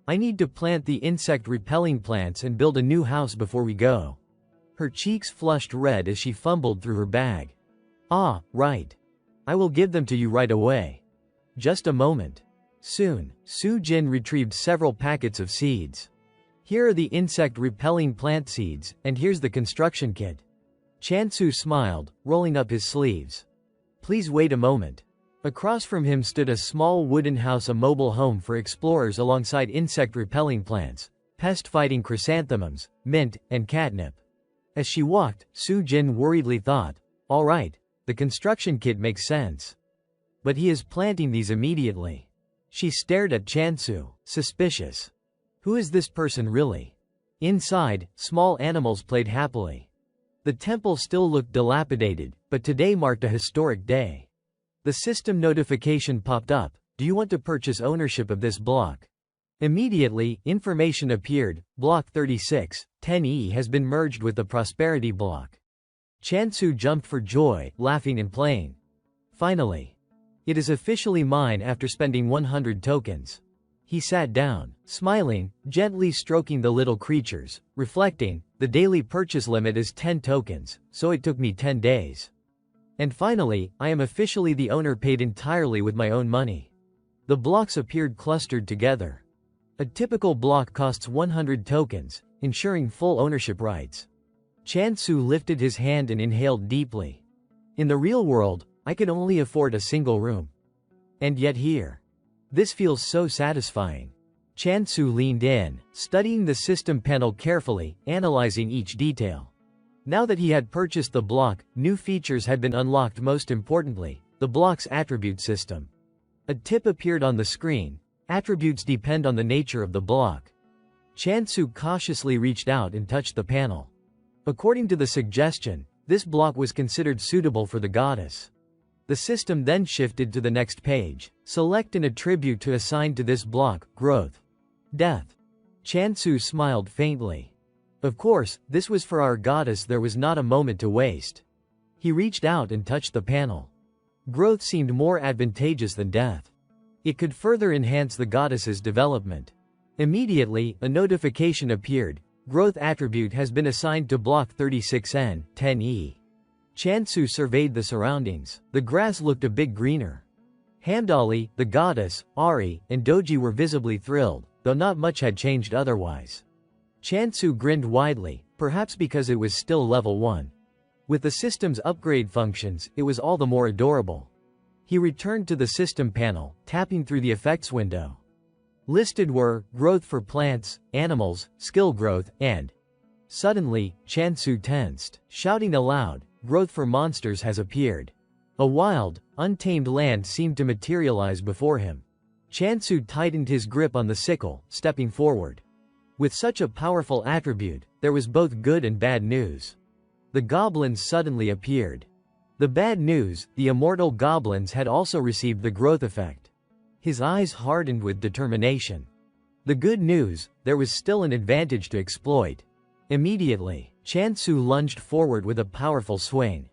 I need to plant the insect-repelling plants and build a new house before we go. Her cheeks flushed red as she fumbled through her bag. Ah, right. I will give them to you right away. Just a moment. Soon, Su Jin retrieved several packets of seeds. Here are the insect-repelling plant seeds, and here's the construction kit. Chansu smiled, rolling up his sleeves. Please wait a moment. Across from him stood a small wooden house, a mobile home for explorers alongside insect-repelling plants, pest-fighting chrysanthemums, mint, and catnip. As she walked, Su Jin worriedly thought, all right, the construction kit makes sense. But he is planting these immediately. She stared at Chansu, suspicious. Who is this person really? Inside, small animals played happily. The temple still looked dilapidated, but today marked a historic day. The system notification popped up. Do you want to purchase ownership of this block? Immediately, information appeared. Block 36, 10E has been merged with the Prosperity block. Chansu jumped for joy, laughing and playing. Finally. It is officially mine after spending 100 tokens. He sat down, smiling, gently stroking the little creatures, reflecting, the daily purchase limit is 10 tokens, so it took me 10 days. And finally, I am officially the owner, paid entirely with my own money. The blocks appeared clustered together. A typical block costs 100 tokens, ensuring full ownership rights. Chansu lifted his hand and inhaled deeply. In the real world, I could only afford a single room. And yet here. This feels so satisfying. Chansu leaned in, studying the system panel carefully, analyzing each detail. Now that he had purchased the block, new features had been unlocked. Most importantly, the block's attribute system. A tip appeared on the screen. Attributes depend on the nature of the block. Chansu cautiously reached out and touched the panel. According to the suggestion, this block was considered suitable for the goddess. The system then shifted to the next page. Select an attribute to assign to this block: growth, death. Chansu smiled faintly. Of course, this was for our goddess. There was not a moment to waste. He reached out and touched the panel. Growth seemed more advantageous than death. It could further enhance the goddess's development. Immediately, a notification appeared. Growth attribute has been assigned to block 36N, 10E. Chansu surveyed the surroundings. The grass looked a bit greener. Hamdali, the goddess, Ari, and Doji were visibly thrilled, though not much had changed otherwise. Chansu grinned widely, perhaps because it was still level 1. With the system's upgrade functions, it was all the more adorable. He returned to the system panel, tapping through the effects window. Listed were, growth for plants, animals, skill growth, and... Suddenly, Chansu tensed, shouting aloud, growth for monsters has appeared. A wild, untamed land seemed to materialize before him. Chansu tightened his grip on the sickle, stepping forward. With such a powerful attribute, there was both good and bad news. The goblins suddenly appeared. The bad news, the immortal goblins had also received the growth effect. His eyes hardened with determination. The good news, there was still an advantage to exploit. Immediately, Chansu lunged forward with a powerful swing.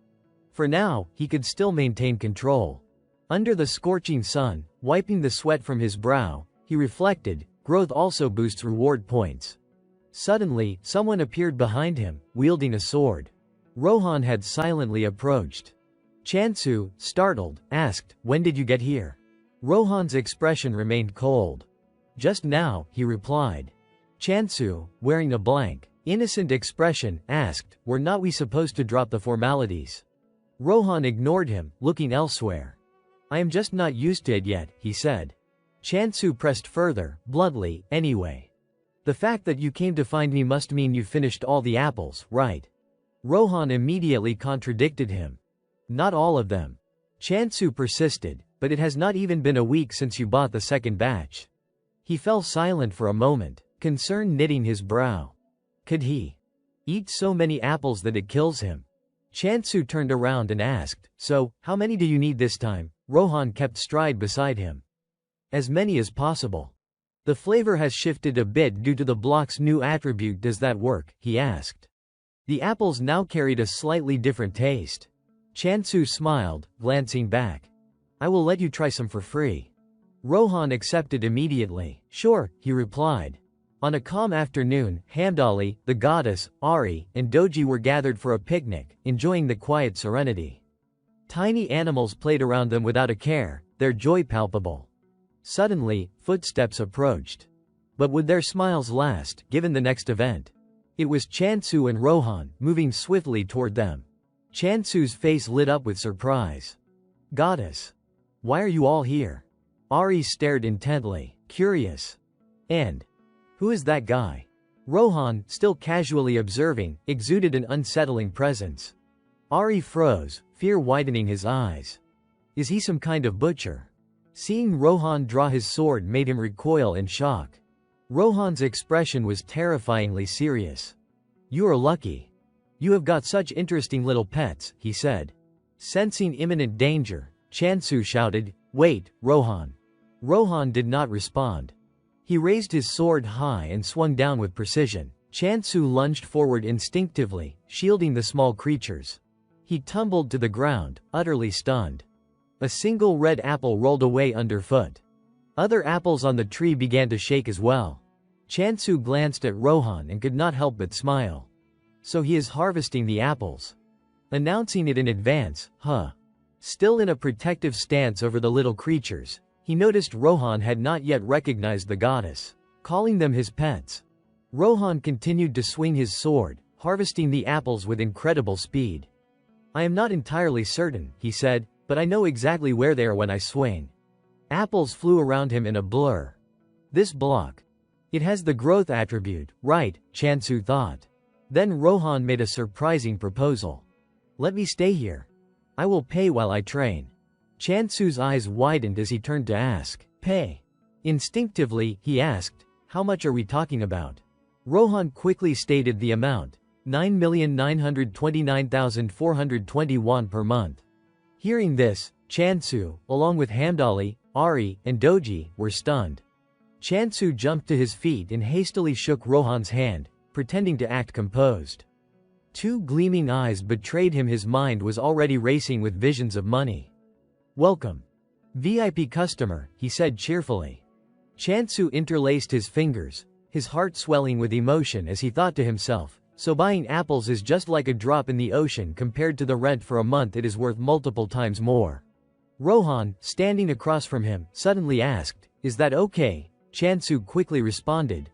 For now, he could still maintain control. Under the scorching sun, wiping the sweat from his brow, he reflected, growth also boosts reward points. Suddenly, someone appeared behind him, wielding a sword. Rohan had silently approached. Chansu, startled, asked, when did you get here? Rohan's expression remained cold. Just now, he replied. Chansu, wearing a blank, innocent expression, asked, were not we supposed to drop the formalities? Rohan ignored him, looking elsewhere. I am just not used to it yet, he said. Chansu pressed further, bluntly, anyway. The fact that you came to find me must mean you finished all the apples, right? Rohan immediately contradicted him. Not all of them. Chansu persisted, but it has not even been a week since you bought the second batch. He fell silent for a moment, concern knitting his brow. Could he eat so many apples that it kills him? Chansu turned around and asked, so, how many do you need this time? Rohan kept stride beside him. As many as possible. The flavor has shifted a bit due to the block's new attribute. Does that work? He asked. The apples now carried a slightly different taste. Chansu smiled, glancing back. I will let you try some for free. Rohan accepted immediately. Sure, he replied. On a calm afternoon, Hamdali, the goddess, Ari, and Doji were gathered for a picnic, enjoying the quiet serenity. Tiny animals played around them without a care, their joy palpable. Suddenly, footsteps approached. But would their smiles last, given the next event? It was Chansu and Rohan, moving swiftly toward them. Chansu's face lit up with surprise. Goddess. Why are you all here? Ari stared intently, curious. And who is that guy? Rohan, still casually observing, exuded an unsettling presence. Ari froze, fear widening his eyes. Is he some kind of butcher? Seeing Rohan draw his sword made him recoil in shock. Rohan's expression was terrifyingly serious. You are lucky. You have got such interesting little pets, he said. Sensing imminent danger, Chansu shouted, Wait, Rohan. Rohan did not respond. He raised his sword high and swung down with precision. Chansu lunged forward instinctively, shielding the small creatures. He tumbled to the ground, utterly stunned. A single red apple rolled away underfoot. Other apples on the tree began to shake as well. Chansu glanced at Rohan and could not help but smile. So he is harvesting the apples. Announcing it in advance, huh? Still in a protective stance over the little creatures, he noticed Rohan had not yet recognized the goddess, calling them his pets. Rohan continued to swing his sword, harvesting the apples with incredible speed. I am not entirely certain, he said, but I know exactly where they are when I swing. Apples flew around him in a blur. This block. It has the growth attribute, right? Chansu thought. Then Rohan made a surprising proposal. Let me stay here. I will pay while I train. Chansu's eyes widened as he turned to ask, Pay? Instinctively, he asked, How much are we talking about? Rohan quickly stated the amount, 9,929,420 per month. Hearing this, Chansu, along with Hamdali, Ari, and Doji, were stunned. Chansu jumped to his feet and hastily shook Rohan's hand, pretending to act composed. Two gleaming eyes betrayed him. His mind was already racing with visions of money. Welcome. VIP customer, he said cheerfully. Chansu interlaced his fingers, his heart swelling with emotion as he thought to himself, so buying apples is just like a drop in the ocean compared to the rent for a month. It is worth multiple times more. Rohan, standing across from him, suddenly asked, Is that okay? Chansu quickly responded,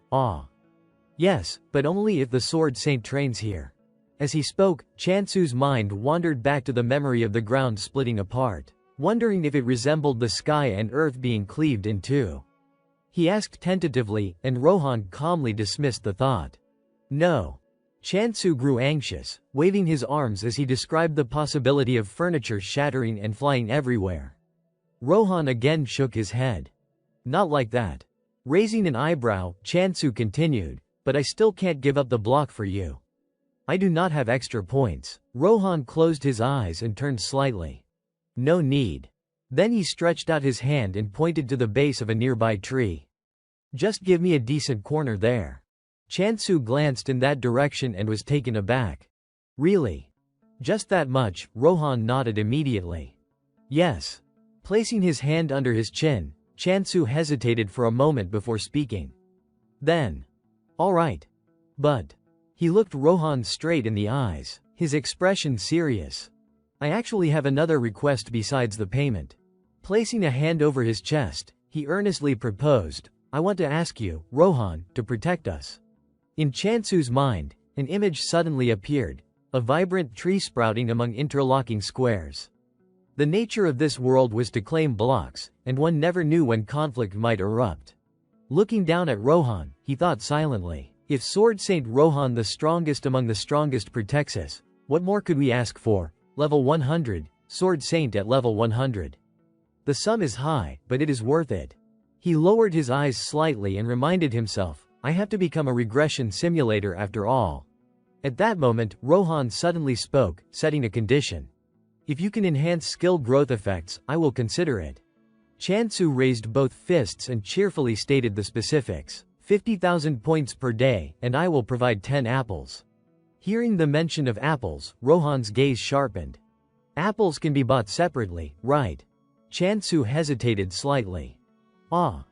Yes, but only if the Sword Saint trains here. As he spoke, Chansu's mind wandered back to the memory of the ground splitting apart, wondering if it resembled the sky and earth being cleaved in two. He asked tentatively, and Rohan calmly dismissed the thought. No. Chansu grew anxious, waving his arms as he described the possibility of furniture shattering and flying everywhere. Rohan again shook his head. Not like that. Raising an eyebrow, Chansu continued, But I still can't give up the block for you. I do not have extra points. Rohan closed his eyes and turned slightly. No need. Then he stretched out his hand and pointed to the base of a nearby tree. Just give me a decent corner there. Chansu glanced in that direction and was taken aback. Really? Just that much? Rohan nodded immediately. Yes. Placing his hand under his chin, Chansu hesitated for a moment before speaking. Then. All right. But. He looked Rohan straight in the eyes, his expression serious. I actually have another request besides the payment. Placing a hand over his chest, he earnestly proposed, I want to ask you, Rohan, to protect us. In Chansu's mind, an image suddenly appeared, a vibrant tree sprouting among interlocking squares. The nature of this world was to claim blocks, and one never knew when conflict might erupt. Looking down at Rohan, he thought silently, if Sword Saint Rohan, the strongest among the strongest, protects us, what more could we ask for? Level 100, Sword Saint at level 100. The sum is high, but it is worth it. He lowered his eyes slightly and reminded himself, I have to become a regression simulator after all. At that moment, Rohan suddenly spoke, setting a condition. If you can enhance skill growth effects, I will consider it. Chansu raised both fists and cheerfully stated the specifics. 50,000 points per day, and I will provide 10 apples. Hearing the mention of apples, Rohan's gaze sharpened. Apples can be bought separately, right? Chansu hesitated slightly. Ah.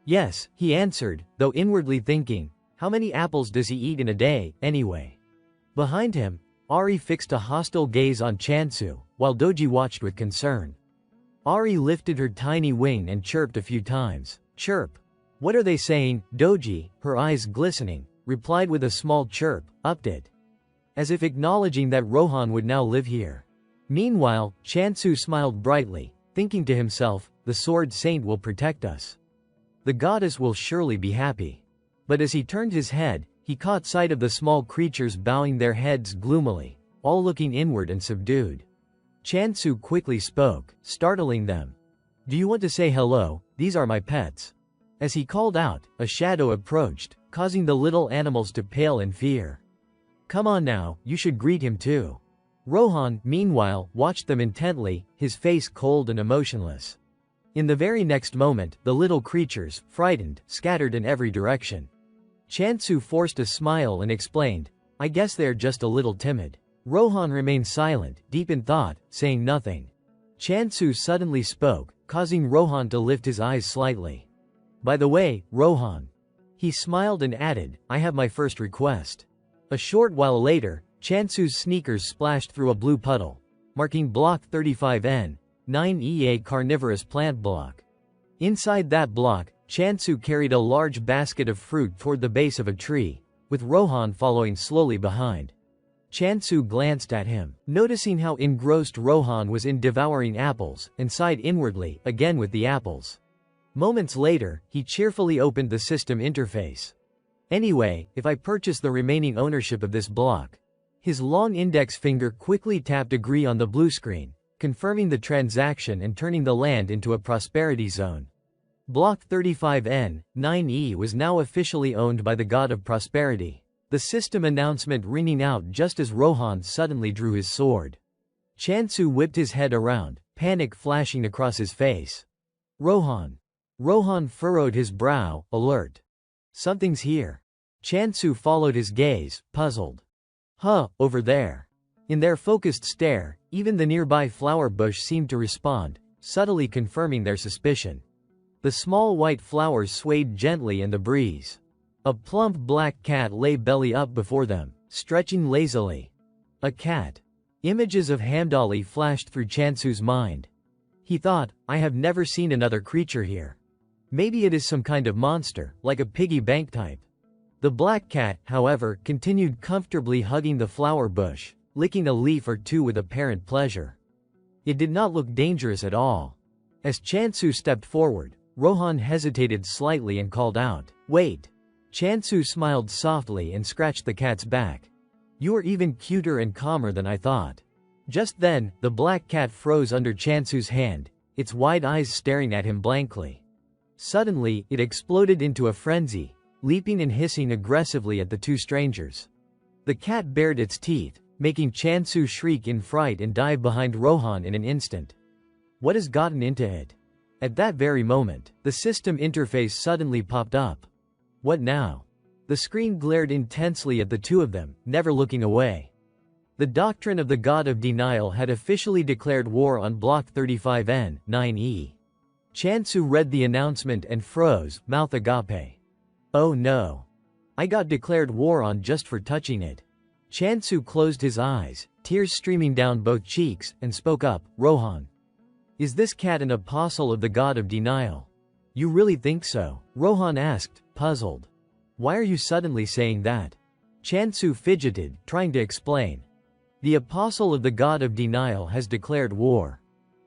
Yes, he answered, though inwardly thinking, how many apples does he eat in a day, anyway? Behind him, Ari fixed a hostile gaze on Chansu, while Doji watched with concern. Ari lifted her tiny wing and chirped a few times. Chirp. What are they saying? Doji, her eyes glistening, replied with a small chirp, upped it. As if acknowledging that Rohan would now live here. Meanwhile, Chansu smiled brightly, thinking to himself, the Sword Saint will protect us. The goddess will surely be happy. But as he turned his head, he caught sight of the small creatures bowing their heads gloomily, all looking inward and subdued. Chansu quickly spoke, startling them. Do you want to say hello? These are my pets. As he called out, a shadow approached, causing the little animals to pale in fear. Come on now, you should greet him too. Rohan, meanwhile, watched them intently, his face cold and emotionless. In the very next moment, the little creatures, frightened, scattered in every direction. Chansu forced a smile and explained, I guess they're just a little timid. Rohan remained silent, deep in thought, saying nothing. Chansu suddenly spoke, causing Rohan to lift his eyes slightly. By the way, Rohan. He smiled and added, I have my first request. A short while later, Chansu's sneakers splashed through a blue puddle, marking Block 35N, 9E, a carnivorous plant block. Inside that block, Chansu carried a large basket of fruit toward the base of a tree, with Rohan following slowly behind. Chansu glanced at him, noticing how engrossed Rohan was in devouring apples, and sighed inwardly, again with the apples. Moments later, he cheerfully opened the system interface. Anyway, if I purchase the remaining ownership of this block. His long index finger quickly tapped agree on the blue screen, confirming the transaction and turning the land into a prosperity zone. Block 35N, 9E was now officially owned by the god of prosperity. The system announcement ringing out just as Rohan suddenly drew his sword. Chansu whipped his head around, panic flashing across his face. Rohan. Rohan furrowed his brow, alert. Something's here. Chansu followed his gaze, puzzled. Huh, over there. In their focused stare, even the nearby flower bush seemed to respond, subtly confirming their suspicion. The small white flowers swayed gently in the breeze. A plump black cat lay belly up before them, stretching lazily. A cat. Images of Hamdali flashed through Chansu's mind. He thought, I have never seen another creature here. Maybe it is some kind of monster, like a piggy bank type. The black cat, however, continued comfortably hugging the flower bush, licking a leaf or two with apparent pleasure. It did not look dangerous at all. As Chansu stepped forward, Rohan hesitated slightly and called out, Wait. Chansu smiled softly and scratched the cat's back. You are even cuter and calmer than I thought. Just then, the black cat froze under Chansu's hand, its wide eyes staring at him blankly. Suddenly, it exploded into a frenzy, leaping and hissing aggressively at the two strangers. The cat bared its teeth, making Chansu shriek in fright and dive behind Rohan in an instant. What has gotten into it? At that very moment, the system interface suddenly popped up. What now? The screen glared intensely at the two of them, never looking away. The doctrine of the god of denial had officially declared war on Block 35N, 9E. Chansu read the announcement and froze, mouth agape. Oh no. I got declared war on just for touching it. Chansu closed his eyes, tears streaming down both cheeks, and spoke up, Rohan. Is this cat an apostle of the god of denial? You really think so? Rohan asked, puzzled. Why are you suddenly saying that? Chansu fidgeted, trying to explain. The apostle of the god of denial has declared war.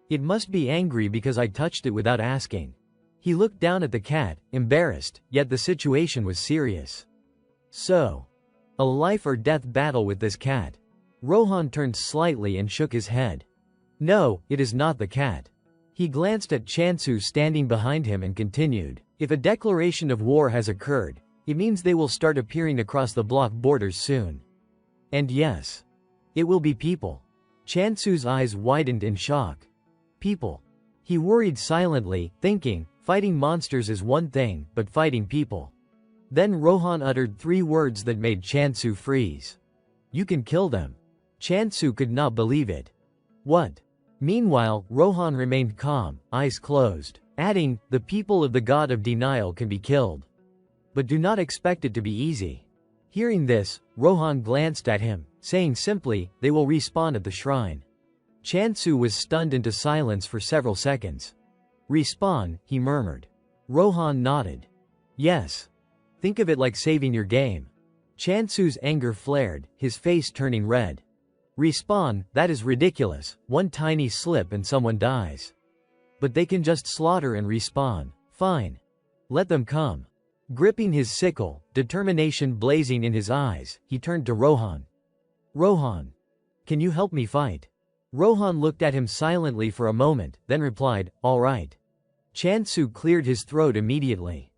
It must be angry because I touched it without asking. He looked down at the cat, embarrassed, yet the situation was serious. So, a life or death battle with this cat. Rohan turned slightly and shook his head. No, it is not the cat. He glanced at Chansu standing behind him and continued. If a declaration of war has occurred, it means they will start appearing across the block borders soon. And yes, it will be people. Chansu's eyes widened in shock. People. He worried silently, thinking, fighting monsters is one thing, but fighting people. Then Rohan uttered 3 words that made Chansu freeze. "You can kill them." Chansu could not believe it. "What?" Meanwhile, Rohan remained calm, eyes closed, adding, "The people of the god of denial can be killed. But do not expect it to be easy." Hearing this, Rohan glanced at him, saying simply, "They will respawn at the shrine." Chansu was stunned into silence for several seconds. "Respawn," he murmured. Rohan nodded. "Yes. Think of it like saving your game." Chansu's anger flared, his face turning red. "Respawn, that is ridiculous, one tiny slip and someone dies. But they can just slaughter and respawn. Fine. Let them come." Gripping his sickle, determination blazing in his eyes, he turned to Rohan. "Rohan, can you help me fight?" Rohan looked at him silently for a moment, then replied, "All right." Chansu cleared his throat immediately.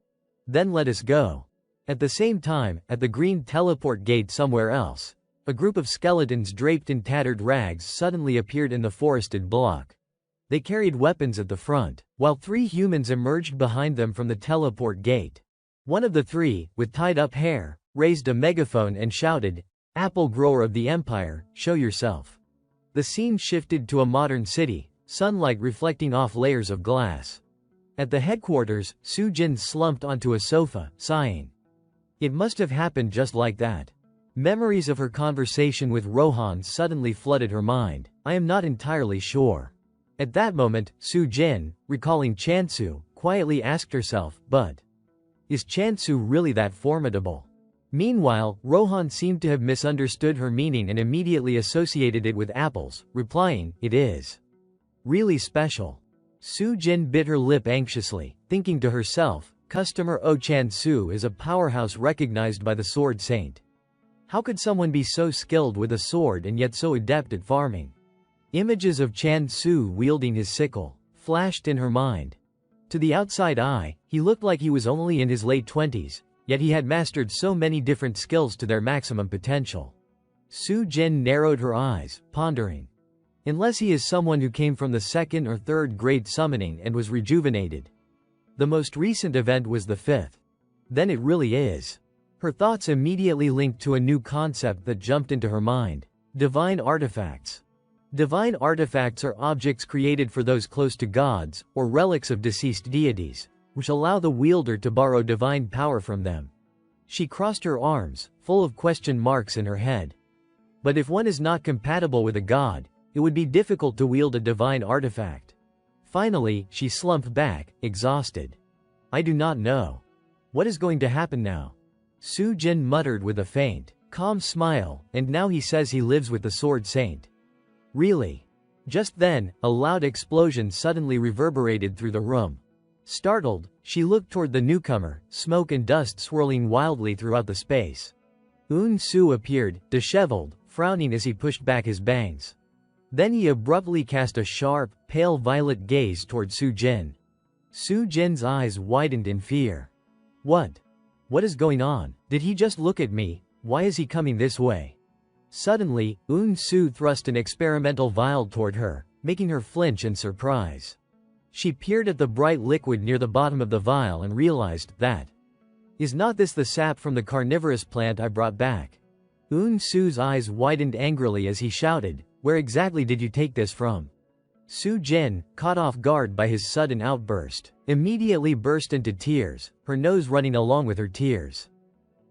"Then let us go." At the same time, at the green teleport gate somewhere else, a group of skeletons draped in tattered rags suddenly appeared in the forested block. They carried weapons at the front, while 3 humans emerged behind them from the teleport gate. One of the 3, with tied-up hair, raised a megaphone and shouted, "Apple grower of the Empire, show yourself." The scene shifted to a modern city, sunlight reflecting off layers of glass. At the headquarters, Su-jin slumped onto a sofa, sighing. It must have happened just like that. Memories of her conversation with Rohan suddenly flooded her mind. "I am not entirely sure." At that moment, Su-jin, recalling Chansu, quietly asked herself, "But is Chansu really that formidable?" Meanwhile, Rohan seemed to have misunderstood her meaning and immediately associated it with apples, replying, "It is really special." Su-jin bit her lip anxiously, thinking to herself, "Customer O Chansu is a powerhouse recognized by the Sword Saint. How could someone be so skilled with a sword and yet so adept at farming?" Images of Chansu wielding his sickle flashed in her mind. To the outside eye, he looked like he was only in his late 20s, yet he had mastered so many different skills to their maximum potential. Su-jin narrowed her eyes, pondering. Unless he is someone who came from the 2nd or 3rd grade summoning and was rejuvenated. The most recent event was the 5th. Then it really is. Her thoughts immediately linked to a new concept that jumped into her mind. Divine artifacts. Divine artifacts are objects created for those close to gods, or relics of deceased deities, which allow the wielder to borrow divine power from them. She crossed her arms, full of question marks in her head. But if one is not compatible with a god, it would be difficult to wield a divine artifact. Finally, she slumped back, exhausted. "I do not know. What is going to happen now?" Su-jin muttered with a faint, calm smile, "And now he says he lives with the Sword Saint. Really?" Just then, a loud explosion suddenly reverberated through the room. Startled, she looked toward the newcomer, smoke and dust swirling wildly throughout the space. Eun-soo appeared, disheveled, frowning as he pushed back his bangs. Then he abruptly cast a sharp, pale violet gaze toward Su-jin. Su-jin's eyes widened in fear. What? What is going on? Did he just look at me? Why is he coming this way?" Suddenly, Eun-soo thrust an experimental vial toward her, making her flinch in surprise. She peered at the bright liquid near the bottom of the vial and realized that. "Is not this the sap from the carnivorous plant I brought back?" Eun-soo's eyes widened angrily as he shouted, "Where exactly did you take this from?" Su-jin, caught off guard by his sudden outburst, immediately burst into tears, her nose running along with her tears.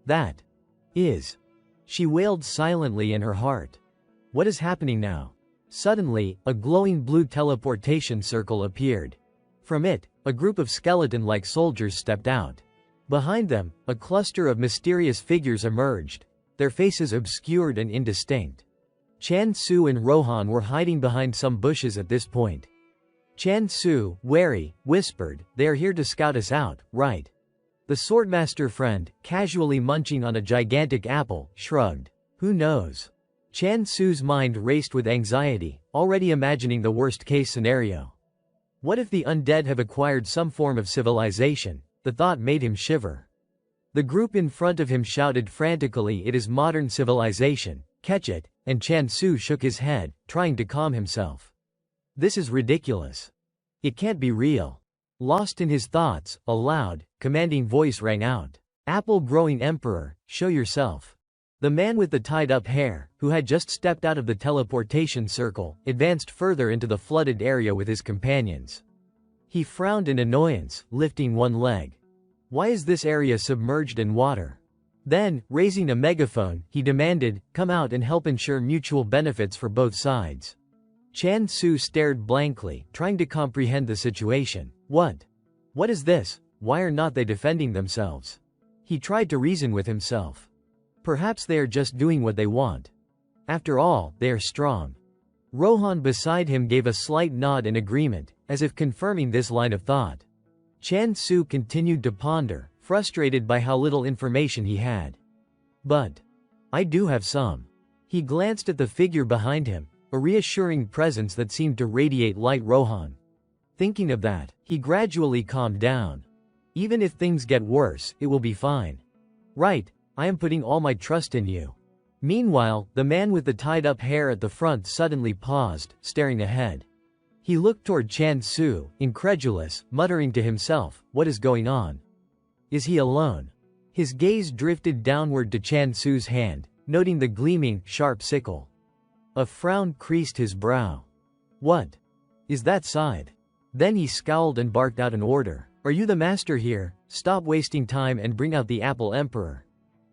"That is..." She wailed silently in her heart. "What is happening now?" Suddenly, a glowing blue teleportation circle appeared. From it, a group of skeleton-like soldiers stepped out. Behind them, a cluster of mysterious figures emerged, their faces obscured and indistinct. Chan-su and Rohan were hiding behind some bushes at this point. Chan-su, wary, whispered, "They are here to scout us out, right?" The swordmaster friend, casually munching on a gigantic apple, shrugged. "Who knows?" Chan-su's mind raced with anxiety, already imagining the worst-case scenario. What if the undead have acquired some form of civilization? The thought made him shiver. The group in front of him shouted frantically, "It is modern civilization, catch it," and Chan-su shook his head, trying to calm himself. "This is ridiculous. It can't be real. Lost in his thoughts, a loud, commanding voice rang out. Apple-growing emperor, show yourself. The man with the tied-up hair, who had just stepped out of the teleportation circle, advanced further into the flooded area with his companions. He frowned in annoyance, lifting one leg. Why is this area submerged in water? Then, raising a megaphone, he demanded, come out and help ensure mutual benefits for both sides. Chan Su stared blankly, trying to comprehend the situation. What? What is this? Why are not they defending themselves? He tried to reason with himself. Perhaps they are just doing what they want. After all, they are strong. Rohan beside him gave a slight nod in agreement, as if confirming this line of thought. Chan Su continued to ponder, frustrated by how little information he had. But I do have some. He glanced at the figure behind him, a reassuring presence that seemed to radiate light. Rohan. Thinking of that, he gradually calmed down. Even if things get worse, it will be fine. Right, I am putting all my trust in you. Meanwhile, the man with the tied-up hair at the front suddenly paused, staring ahead. He looked toward Chan Su, incredulous, muttering to himself, what is going on? Is he alone? His gaze drifted downward to Chan Su's hand, noting the gleaming, sharp sickle. A frown creased his brow. What is that side? Then he scowled and barked out an order. Are you the master here? Stop wasting time and bring out the Apple Emperor.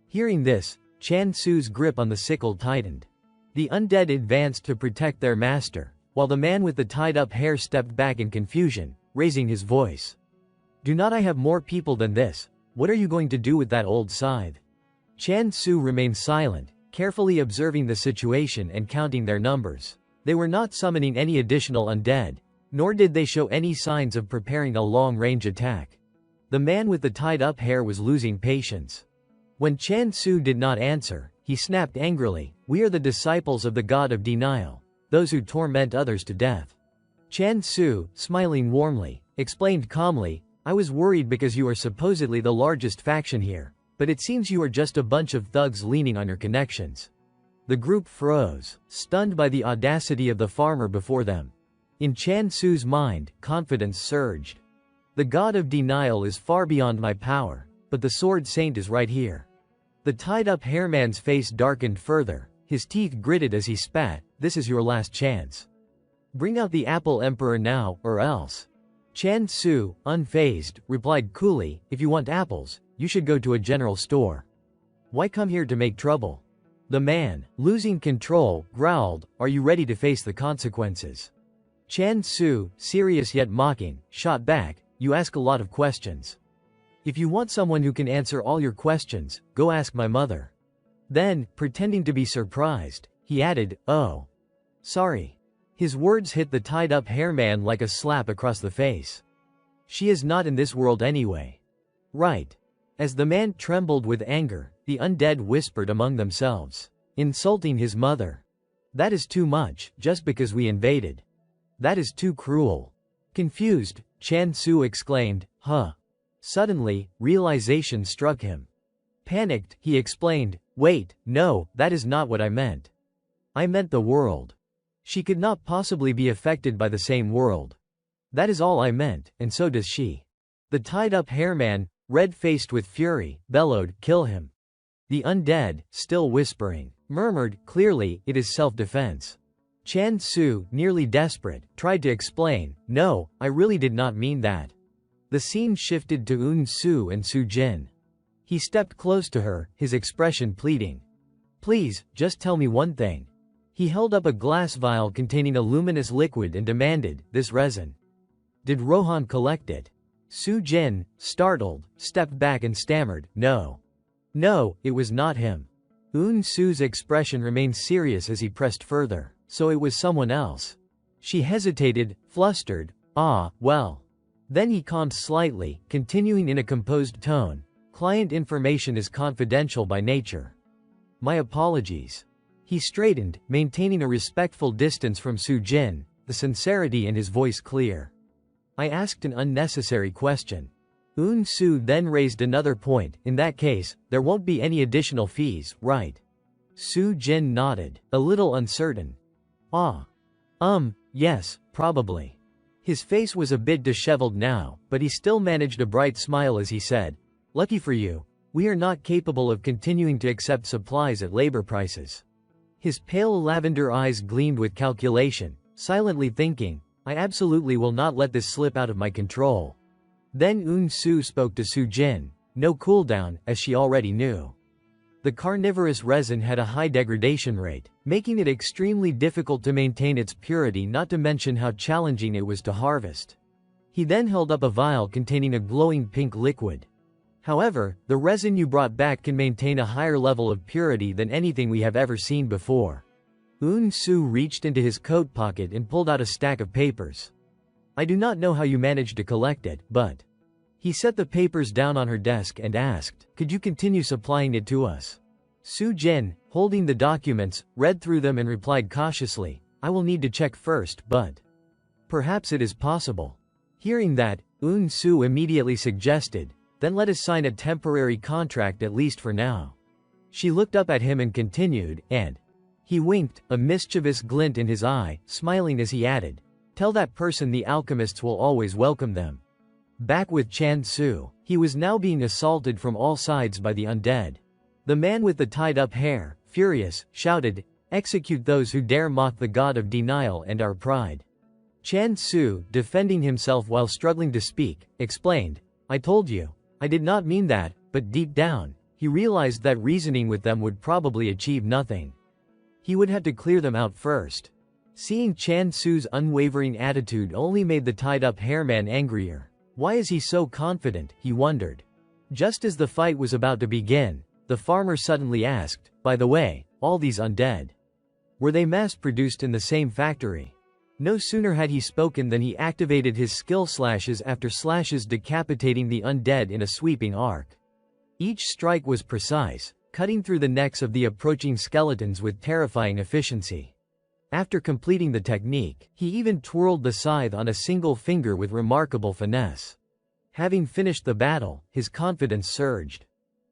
Hearing this, Chan Su's grip on the sickle tightened. The undead advanced to protect their master, while the man with the tied-up hair stepped back in confusion, raising his voice. Do not I have more people than this? What are you going to do with that old scythe? Chan Su remained silent, carefully observing the situation and counting their numbers. They were not summoning any additional undead, nor did they show any signs of preparing a long-range attack. The man with the tied-up hair was losing patience. When Chan Su did not answer, he snapped angrily, we are the disciples of the god of denial, those who torment others to death. Chan Su, smiling warmly, explained calmly, I was worried because you are supposedly the largest faction here, but it seems you are just a bunch of thugs leaning on your connections. The group froze, stunned by the audacity of the farmer before them. In Chan Su's mind, confidence surged. The god of denial is far beyond my power, but the sword saint is right here. The tied-up hairman's face darkened further, his teeth gritted as he spat, this is your last chance. Bring out the Apple Emperor now, or else. Chan Su, unfazed, replied coolly, if you want apples, you should go to a general store. Why come here to make trouble? The man, losing control, growled, are you ready to face the consequences? Chan Su, serious yet mocking, shot back, you ask a lot of questions. If you want someone who can answer all your questions, go ask my mother. Then, pretending to be surprised, he added, oh. Sorry. His words hit the tied-up hairman like a slap across the face. She is not in this world anyway. Right. As the man trembled with anger, the undead whispered among themselves. Insulting his mother. That is too much, just because we invaded. That is too cruel. Confused, Chan Su exclaimed, huh. Suddenly, realization struck him. Panicked, he explained, wait, no, that is not what I meant. I meant the world. She could not possibly be affected by the same world. That is all I meant, and so does she. The tied-up hairman, red-faced with fury, bellowed, kill him. The undead, still whispering, murmured, clearly, it is self-defense. Chan Su, nearly desperate, tried to explain, no, I really did not mean that. The scene shifted to Un Su and Su Jin. He stepped close to her, his expression pleading. Please, just tell me one thing. He held up a glass vial containing a luminous liquid and demanded, this resin. Did Rohan collect it? Su Jin, startled, stepped back and stammered, no. No, it was not him. Un Su's expression remained serious as he pressed further, so it was someone else. She hesitated, flustered, ah, well. Then he calmed slightly, continuing in a composed tone, client information is confidential by nature. My apologies. He straightened, maintaining a respectful distance from Su Jin, the sincerity in his voice clear. I asked an unnecessary question. Un Su then raised another point, in that case, there won't be any additional fees, right? Su Jin nodded, a little uncertain. Ah. Yes, probably. His face was a bit disheveled now, but he still managed a bright smile as he said, "Lucky for you, we are not capable of continuing to accept supplies at labor prices." His pale lavender eyes gleamed with calculation, silently thinking, "I absolutely will not let this slip out of my control." Then Eun-soo spoke to Soo-jin, no cooldown, as she already knew. The carnivorous resin had a high degradation rate, making it extremely difficult to maintain its purity, not to mention how challenging it was to harvest. He then held up a vial containing a glowing pink liquid. "However, the resin you brought back can maintain a higher level of purity than anything we have ever seen before." Eun-soo reached into his coat pocket and pulled out a stack of papers. "I do not know how you managed to collect it, but..." He set the papers down on her desk and asked, "Could you continue supplying it to us?" Soo-jin, holding the documents, read through them and replied cautiously, "I will need to check first, but perhaps it is possible." Hearing that, Eun-soo immediately suggested, "Then let us sign a temporary contract at least for now." She looked up at him and continued, and he winked, a mischievous glint in his eye, smiling as he added, "Tell that person the alchemists will always welcome them." Back with Chan-soo, he was now being assaulted from all sides by the undead. The man with the tied-up hair, furious, shouted, "Execute those who dare mock the god of denial and our pride." Chan-soo, defending himself while struggling to speak, explained, "I told you, I did not mean that," but deep down, he realized that reasoning with them would probably achieve nothing. He would have to clear them out first. Seeing Chan-soo's unwavering attitude only made the tied-up hairman angrier. Why is he so confident, he wondered. Just as the fight was about to begin, the farmer suddenly asked, "By the way, all these undead, were they mass-produced in the same factory?" No sooner had he spoken than he activated his skill slashes after slashes, decapitating the undead in a sweeping arc. Each strike was precise, cutting through the necks of the approaching skeletons with terrifying efficiency. After completing the technique, he even twirled the scythe on a single finger with remarkable finesse. Having finished the battle, his confidence surged.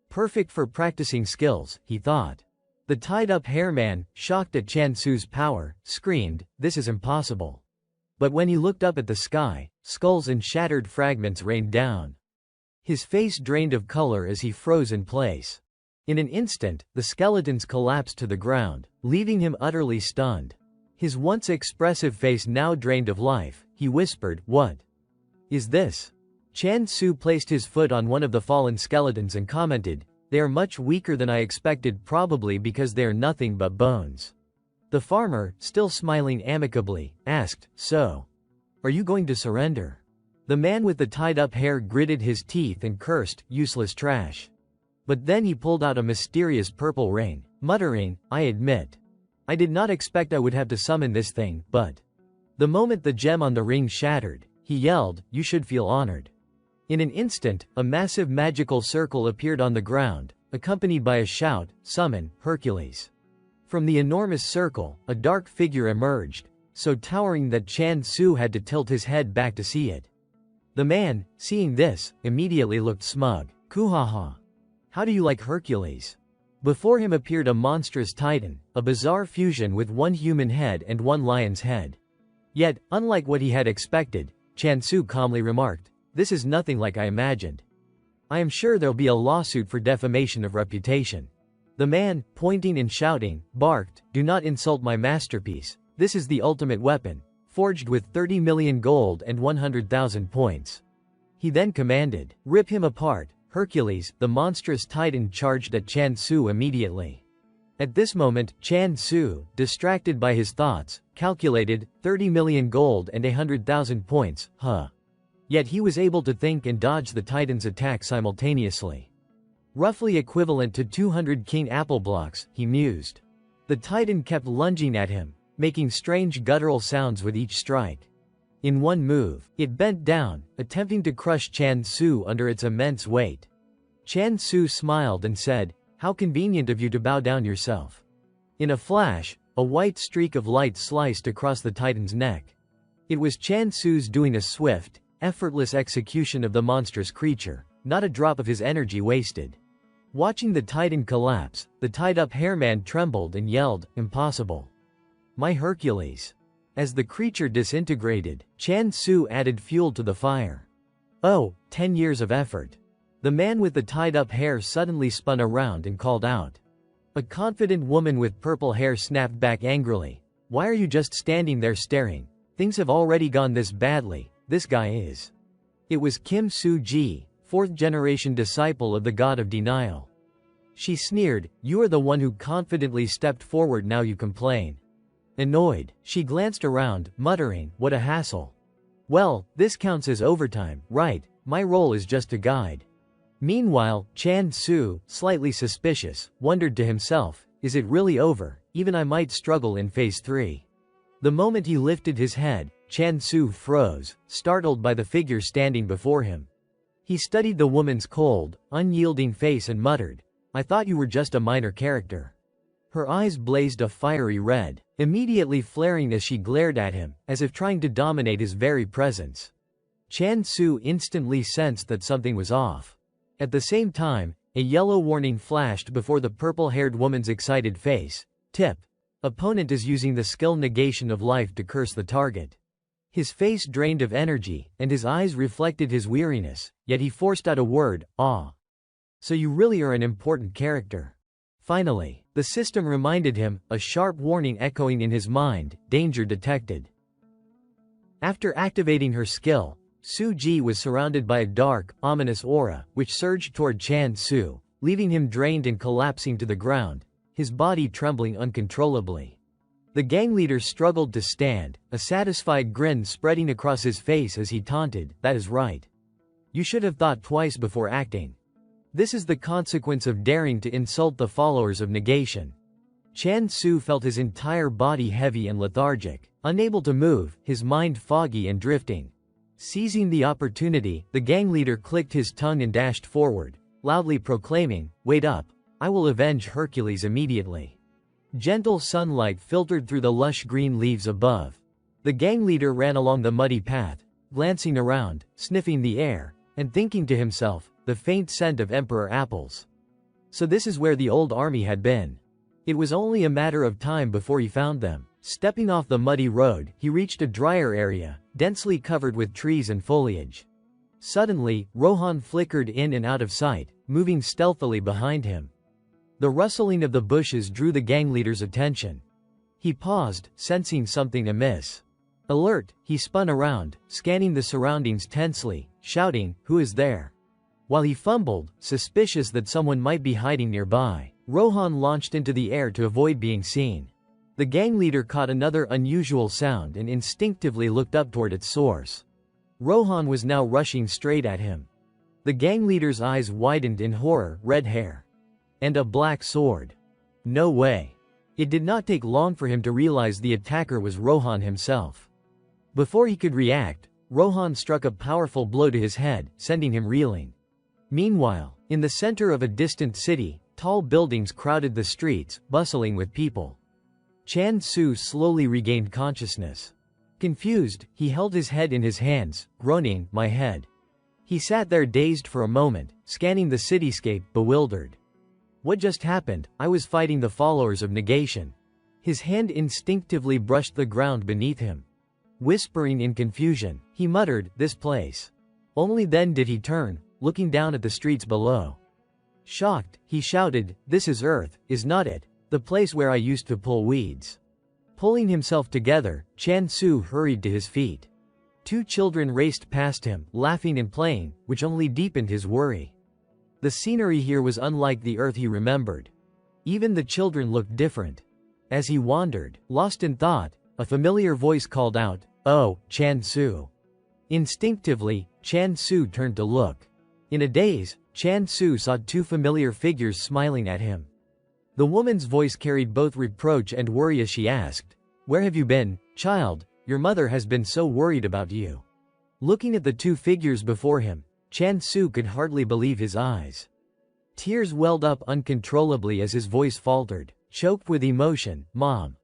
Perfect for practicing skills, he thought. The tied-up hairman, shocked at Chan-soo's power, screamed, "This is impossible." But when he looked up at the sky, skulls and shattered fragments rained down. His face drained of color as he froze in place. In an instant, the skeletons collapsed to the ground, leaving him utterly stunned. His once expressive face now drained of life, he whispered, "What is this?" Chan-soo placed his foot on one of the fallen skeletons and commented, "They are much weaker than I expected, probably because they are nothing but bones." The farmer, still smiling amicably, asked, "So, are you going to surrender?" The man with the tied-up hair gritted his teeth and cursed, "Useless trash." But then he pulled out a mysterious purple ring, muttering, "I admit, I did not expect I would have to summon this thing, but..." The moment the gem on the ring shattered, he yelled, "You should feel honored." In an instant, a massive magical circle appeared on the ground, accompanied by a shout, "Summon Hercules." From the enormous circle, a dark figure emerged, so towering that Chan-soo had to tilt his head back to see it. The man, seeing this, immediately looked smug. "Kuhaha. How do you like Hercules?" Before him appeared a monstrous titan, a bizarre fusion with one human head and one lion's head. Yet, unlike what he had expected, Chan-soo calmly remarked, "This is nothing like I imagined. I am sure there'll be a lawsuit for defamation of reputation." The man, pointing and shouting, barked, "Do not insult my masterpiece. This is the ultimate weapon, forged with 30 million gold and 100,000 points." He then commanded, "Rip him apart." Hercules, the monstrous titan, charged at Chan-soo immediately. At this moment, Chan-soo, distracted by his thoughts, calculated, 30 million gold and 100,000 points, Yet he was able to think and dodge the titan's attack simultaneously. Roughly equivalent to 200 king apple blocks, he mused. The titan kept lunging at him, making strange guttural sounds with each strike. In one move, it bent down, attempting to crush Chan-soo under its immense weight. Chan-soo smiled and said, "How convenient of you to bow down yourself." In a flash, a white streak of light sliced across the titan's neck. It was Chan-soo's doing, a swift, effortless execution of the monstrous creature, not a drop of his energy wasted. Watching the titan collapse, the tied-up hairman trembled and yelled, "Impossible. My Hercules." As the creature disintegrated, Chan Su added fuel to the fire. Oh, 10 years of effort. The man with the tied-up hair suddenly spun around and called out. A confident woman with purple hair snapped back angrily. Why are you just standing there staring? Things have already gone this badly, this guy is. It was Kim Soo-ji, fourth-generation disciple of the god of denial. She sneered, you are the one who confidently stepped forward, now you complain. Annoyed, she glanced around, muttering, what a hassle. Well, this counts as overtime, right? My role is just to guide. Meanwhile, Chan Su, slightly suspicious, wondered to himself, is it really over? Even I might struggle in phase 3. The moment he lifted his head, Chan Su froze, startled by the figure standing before him. He studied the woman's cold, unyielding face and muttered, I thought you were just a minor character. Her eyes blazed a fiery red, immediately flaring as she glared at him, as if trying to dominate his very presence. Chan Su instantly sensed that something was off. At the same time, a yellow warning flashed before the purple-haired woman's excited face. Tip. Opponent is using the skill Negation of Life to curse the target. His face drained of energy, and his eyes reflected his weariness, yet he forced out a word, ah. So you really are an important character. Finally, the system reminded him, a sharp warning echoing in his mind, danger detected. After activating her skill, Su-ji was surrounded by a dark, ominous aura, which surged toward Chan Su, leaving him drained and collapsing to the ground, his body trembling uncontrollably. The gang leader struggled to stand, a satisfied grin spreading across his face as he taunted, that is right. You should have thought twice before acting. This is the consequence of daring to insult the followers of negation. Chan Su felt his entire body heavy and lethargic, unable to move, his mind foggy and drifting. Seizing the opportunity, the gang leader clicked his tongue and dashed forward, loudly proclaiming, wait up, I will avenge Hercules immediately. Gentle sunlight filtered through the lush green leaves above. The gang leader ran along the muddy path, glancing around, sniffing the air, and thinking to himself, the faint scent of emperor apples. So this is where the old army had been. It was only a matter of time before he found them. Stepping off the muddy road, he reached a drier area, densely covered with trees and foliage. Suddenly, Rohan flickered in and out of sight, moving stealthily behind him. The rustling of the bushes drew the gang leader's attention. He paused, sensing something amiss. Alert, he spun around, scanning the surroundings tensely, shouting, who is there? While he fumbled, suspicious that someone might be hiding nearby, Rohan launched into the air to avoid being seen. The gang leader caught another unusual sound and instinctively looked up toward its source. Rohan was now rushing straight at him. The gang leader's eyes widened in horror, red hair. And a black sword. No way. It did not take long for him to realize the attacker was Rohan himself. Before he could react, Rohan struck a powerful blow to his head, sending him reeling. Meanwhile, in the center of a distant city, tall buildings crowded the streets, bustling with people. Chan Su slowly regained consciousness. Confused, he held his head in his hands, groaning, my head. He sat there dazed for a moment, scanning the cityscape, bewildered. What just happened? I was fighting the followers of negation. His hand instinctively brushed the ground beneath him. Whispering in confusion, he muttered, this place. Only then did he turn, looking down at the streets below. Shocked, he shouted, this is Earth, is not it? The place where I used to pull weeds. Pulling himself together, Chan Su hurried to his feet. Two children raced past him, laughing and playing, which only deepened his worry. The scenery here was unlike the Earth he remembered. Even the children looked different. As he wandered, lost in thought, a familiar voice called out, oh, Chan Su. Instinctively, Chan Su turned to look. In a daze, Chan Su saw two familiar figures smiling at him. The woman's voice carried both reproach and worry as she asked, where have you been, child? Your mother has been so worried about you. Looking at the two figures before him, Chan Su could hardly believe his eyes. Tears welled up uncontrollably as his voice faltered, choked with emotion, Mom.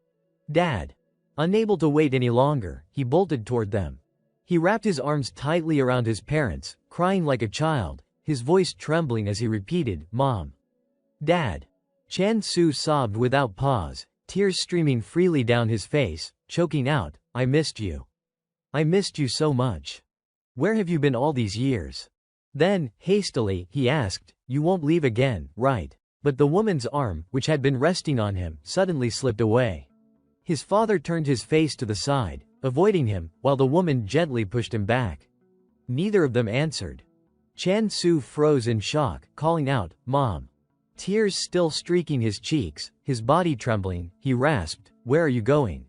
Dad. Unable to wait any longer, he bolted toward them. He wrapped his arms tightly around his parents, crying like a child, his voice trembling as he repeated, Mom. Dad. Chan Su sobbed without pause, tears streaming freely down his face, choking out, I missed you. I missed you so much. Where have you been all these years? Then, hastily, he asked, you won't leave again, right? But the woman's arm, which had been resting on him, suddenly slipped away. His father turned his face to the side, avoiding him, while the woman gently pushed him back. Neither of them answered. Chan Su froze in shock, calling out, Mom. Tears still streaking his cheeks, his body trembling, he rasped, where are you going?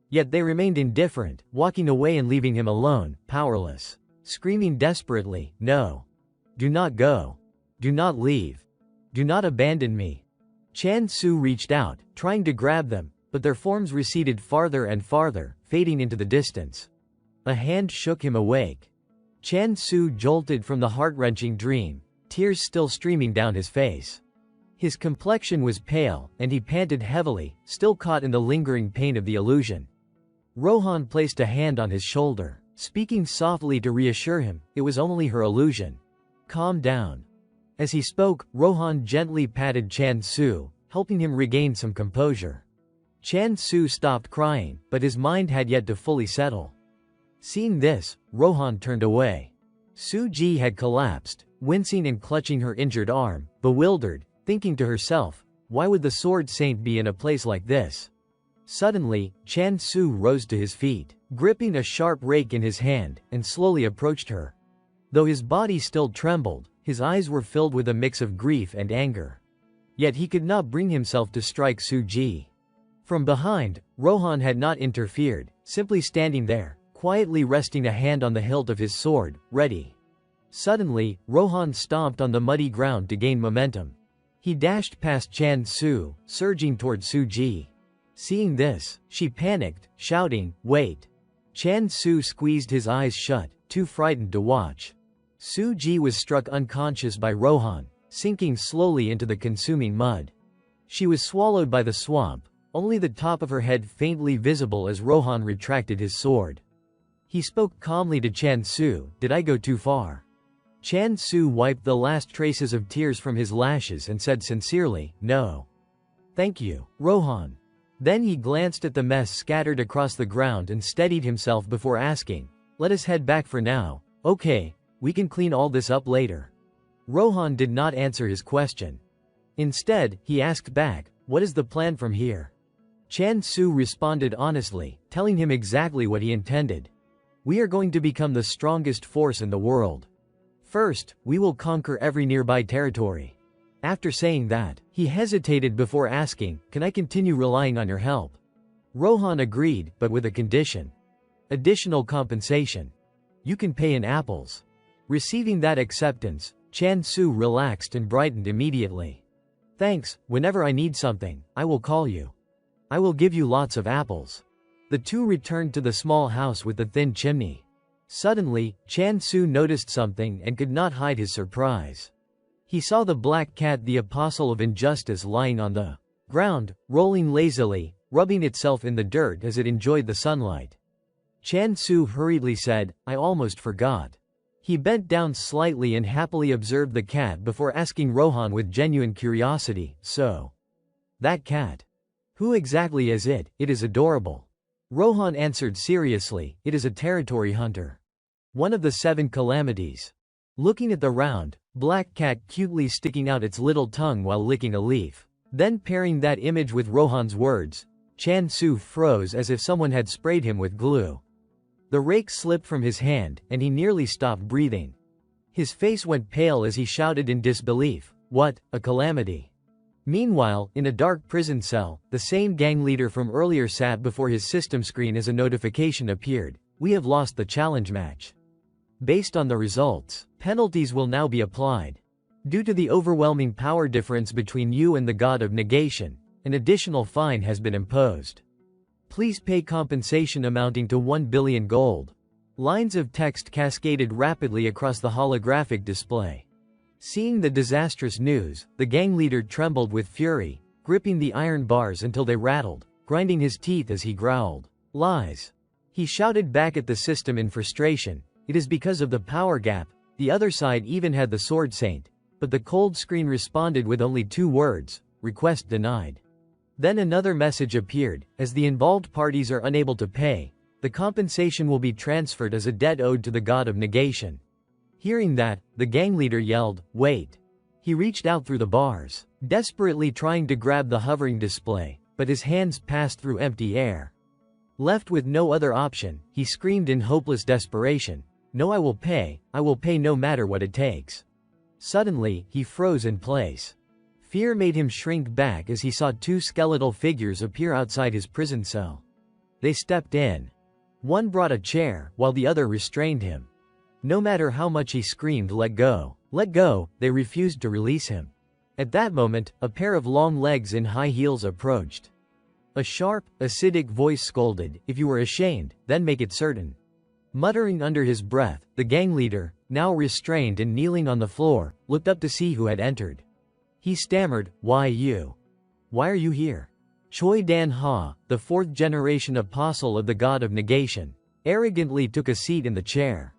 Yet they remained indifferent, walking away and leaving him alone, powerless. Screaming desperately, no. Do not go. Do not leave. Do not abandon me. Chan Su reached out, trying to grab them, but their forms receded farther and farther, fading into the distance. A hand shook him awake. Chan Su jolted from the heart-wrenching dream, tears still streaming down his face. His complexion was pale, and he panted heavily, still caught in the lingering pain of the illusion. Rohan placed a hand on his shoulder, speaking softly to reassure him, it was only her illusion. Calm down. As he spoke, Rohan gently patted Chan Su, helping him regain some composure. Chan Su stopped crying, but his mind had yet to fully settle. Seeing this, Rohan turned away. Su Ji had collapsed, wincing and clutching her injured arm, bewildered, thinking to herself, why would the Sword Saint be in a place like this? Suddenly, Chan Su rose to his feet, gripping a sharp rake in his hand, and slowly approached her. Though his body still trembled, his eyes were filled with a mix of grief and anger. Yet he could not bring himself to strike Su Ji. From behind, Rohan had not interfered, simply standing there, quietly resting a hand on the hilt of his sword, ready. Suddenly, Rohan stomped on the muddy ground to gain momentum. He dashed past Chan Su, surging toward Su Ji. Seeing this, she panicked, shouting, wait. Chan Su squeezed his eyes shut, too frightened to watch. Su Ji was struck unconscious by Rohan, sinking slowly into the consuming mud. She was swallowed by the swamp, only the top of her head faintly visible as Rohan retracted his sword. He spoke calmly to Chan Su, did I go too far? Chan Su wiped the last traces of tears from his lashes and said sincerely, no. Thank you, Rohan. Then he glanced at the mess scattered across the ground and steadied himself before asking, let us head back for now, okay, we can clean all this up later. Rohan did not answer his question. Instead, he asked back, what is the plan from here? Chan Su responded honestly, telling him exactly what he intended. We are going to become the strongest force in the world. First, we will conquer every nearby territory. After saying that, he hesitated before asking, can I continue relying on your help? Rohan agreed, but with a condition. Additional compensation. You can pay in apples. Receiving that acceptance, Chan Su relaxed and brightened immediately. Thanks, whenever I need something, I will call you. I will give you lots of apples. The two returned to the small house with the thin chimney. Suddenly, Chan Su noticed something and could not hide his surprise. He saw the black cat, the apostle of injustice, lying on the ground, rolling lazily, rubbing itself in the dirt as it enjoyed the sunlight. Chan Su hurriedly said, I almost forgot. He bent down slightly and happily observed the cat before asking Rohan with genuine curiosity, so, that cat? Who exactly is it? It is adorable. Rohan answered seriously, it is a territory hunter. One of the 7 calamities. Looking at the round, black cat cutely sticking out its little tongue while licking a leaf. Then pairing that image with Rohan's words, Chan Su froze as if someone had sprayed him with glue. The rake slipped from his hand, and he nearly stopped breathing. His face went pale as he shouted in disbelief, what, a calamity? Meanwhile, in a dark prison cell, the same gang leader from earlier sat before his system screen as a notification appeared, we have lost the challenge match. Based on the results, penalties will now be applied. Due to the overwhelming power difference between you and the god of negation, an additional fine has been imposed. Please pay compensation amounting to 1 billion gold. Lines of text cascaded rapidly across the holographic display. Seeing the disastrous news, the gang leader trembled with fury, gripping the iron bars until they rattled, grinding his teeth as he growled, lies. He shouted back at the system in frustration, it is because of the power gap, the other side even had the Sword Saint, but the cold screen responded with only 2 words, request denied. Then another message appeared, as the involved parties are unable to pay, The compensation will be transferred as a debt owed to the god of negation. Hearing that, the gang leader yelled, "Wait!" He reached out through the bars, desperately trying to grab the hovering display, but his hands passed through empty air. Left with no other option, he screamed in hopeless desperation, "No, I will pay no matter what it takes." Suddenly, he froze in place. Fear made him shrink back as he saw two skeletal figures appear outside his prison cell. They stepped in. One brought a chair, while the other restrained him. No matter how much he screamed, "Let go! Let go!" they refused to release him. At that moment, a pair of long legs in high heels approached. A sharp, acidic voice scolded, "If you were ashamed, then make it certain." Muttering under his breath, the gang leader, now restrained and kneeling on the floor, looked up to see who had entered. He stammered, Why are you here?" Choi Dan-ha, the fourth-generation apostle of the god of negation, arrogantly took a seat in the chair.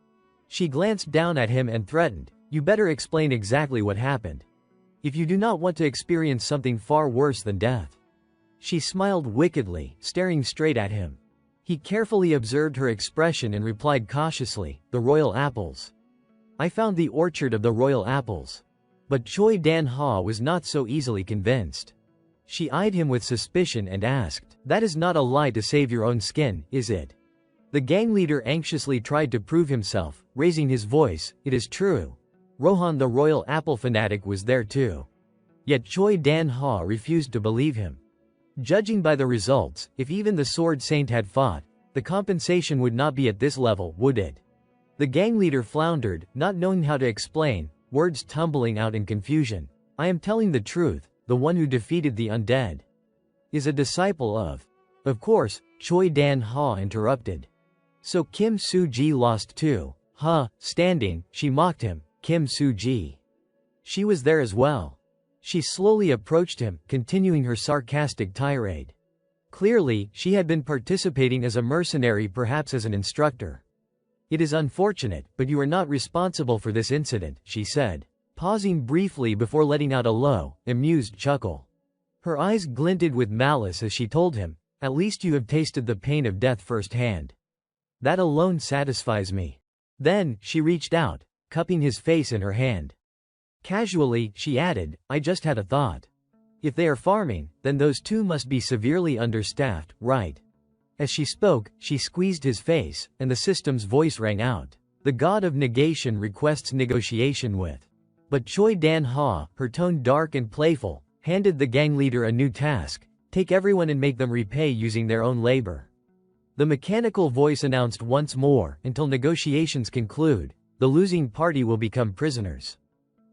She glanced down at him and threatened, "You better explain exactly what happened. If you do not want to experience something far worse than death." She smiled wickedly, staring straight at him. He carefully observed her expression and replied cautiously, "The royal apples. I found the orchard of the royal apples." But Choi Dan-ha was not so easily convinced. She eyed him with suspicion and asked, "That is not a lie to save your own skin, is it?" The gang leader anxiously tried to prove himself, raising his voice, "It is true. Rohan the royal apple fanatic was there too." Yet Choi Dan-ha refused to believe him. Judging by the results, if even the sword saint had fought, the compensation would not be at this level, would it? The gang leader floundered, not knowing how to explain, words tumbling out in confusion. "I am telling the truth. The one who defeated the undead is a disciple of—" Of course, Choi Dan-ha interrupted. "So Kim Soo-ji lost too, huh?" Standing, she mocked him, "Kim Soo-ji. She was there as well." She slowly approached him, continuing her sarcastic tirade. Clearly, she had been participating as a mercenary, perhaps as an instructor. "It is unfortunate, but you are not responsible for this incident," she said, pausing briefly before letting out a low, amused chuckle. Her eyes glinted with malice as she told him, "At least you have tasted the pain of death firsthand. That alone satisfies me." Then, she reached out, cupping his face in her hand. Casually, she added, "I just had a thought. If they are farming, then those two must be severely understaffed, right?" As she spoke, she squeezed his face, and the system's voice rang out. "The god of negation requests negotiation with." But Choi Dan-ha, her tone dark and playful, handed the gang leader a new task: take everyone and make them repay using their own labor. The mechanical voice announced once more, "Until negotiations conclude, the losing party will become prisoners."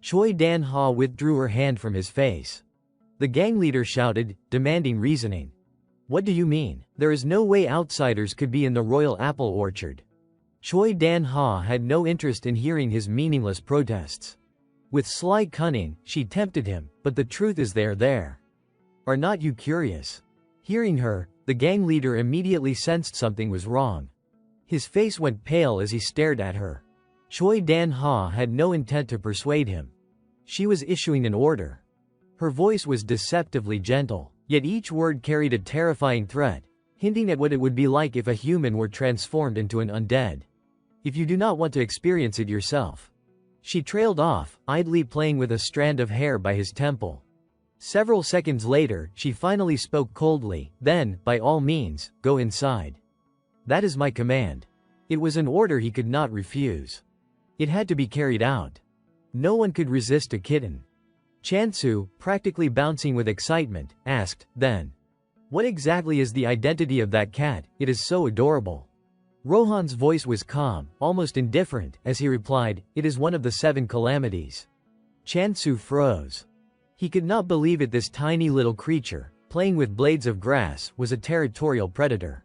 Choi Dan-ha withdrew her hand from his face. The gang leader shouted, demanding reasoning. "What do you mean? There is no way outsiders could be in the royal apple orchard." Choi Dan-ha had no interest in hearing his meaningless protests. With sly cunning, she tempted him, "But the truth is they are there. Are not you curious?" Hearing her, the gang leader immediately sensed something was wrong. His face went pale as he stared at her. Choi Dan-ha had no intent to persuade him. She was issuing an order. Her voice was deceptively gentle, yet each word carried a terrifying threat, hinting at what it would be like if a human were transformed into an undead. "If you do not want to experience it yourself." She trailed off, idly playing with a strand of hair by his temple. Several seconds later, she finally spoke coldly, "Then, by all means, go inside. That is my command." It was an order he could not refuse. It had to be carried out. No one could resist a kitten. Chansu, practically bouncing with excitement, asked, "Then, what exactly is the identity of that cat? It is so adorable." Rohan's voice was calm, almost indifferent, as he replied, "It is one of the 7 calamities." Chansu froze. He could not believe it. This tiny little creature, playing with blades of grass, was a territorial predator.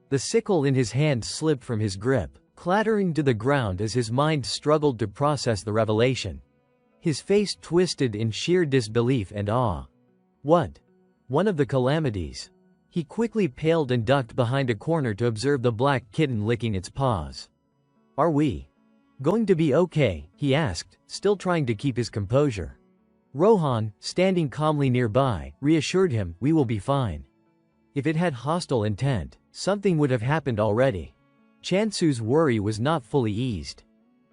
The sickle in his hand slipped from his grip, clattering to the ground as his mind struggled to process the revelation. His face twisted in sheer disbelief and awe. "What? One of the calamities?" He quickly paled and ducked behind a corner to observe the black kitten licking its paws. "Are we going to be okay?" he asked, still trying to keep his composure. Rohan, standing calmly nearby, reassured him, "We will be fine." If it had hostile intent, something would have happened already. Chansu's worry was not fully eased.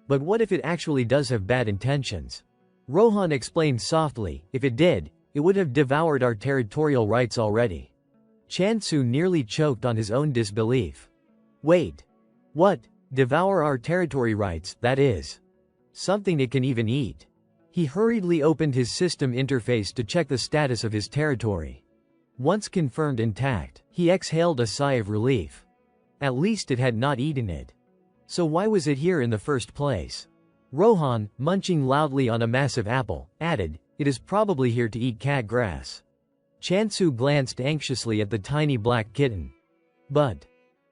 But what if it actually does have bad intentions? Rohan explained softly, if it did, it would have devoured our territorial rights already. Chansu nearly choked on his own disbelief. Wait. What? Devour our territory rights, that is? Something it can even eat. He hurriedly opened his system interface to check the status of his territory. Once confirmed intact, he exhaled a sigh of relief. At least it had not eaten it. So why was it here in the first place? Rohan, munching loudly on a massive apple, added, it is probably here to eat cat grass. Chansu glanced anxiously at the tiny black kitten. But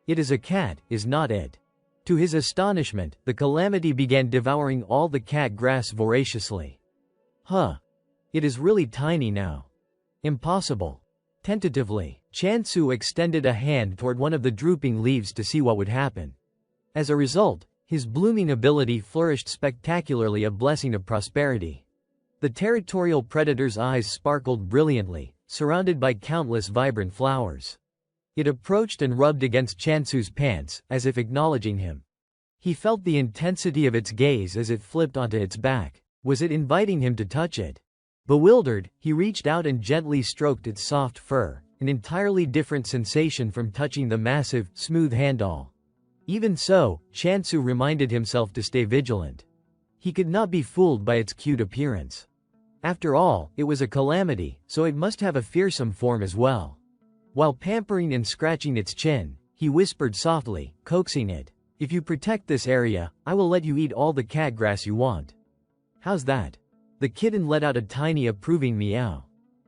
it is a cat, is not it? To his astonishment, the calamity began devouring all the cat grass voraciously. Huh. It is really tiny now. Impossible. Tentatively, Chansu extended a hand toward one of the drooping leaves to see what would happen. As a result, his blooming ability flourished spectacularly, a blessing of prosperity. The territorial predator's eyes sparkled brilliantly, surrounded by countless vibrant flowers. It approached and rubbed against Chansu's pants, as if acknowledging him. He felt the intensity of its gaze as it flipped onto its back. Was it inviting him to touch it? Bewildered, he reached out and gently stroked its soft fur, an entirely different sensation from touching the massive, smooth handall. Even so, Chansu reminded himself to stay vigilant. He could not be fooled by its cute appearance. After all, it was a calamity, so it must have a fearsome form as well. While pampering and scratching its chin, he whispered softly, coaxing it, if you protect this area, I will let you eat all the cat grass you want. How's that? The kitten let out a tiny approving meow.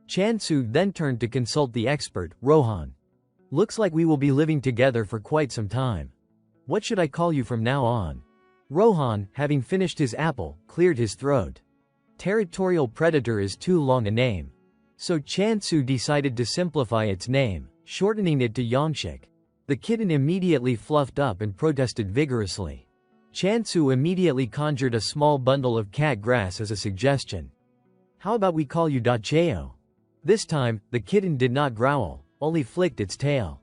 Chansu then turned to consult the expert, Rohan. Looks like we will be living together for quite some time. What should I call you from now on? Rohan, having finished his apple, cleared his throat. Territorial predator is too long a name. So Chansu decided to simplify its name, shortening it to Yongshik. The kitten immediately fluffed up and protested vigorously. Chansu immediately conjured a small bundle of cat grass as a suggestion. How about we call you Dacheo? This time, the kitten did not growl, only flicked its tail.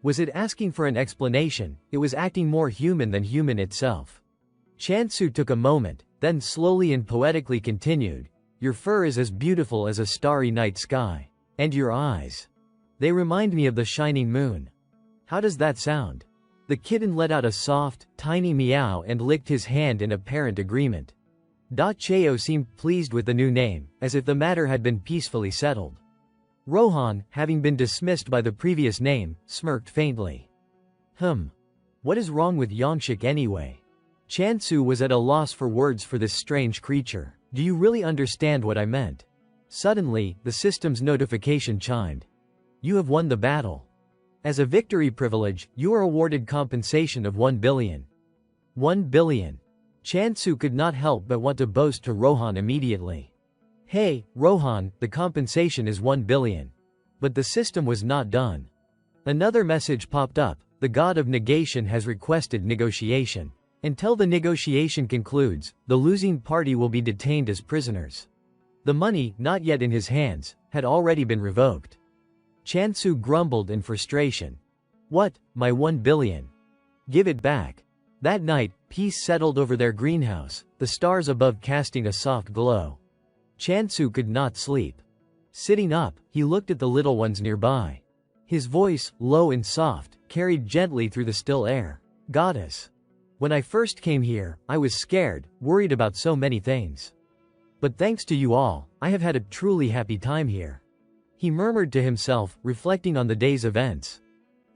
Was it asking for an explanation? It was acting more human than human itself. Chansu took a moment, then slowly and poetically continued, your fur is as beautiful as a starry night sky. And your eyes. They remind me of the shining moon. How does that sound? The kitten let out a soft, tiny meow and licked his hand in apparent agreement. Cheo seemed pleased with the new name, as if the matter had been peacefully settled. Rohan, having been dismissed by the previous name, smirked faintly. What is wrong with Yongshik anyway? Chansu was at a loss for words for this strange creature. Do you really understand what I meant? Suddenly, the system's notification chimed. You have won the battle. As a victory privilege, you are awarded compensation of 1 billion. 1 billion. Chansu could not help but want to boast to Rohan immediately. Hey, Rohan, the compensation is 1 billion. But the system was not done. Another message popped up, the god of negation has requested negotiation. Until the negotiation concludes, the losing party will be detained as prisoners. The money, not yet in his hands, had already been revoked. Chansu grumbled in frustration. What, my 1 billion? Give it back. That night, peace settled over their greenhouse, the stars above casting a soft glow. Chansu could not sleep. Sitting up, he looked at the little ones nearby. His voice, low and soft, carried gently through the still air. Goddess. When I first came here, I was scared, worried about so many things. But thanks to you all, I have had a truly happy time here. He murmured to himself, reflecting on the day's events.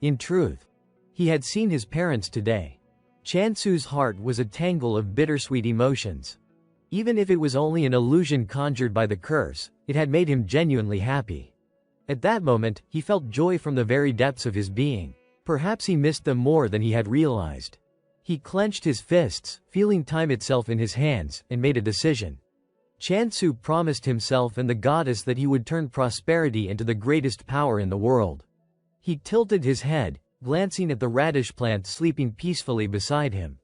In truth, he had seen his parents today. Chansu's heart was a tangle of bittersweet emotions. Even if it was only an illusion conjured by the curse, it had made him genuinely happy. At that moment, he felt joy from the very depths of his being. Perhaps he missed them more than he had realized. He clenched his fists, feeling time itself in his hands, and made a decision. Chansu promised himself and the goddess that he would turn prosperity into the greatest power in the world. He tilted his head, glancing at the radish plant sleeping peacefully beside him.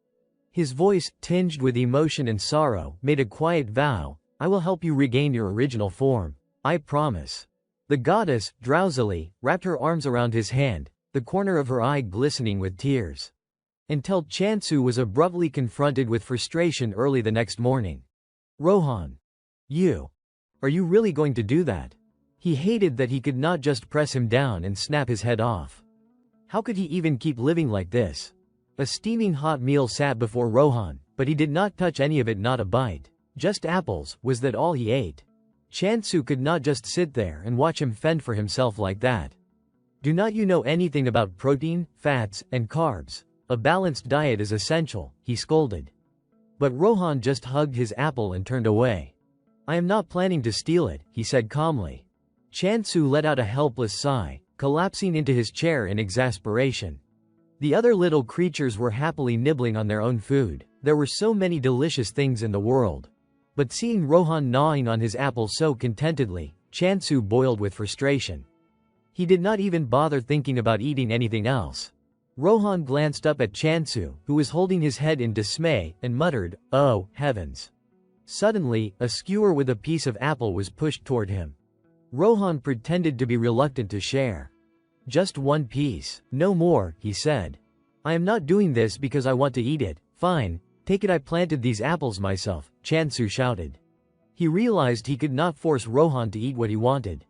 His voice, tinged with emotion and sorrow, made a quiet vow, I will help you regain your original form. I promise. The goddess, drowsily, wrapped her arms around his hand, the corner of her eye glistening with tears. Until Chansu was abruptly confronted with frustration early the next morning. Rohan. Are you really going to do that? He hated that he could not just press him down and snap his head off. How could he even keep living like this? A steaming hot meal sat before Rohan, but he did not touch any of it, not a bite. Just apples, was that all he ate? Chansu could not just sit there and watch him fend for himself like that. Do not you know anything about protein, fats, and carbs? A balanced diet is essential, he scolded. But Rohan just hugged his apple and turned away. I am not planning to steal it, he said calmly. Chansu let out a helpless sigh, collapsing into his chair in exasperation. The other little creatures were happily nibbling on their own food. There were so many delicious things in the world. But seeing Rohan gnawing on his apple so contentedly, Chansu boiled with frustration. He did not even bother thinking about eating anything else. Rohan glanced up at Chansu, who was holding his head in dismay, and muttered, "Oh, heavens." Suddenly, a skewer with a piece of apple was pushed toward him. Rohan pretended to be reluctant to share. "Just one piece, no more," he said. "I am not doing this because I want to eat it." "Fine, take it, I planted these apples myself," Chansu shouted. He realized he could not force Rohan to eat what he wanted.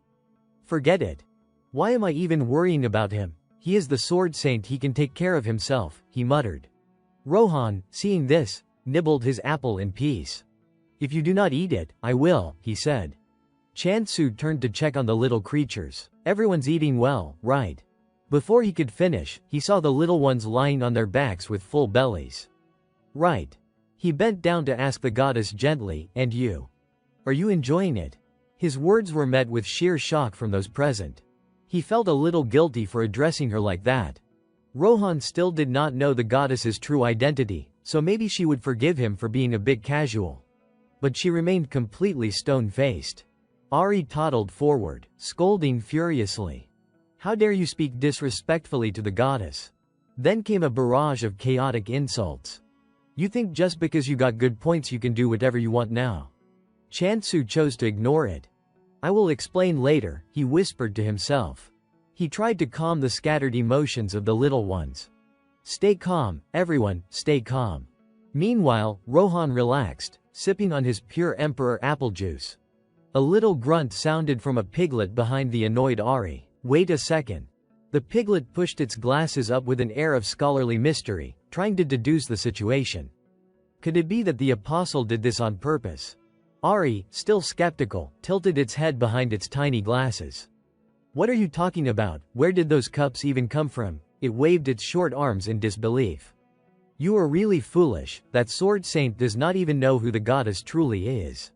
"Forget it. Why am I even worrying about him? He is the sword saint, he can take care of himself," he muttered. Rohan, seeing this, nibbled his apple in peace. "If you do not eat it, I will," he said. Chansu turned to check on the little creatures. "Everyone's eating well, right?" Before he could finish, he saw the little ones lying on their backs with full bellies. "Right." He bent down to ask the goddess gently, "And you? Are you enjoying it?" His words were met with sheer shock from those present. He felt a little guilty for addressing her like that. Rohan still did not know the goddess's true identity, so maybe she would forgive him for being a bit casual. But she remained completely stone-faced. Ari toddled forward, scolding furiously. "How dare you speak disrespectfully to the goddess?" Then came a barrage of chaotic insults. "You think just because you got good points you can do whatever you want now?" Chansu chose to ignore it. "I will explain later," he whispered to himself. He tried to calm the scattered emotions of the little ones. "Stay calm, everyone, stay calm." Meanwhile, Rohan relaxed, sipping on his pure emperor apple juice. A little grunt sounded from a piglet behind the annoyed Ari. "Wait a second." The piglet pushed its glasses up with an air of scholarly mystery, trying to deduce the situation. Could it be that the apostle did this on purpose? Ari, still skeptical, tilted its head behind its tiny glasses. "What are you talking about? Where did those cups even come from?" It waved its short arms in disbelief. "You are really foolish, that sword saint does not even know who the goddess truly is."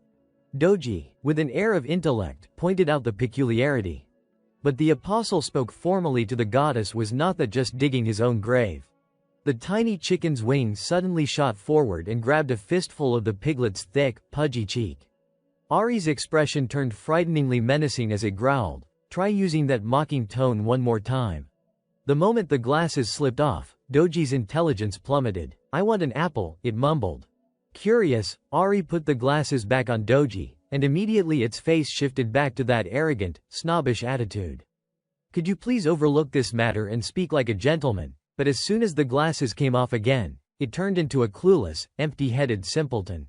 Doji, with an air of intellect, pointed out the peculiarity. But the apostle spoke formally to the goddess, was not that just digging his own grave. The tiny chicken's wings suddenly shot forward and grabbed a fistful of the piglet's thick, pudgy cheek. Ari's expression turned frighteningly menacing as it growled, "Try using that mocking tone one more time." The moment the glasses slipped off, Doji's intelligence plummeted. "I want an apple," it mumbled. Curious, Ari put the glasses back on Doji, and immediately its face shifted back to that arrogant, snobbish attitude. "Could you please overlook this matter and speak like a gentleman?" But as soon as the glasses came off again, it turned into a clueless, empty-headed simpleton.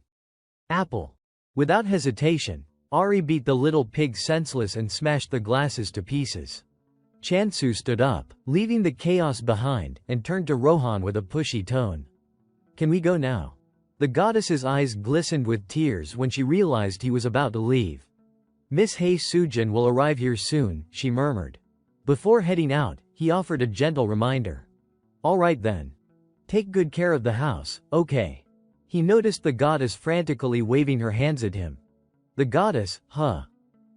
"Apple." Without hesitation, Ari beat the little pig senseless and smashed the glasses to pieces. Chansu stood up, leaving the chaos behind, and turned to Rohan with a pushy tone. "Can we go now?" The goddess's eyes glistened with tears when she realized he was about to leave. "Miss Hei Sujin will arrive here soon," she murmured. Before heading out, he offered a gentle reminder. "All right then. Take good care of the house, okay?" He noticed the goddess frantically waving her hands at him. "The goddess, huh?"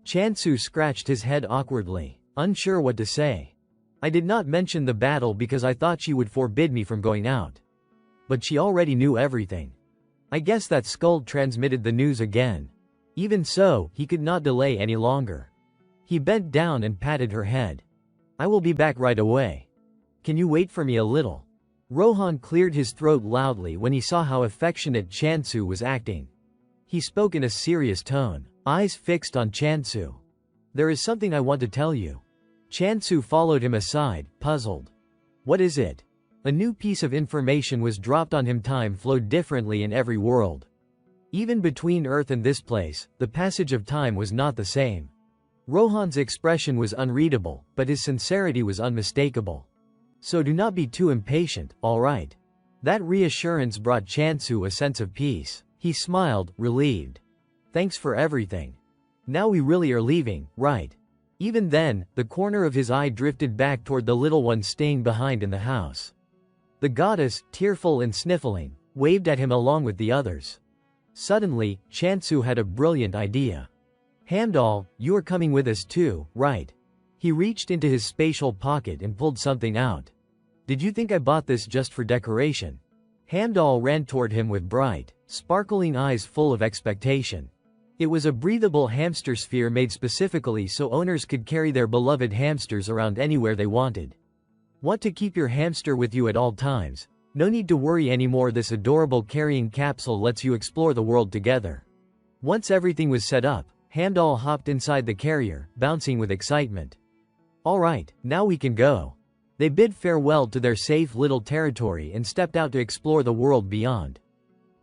Chansu scratched his head awkwardly, unsure what to say. "I did not mention the battle because I thought she would forbid me from going out. But she already knew everything. I guess that scold transmitted the news again." Even so, he could not delay any longer. He bent down and patted her head. "I will be back right away. Can you wait for me a little?" Rohan cleared his throat loudly when he saw how affectionate Chansu was acting. He spoke in a serious tone, eyes fixed on Chansu. "There is something I want to tell you." Chansu followed him aside, puzzled. What is it? A new piece of information was dropped on him. Time flowed differently in every world. Even between Earth and this place, the passage of time was not the same. Rohan's expression was unreadable, but his sincerity was unmistakable. So do not be too impatient, alright? That reassurance brought Chansu a sense of peace. He smiled, relieved. Thanks for everything. Now we really are leaving, right? Even then, the corner of his eye drifted back toward the little one staying behind in the house. The goddess, tearful and sniffling, waved at him along with the others. Suddenly, Chansu had a brilliant idea. Hamdal, you are coming with us too, right? He reached into his spatial pocket and pulled something out. Did you think I bought this just for decoration? Hamdal ran toward him with bright, sparkling eyes full of expectation. It was a breathable hamster sphere made specifically so owners could carry their beloved hamsters around anywhere they wanted. Want to keep your hamster with you at all times? No need to worry anymore. This adorable carrying capsule lets you explore the world together. Once everything was set up, Hamdal hopped inside the carrier, bouncing with excitement. Alright, now we can go. They bid farewell to their safe little territory and stepped out to explore the world beyond.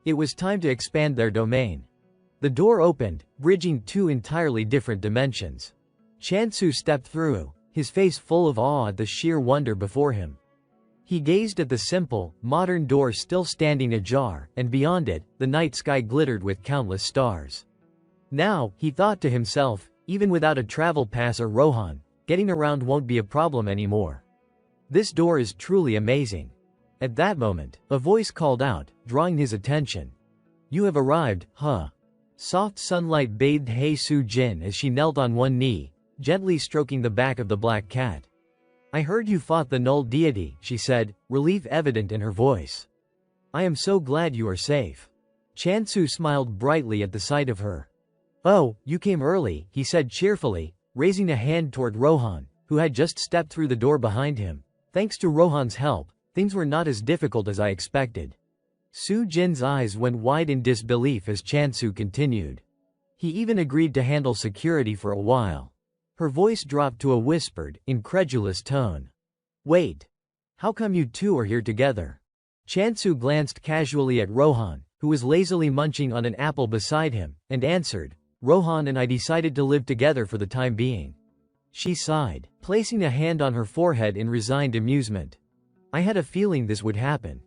It was time to expand their domain. The door opened, bridging two entirely different dimensions. Chansu stepped through, his face full of awe at the sheer wonder before him. He gazed at the simple, modern door still standing ajar, and beyond it, the night sky glittered with countless stars. Now, he thought to himself, even without a travel pass or Rohan, getting around won't be a problem anymore. This door is truly amazing. At that moment, a voice called out, drawing his attention. You have arrived, huh? Soft sunlight bathed Hei Su Jin as she knelt on one knee, gently stroking the back of the black cat. I heard you fought the null deity, she said, relief evident in her voice. I am so glad you are safe. Chansu smiled brightly at the sight of her. Oh, you came early, he said cheerfully, raising a hand toward Rohan, who had just stepped through the door behind him. Thanks to Rohan's help, things were not as difficult as I expected. Su Jin's eyes went wide in disbelief as Chansu continued. He even agreed to handle security for a while. Her voice dropped to a whispered, incredulous tone. Wait. How come you two are here together? Chansu glanced casually at Rohan, who was lazily munching on an apple beside him, and answered, Rohan and I decided to live together for the time being. She sighed, placing a hand on her forehead in resigned amusement. I had a feeling this would happen.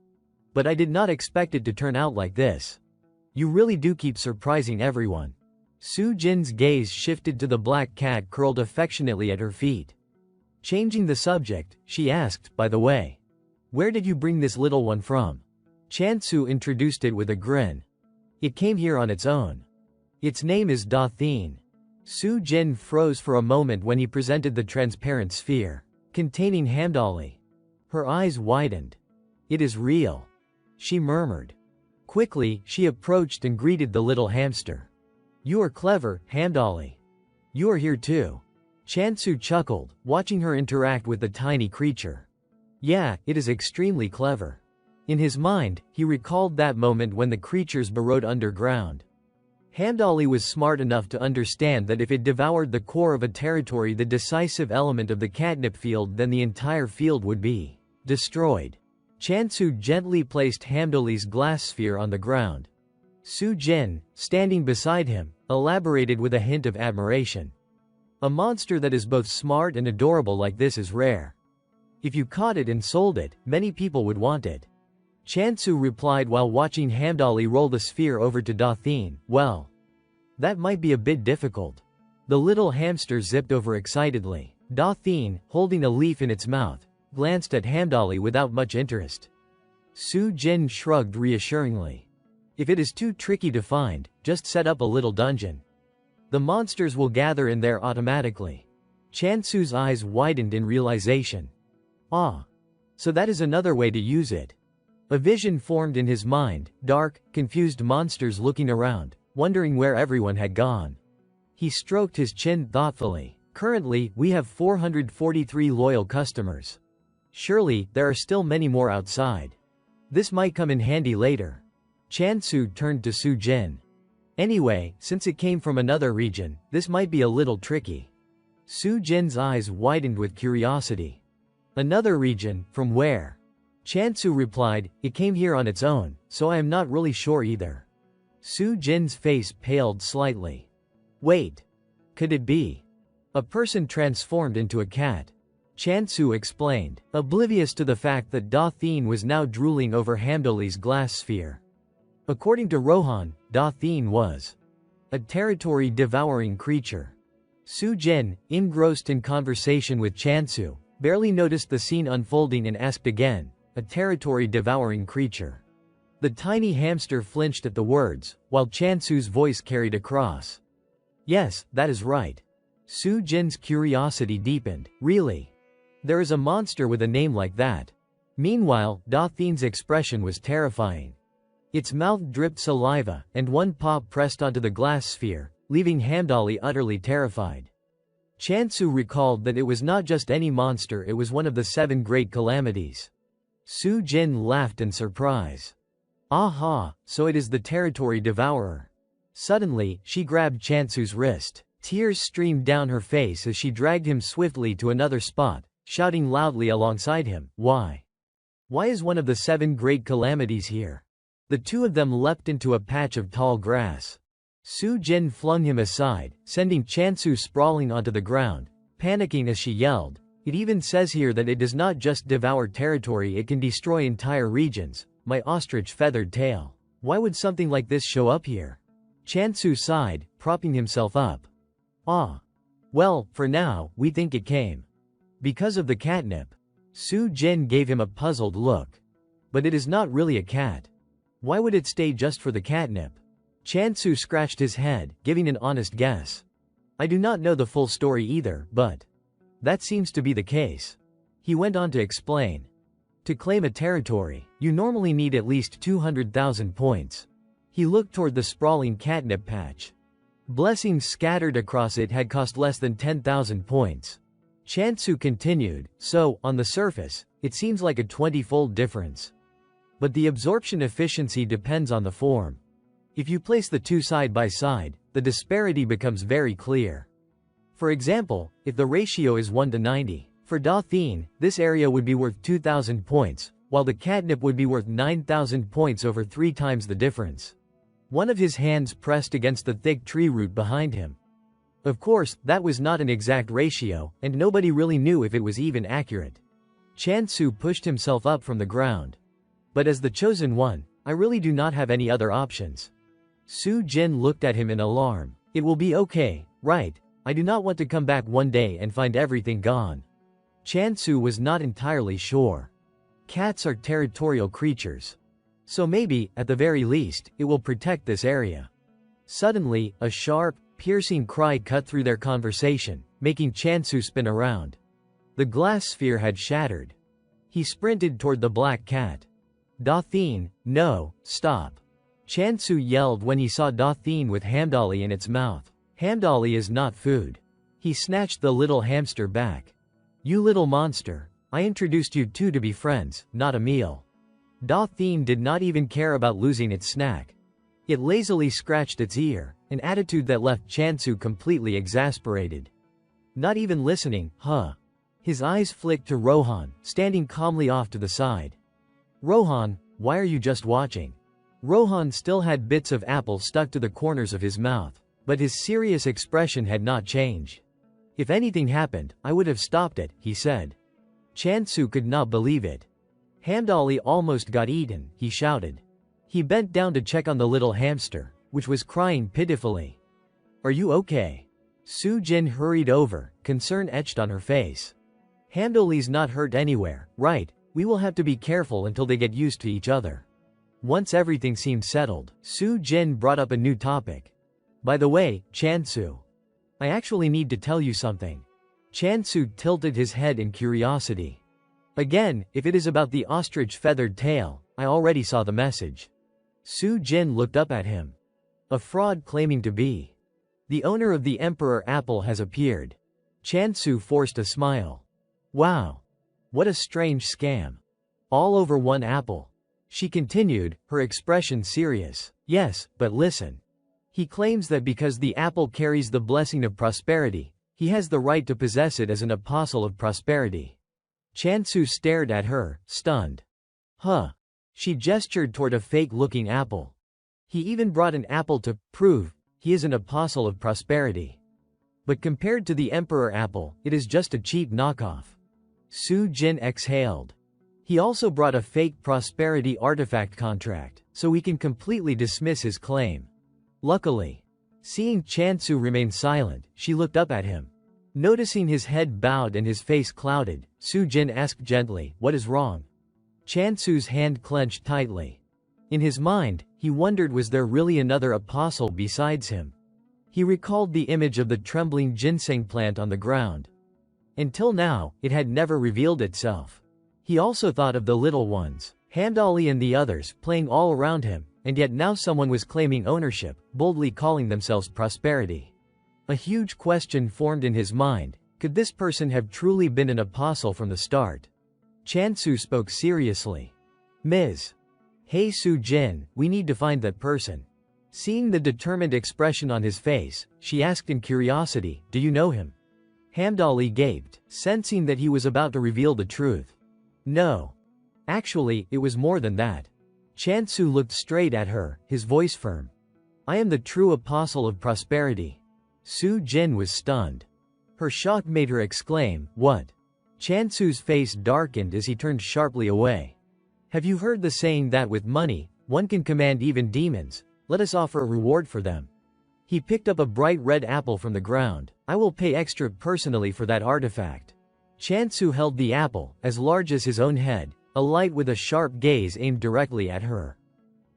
But I did not expect it to turn out like this. You really do keep surprising everyone. Su Jin's gaze shifted to the black cat curled affectionately at her feet. Changing the subject, she asked, by the way, where did you bring this little one from? Chansu introduced it with a grin. It came here on its own. Its name is Dathin. Su Jin froze for a moment when he presented the transparent sphere, containing Hamdali. Her eyes widened. It is real. She murmured. Quickly, she approached and greeted the little hamster. You are clever, Hamdali. You are here too. Chansu chuckled, watching her interact with the tiny creature. Yeah, it is extremely clever. In his mind, he recalled that moment when the creatures burrowed underground. Hamdali was smart enough to understand that if it devoured the core of a territory, the decisive element of the catnip field, then the entire field would be destroyed. Chansu gently placed Hamdali's glass sphere on the ground. Su Jin, standing beside him, elaborated with a hint of admiration. A monster that is both smart and adorable like this is rare. If you caught it and sold it, many people would want it. Chansu replied while watching Hamdali roll the sphere over to Dathin. Well, that might be a bit difficult. The little hamster zipped over excitedly. Dathin, holding a leaf in its mouth, glanced at Hamdali without much interest. Su Jin shrugged reassuringly. If it is too tricky to find, just set up a little dungeon. The monsters will gather in there automatically. Chansu's eyes widened in realization. Ah. So that is another way to use it. A vision formed in his mind, dark, confused monsters looking around, wondering where everyone had gone. He stroked his chin thoughtfully. Currently, we have 443 loyal customers. Surely, there are still many more outside. This might come in handy later. Chansu turned to Su Jin. Anyway, since it came from another region, this might be a little tricky. Su Jin's eyes widened with curiosity. Another region, from where? Chansu replied, it came here on its own, so I am not really sure either. Su Jin's face paled slightly. Wait. Could it be a person transformed into a cat? Chansu explained, oblivious to the fact that Da Thien was now drooling over Hamdoli's glass sphere. According to Rohan, Da Thien was a territory-devouring creature. Su Jin, engrossed in conversation with Chansu, barely noticed the scene unfolding and asked again, a territory-devouring creature. The tiny hamster flinched at the words, while Chansu's voice carried across. Yes, that is right. Su Jin's curiosity deepened. Really? There is a monster with a name like that. Meanwhile, Da Thien's expression was terrifying. Its mouth dripped saliva, and one paw pressed onto the glass sphere, leaving Hamdali utterly terrified. Chansu recalled that it was not just any monster, it was one of the 7 great calamities. Su Jin laughed in surprise. Aha, so it is the territory devourer. Suddenly, she grabbed Chansu's wrist. Tears streamed down her face as she dragged him swiftly to another spot, shouting loudly alongside him, Why? Why is one of the 7 great calamities here? The two of them leapt into a patch of tall grass. Su Jin flung him aside, sending Chansu sprawling onto the ground, panicking as she yelled, It even says here that it does not just devour territory, it can destroy entire regions. My ostrich-feathered tail. Why would something like this show up here? Chansu sighed, propping himself up. Ah. Well, for now, we think it came because of the catnip. Su Jin gave him a puzzled look. But it is not really a cat. Why would it stay just for the catnip? Chansu scratched his head, giving an honest guess. I do not know the full story either, but that seems to be the case. He went on to explain. To claim a territory, you normally need at least 200,000 points. He looked toward the sprawling catnip patch. Blessings scattered across it had cost less than 10,000 points. Chansu continued, so, on the surface, it seems like a 20-fold difference. But the absorption efficiency depends on the form. If you place the two side by side, the disparity becomes very clear. For example, if the ratio is 1 to 90, for Da Thien, this area would be worth 2,000 points, while the catnip would be worth 9,000 points, over 3 times the difference. One of his hands pressed against the thick tree root behind him. Of course, that was not an exact ratio, and nobody really knew if it was even accurate. Chansu pushed himself up from the ground. But as the chosen one, I really do not have any other options. Su Jin looked at him in alarm. It will be okay, right? I do not want to come back one day and find everything gone. Chansu was not entirely sure. Cats are territorial creatures. So maybe, at the very least, it will protect this area. Suddenly, a sharp, piercing cry cut through their conversation, making Chansu spin around. The glass sphere had shattered. He sprinted toward the black cat. Da Thien, no, stop. Chansu yelled when he saw Da Thien with Hamdali in its mouth. Hamdali is not food. He snatched the little hamster back. You little monster, I introduced you two to be friends, not a meal. Da Thien did not even care about losing its snack. It lazily scratched its ear, an attitude that left Chansu completely exasperated. Not even listening, huh? His eyes flicked to Rohan, standing calmly off to the side. Rohan, why are you just watching? Rohan still had bits of apple stuck to the corners of his mouth, but his serious expression had not changed. If anything happened, I would have stopped it, he said. Chansu could not believe it. Hamdali almost got eaten, he shouted. He bent down to check on the little hamster, which was crying pitifully. Are you okay? Su Jin hurried over, concern etched on her face. Hamdali's not hurt anywhere, right? We will have to be careful until they get used to each other. Once everything seemed settled, Su Jin brought up a new topic. By the way, Chansu, I actually need to tell you something. Chansu tilted his head in curiosity. Again, if it is about the ostrich-feathered tail, I already saw the message. Su Jin looked up at him. A fraud claiming to be the owner of the Emperor Apple has appeared. Chansu forced a smile. Wow. What a strange scam. All over one apple. She continued, her expression serious. Yes, but listen. He claims that because the apple carries the blessing of prosperity, He has the right to possess it as an apostle of prosperity. Chansu stared at her, stunned. Huh. She gestured toward a fake-looking apple. He even brought an apple to prove he is an apostle of prosperity. But compared to the emperor apple, it is just a cheap knockoff. Su Jin exhaled. He also brought a fake prosperity artifact contract, so we can completely dismiss his claim. Luckily, seeing Chansu remain silent, she looked up at him. Noticing his head bowed and his face clouded, Su Jin asked gently, "What is wrong?" Chansu's hand clenched tightly. In his mind, he wondered, was there really another apostle besides him? He recalled the image of the trembling ginseng plant on the ground. Until now, it had never revealed itself. He also thought of the little ones, Hamdali and the others, playing all around him, and yet now someone was claiming ownership, boldly calling themselves prosperity. A huge question formed in his mind: could this person have truly been an apostle from the start? Chansu spoke seriously. "Ms. Hey Su Jin, we need to find that person." Seeing the determined expression on his face, she asked in curiosity, "Do you know him?" Hamdali gaped, sensing that he was about to reveal the truth. "No. Actually, it was more than that." Chansu looked straight at her, his voice firm. "I am the true apostle of prosperity." Su Jin was stunned. Her shock made her exclaim, "What?" Chansu's face darkened as he turned sharply away. "Have you heard the saying that with money, one can command even demons? Let us offer a reward for them." He picked up a bright red apple from the ground. "I will pay extra personally for that artifact." Chansu held the apple, as large as his own head, alight with a sharp gaze aimed directly at her.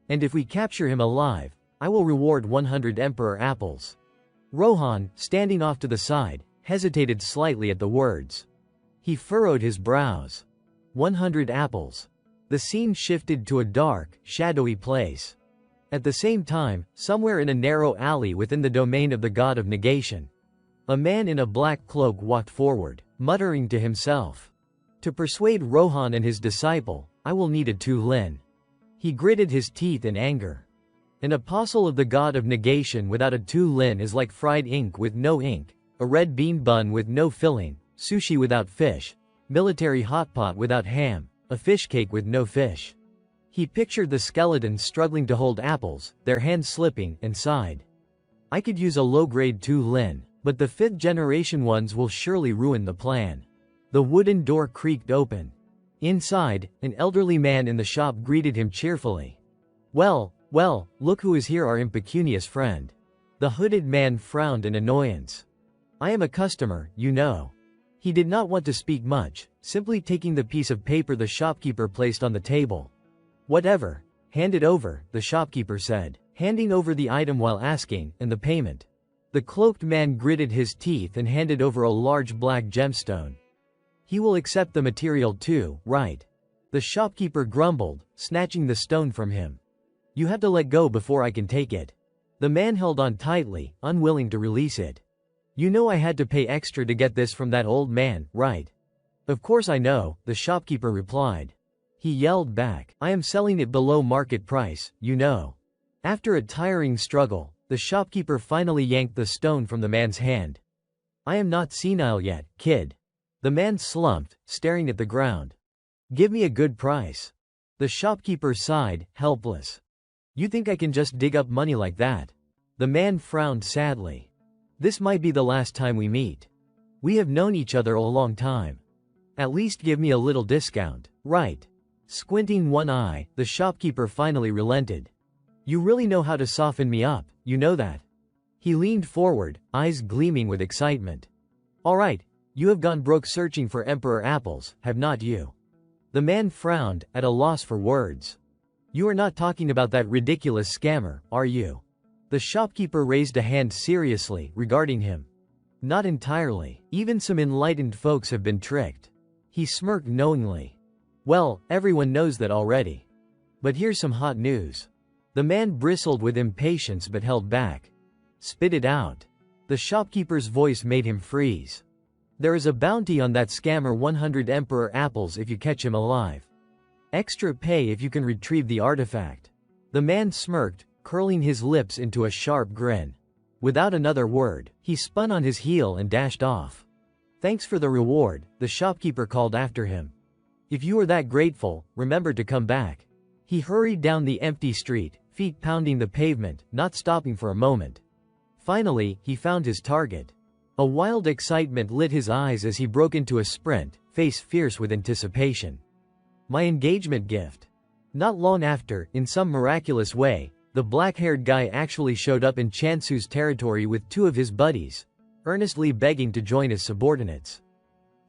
"And if we capture him alive, I will reward 100 emperor apples." Rohan, standing off to the side, hesitated slightly at the words. He furrowed his brows. 100 apples. The scene shifted to a dark, shadowy place. At the same time, somewhere in a narrow alley within the domain of the god of negation, a man in a black cloak walked forward, muttering to himself. "To persuade Rohan and his disciple, I will need a 2 lin." He gritted his teeth in anger. An apostle of the god of negation without a 2 lin is like fried ink with no ink, a red bean bun with no filling, sushi without fish, military hotpot without ham, a fish cake with no fish. He pictured the skeletons struggling to hold apples, their hands slipping, and sighed. "I could use a low-grade 2 lin, but the 5th-generation ones will surely ruin the plan." The wooden door creaked open. Inside, an elderly man in the shop greeted him cheerfully. Well, look who is here, our impecunious friend." The hooded man frowned in annoyance. "I am a customer, you know." He did not want to speak much, simply taking the piece of paper the shopkeeper placed on the table. "Whatever. Hand it over," the shopkeeper said, handing over the item while asking, "And the payment?" The cloaked man gritted his teeth and handed over a large black gemstone. "He will accept the material too, right?" The shopkeeper grumbled, snatching the stone from him. "You have to let go before I can take it." The man held on tightly, unwilling to release it. "You know I had to pay extra to get this from that old man, right?" "Of course I know," the shopkeeper replied. He yelled back, "I am selling it below market price, you know." After a tiring struggle, the shopkeeper finally yanked the stone from the man's hand. "I am not senile yet, kid." The man slumped, staring at the ground. "Give me a good price." The shopkeeper sighed, helpless. "You think I can just dig up money like that?" The man frowned sadly. "This might be the last time we meet. We have known each other a long time. At least give me a little discount, right?" Squinting one eye, the shopkeeper finally relented. "You really know how to soften me up, you know that." He leaned forward, eyes gleaming with excitement. "All right, you have gone broke searching for emperor apples, have not you?" The man frowned, at a loss for words. "You are not talking about that ridiculous scammer, are you?" The shopkeeper raised a hand seriously, regarding him. "Not entirely. Even some enlightened folks have been tricked." He smirked knowingly. "Well, everyone knows that already. But here's some hot news." The man bristled with impatience but held back. "Spit it out." The shopkeeper's voice made him freeze. "There is a bounty on that scammer, 100 emperor apples if you catch him alive. Extra pay if you can retrieve the artifact." The man smirked, curling his lips into a sharp grin. Without another word, he spun on his heel and dashed off. Thanks for the reward, the shopkeeper called after him. If you are that grateful, remember to come back. He hurried down the empty street, feet pounding the pavement, not stopping for a moment. Finally, he found his target. A wild excitement lit his eyes as he broke into a sprint, face fierce with anticipation. My engagement gift. Not long after, in some miraculous way, the black-haired guy actually showed up in Chansu's territory with two of his buddies, earnestly begging to join his subordinates.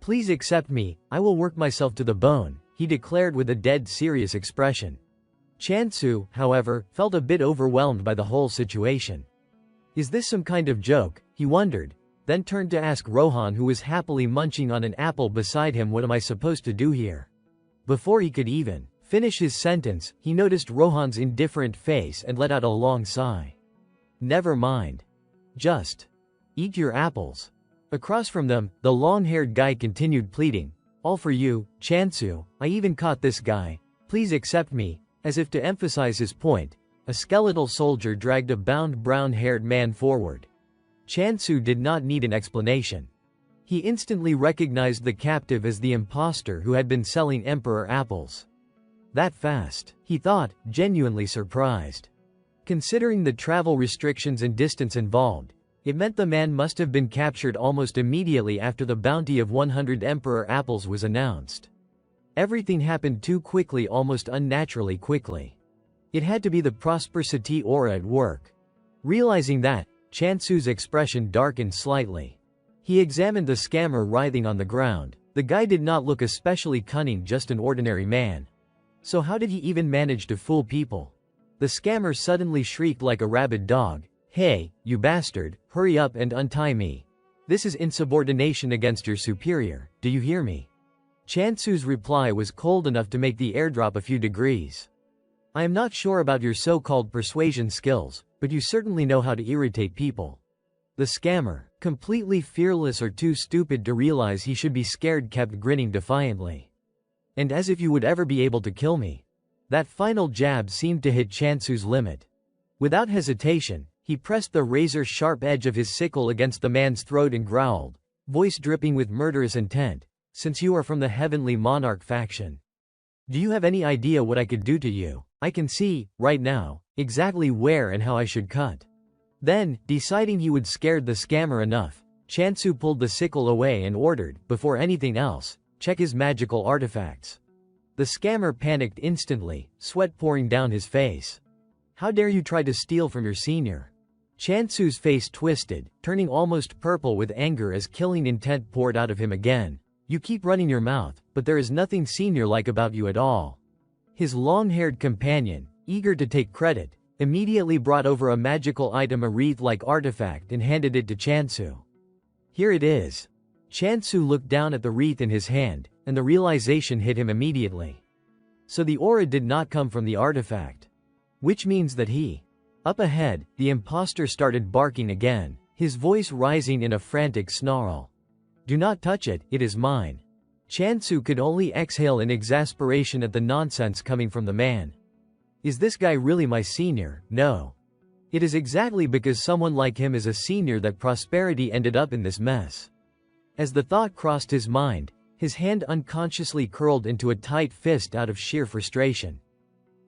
Please accept me, I will work myself to the bone, he declared with a dead serious expression. Chansu, however, felt a bit overwhelmed by the whole situation. Is this some kind of joke, he wondered, then turned to ask Rohan, who was happily munching on an apple beside him, what am I supposed to do here? Before he could even finish his sentence, he noticed Rohan's indifferent face and let out a long sigh. Never mind. Just eat your apples. Across from them, the long-haired guy continued pleading, all for you, Chansu, I even caught this guy, please accept me. As if to emphasize his point, a skeletal soldier dragged a bound brown-haired man forward. Chansu did not need an explanation. He instantly recognized the captive as the impostor who had been selling emperor apples. That fast, he thought, genuinely surprised. Considering the travel restrictions and distance involved, it meant the man must have been captured almost immediately after the bounty of 100 emperor apples was announced. Everything happened too quickly, almost unnaturally quickly. It had to be the prosperity aura at work. Realizing that, Chansu's expression darkened slightly. He examined the scammer writhing on the ground. The guy did not look especially cunning, just an ordinary man. So how did he even manage to fool people? The scammer suddenly shrieked like a rabid dog. Hey, you bastard, hurry up and untie me. This is insubordination against your superior, do you hear me? Chansu's reply was cold enough to make the air drop a few degrees. I am not sure about your so-called persuasion skills, but you certainly know how to irritate people. The scammer, completely fearless or too stupid to realize he should be scared, kept grinning defiantly. And as if you would ever be able to kill me. That final jab seemed to hit Chansu's limit. Without hesitation, he pressed the razor-sharp edge of his sickle against the man's throat and growled, voice dripping with murderous intent, since you are from the Heavenly Monarch faction. Do you have any idea what I could do to you? I can see, right now, exactly where and how I should cut. Then, deciding he would scare the scammer enough, Chansu pulled the sickle away and ordered, before anything else, check his magical artifacts. The scammer panicked instantly, sweat pouring down his face. How dare you try to steal from your senior? Chansu's face twisted, turning almost purple with anger as killing intent poured out of him again. You keep running your mouth, but there is nothing senior-like about you at all. His long-haired companion, eager to take credit, immediately brought over a magical item, a wreath-like artifact, and handed it to Chansu. Here it is. Chansu looked down at the wreath in his hand, and the realization hit him immediately. So the aura did not come from the artifact. Which means that he... Up ahead, the impostor started barking again, his voice rising in a frantic snarl. Do not touch it, it is mine. Chansu could only exhale in exasperation at the nonsense coming from the man. Is this guy really my senior? No. It is exactly because someone like him is a senior that prosperity ended up in this mess. As the thought crossed his mind, his hand unconsciously curled into a tight fist out of sheer frustration.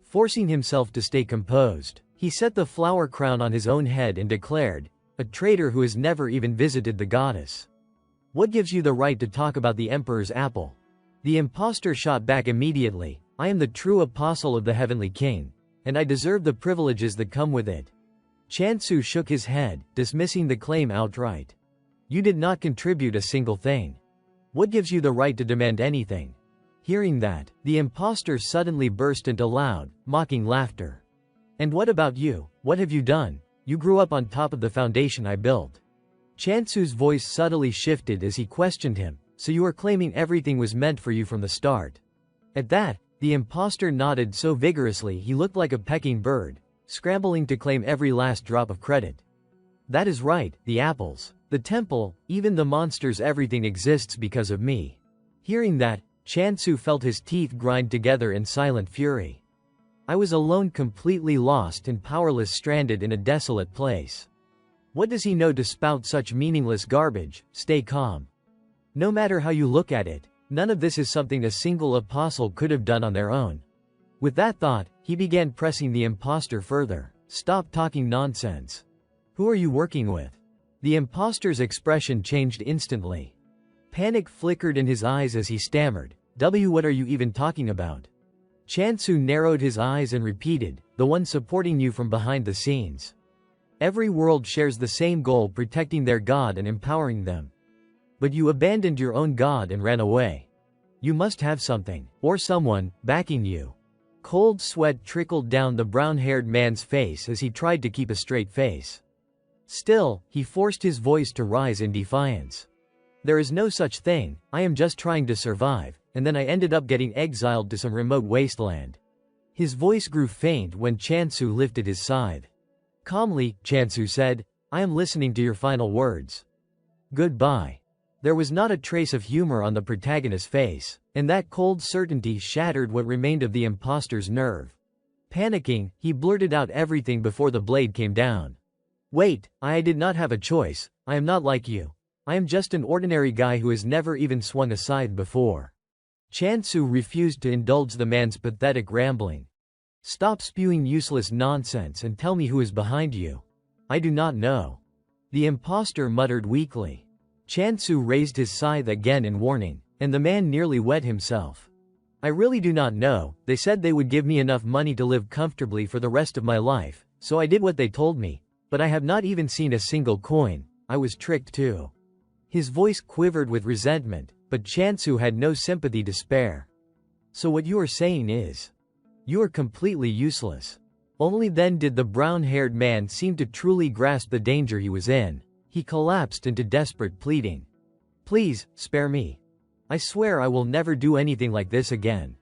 Forcing himself to stay composed, he set the flower crown on his own head and declared, a traitor who has never even visited the goddess. What gives you the right to talk about the Emperor's apple? The impostor shot back immediately, I am the true apostle of the Heavenly King, and I deserve the privileges that come with it. Chansu shook his head, dismissing the claim outright. You did not contribute a single thing. What gives you the right to demand anything? Hearing that, the impostor suddenly burst into loud, mocking laughter. And what about you? What have you done? You grew up on top of the foundation I built. Chansu's voice subtly shifted as he questioned him, so you are claiming everything was meant for you from the start. At that, the impostor nodded so vigorously he looked like a pecking bird, scrambling to claim every last drop of credit. That is right, the apples, the temple, even the monsters, everything exists because of me. Hearing that, Chansu felt his teeth grind together in silent fury. I was alone, completely lost and powerless, stranded in a desolate place. What does he know to spout such meaningless garbage? Stay calm. No matter how you look at it, none of this is something a single apostle could have done on their own. With that thought, he began pressing the impostor further. Stop talking nonsense. Who are you working with? The impostor's expression changed instantly. Panic flickered in his eyes as he stammered, What are you even talking about? Chansu narrowed his eyes and repeated, the one supporting you from behind the scenes. Every world shares the same goal, protecting their god and empowering them. But you abandoned your own god and ran away. You must have something, or someone, backing you. Cold sweat trickled down the brown-haired man's face as he tried to keep a straight face. Still, he forced his voice to rise in defiance. There is no such thing, I am just trying to survive, and then I ended up getting exiled to some remote wasteland. His voice grew faint when Chansu lifted his scythe. Calmly, Chansu said, I am listening to your final words. Goodbye. There was not a trace of humor on the protagonist's face, and that cold certainty shattered what remained of the impostor's nerve. Panicking, he blurted out everything before the blade came down. Wait, I did not have a choice, I am not like you. I am just an ordinary guy who has never even swung a scythe before. Chansu refused to indulge the man's pathetic rambling. Stop spewing useless nonsense and tell me who is behind you. I do not know. The impostor muttered weakly. Chansu raised his scythe again in warning, and the man nearly wet himself. I really do not know, they said they would give me enough money to live comfortably for the rest of my life, so I did what they told me, but I have not even seen a single coin, I was tricked too. His voice quivered with resentment, but Chansu had no sympathy to spare. So what you are saying is, you are completely useless. Only then did the brown-haired man seem to truly grasp the danger he was in. He collapsed into desperate pleading. Please, spare me. I swear I will never do anything like this again.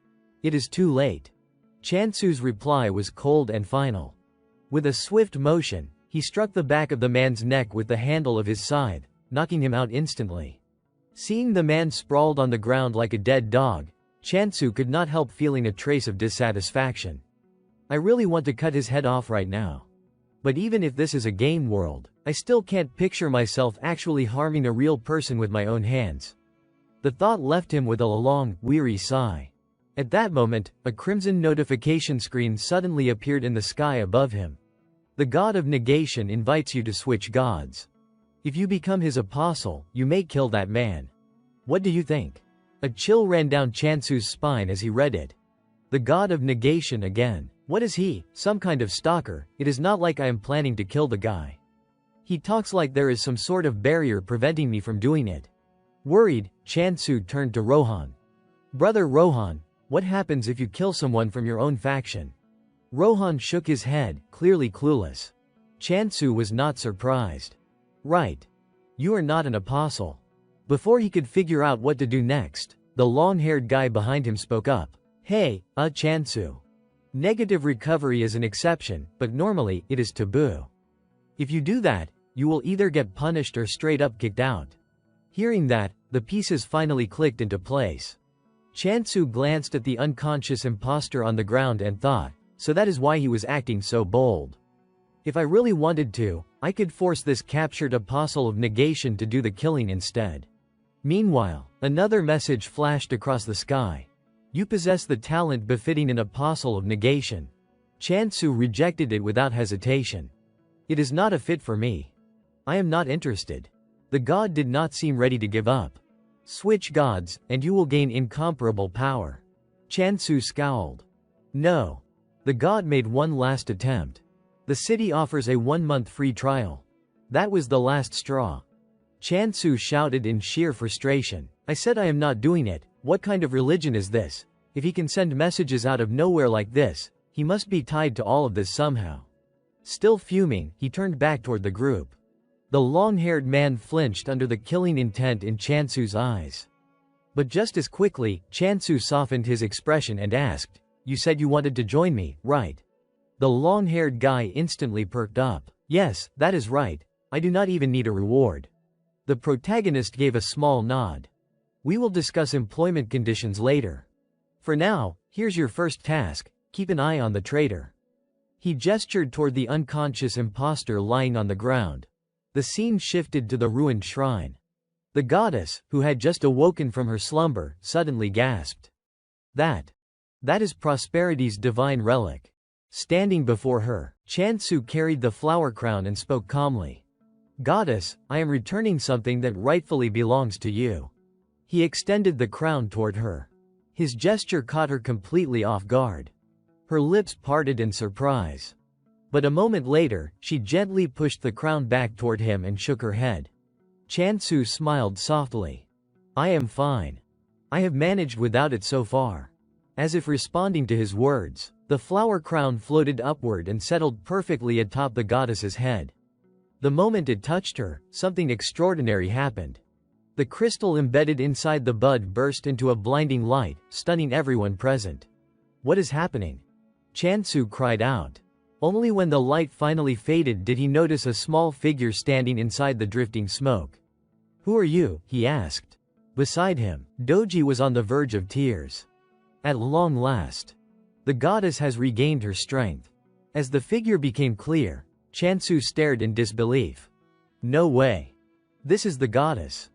It is too late. Chansu's reply was cold and final. With a swift motion, he struck the back of the man's neck with the handle of his scythe, knocking him out instantly. Seeing the man sprawled on the ground like a dead dog, Chansu could not help feeling a trace of dissatisfaction. I really want to cut his head off right now. But even if this is a game world, I still can't picture myself actually harming a real person with my own hands. The thought left him with a long, weary sigh. At that moment, a crimson notification screen suddenly appeared in the sky above him. The god of negation invites you to switch gods. If you become his apostle, you may kill that man. What do you think? A chill ran down Chansu's spine as he read it. The god of negation again. What is he? Some kind of stalker? It is not like I am planning to kill the guy. He talks like there is some sort of barrier preventing me from doing it. Worried, Chansu turned to Rohan. Brother Rohan, what happens if you kill someone from your own faction? Rohan shook his head, clearly clueless. Chansu was not surprised. Right. You are not an apostle. Before he could figure out what to do next, the long-haired guy behind him spoke up. Hey, Chansu. Negative recovery is an exception, but normally, it is taboo. If you do that, you will either get punished or straight up kicked out. Hearing that, the pieces finally clicked into place. Chansu glanced at the unconscious impostor on the ground and thought, so that is why he was acting so bold. If I really wanted to, I could force this captured apostle of negation to do the killing instead. Meanwhile, another message flashed across the sky. You possess the talent befitting an apostle of negation. Chansu rejected it without hesitation. It is not a fit for me. I am not interested. The god did not seem ready to give up. Switch gods, and you will gain incomparable power. Chansu scowled. No. The god made one last attempt. The city offers a 1-month free trial. That was the last straw. Chansu shouted in sheer frustration. I said I am not doing it. What kind of religion is this? If he can send messages out of nowhere like this, he must be tied to all of this somehow. Still fuming, he turned back toward the group. The long-haired man flinched under the killing intent in Chansu's eyes. But just as quickly, Chansu softened his expression and asked, You said you wanted to join me, right? The long-haired guy instantly perked up. Yes, that is right. I do not even need a reward. The protagonist gave a small nod. We will discuss employment conditions later. For now, here's your first task, keep an eye on the traitor. He gestured toward the unconscious impostor lying on the ground. The scene shifted to the ruined shrine. The goddess, who had just awoken from her slumber, suddenly gasped. That is Prosperity's divine relic. Standing before her, Chansu carried the flower crown and spoke calmly. Goddess, I am returning something that rightfully belongs to you. He extended the crown toward her. His gesture caught her completely off guard. Her lips parted in surprise. But a moment later, she gently pushed the crown back toward him and shook her head. Chansu smiled softly. I am fine. I have managed without it so far. As if responding to his words, the flower crown floated upward and settled perfectly atop the goddess's head. The moment it touched her, something extraordinary happened. The crystal embedded inside the bud burst into a blinding light, stunning everyone present. What is happening? Chansu cried out. Only when the light finally faded did he notice a small figure standing inside the drifting smoke. Who are you? He asked. Beside him, Doji was on the verge of tears. At long last, the goddess has regained her strength. As the figure became clear, Chansu stared in disbelief. No way. This is the goddess.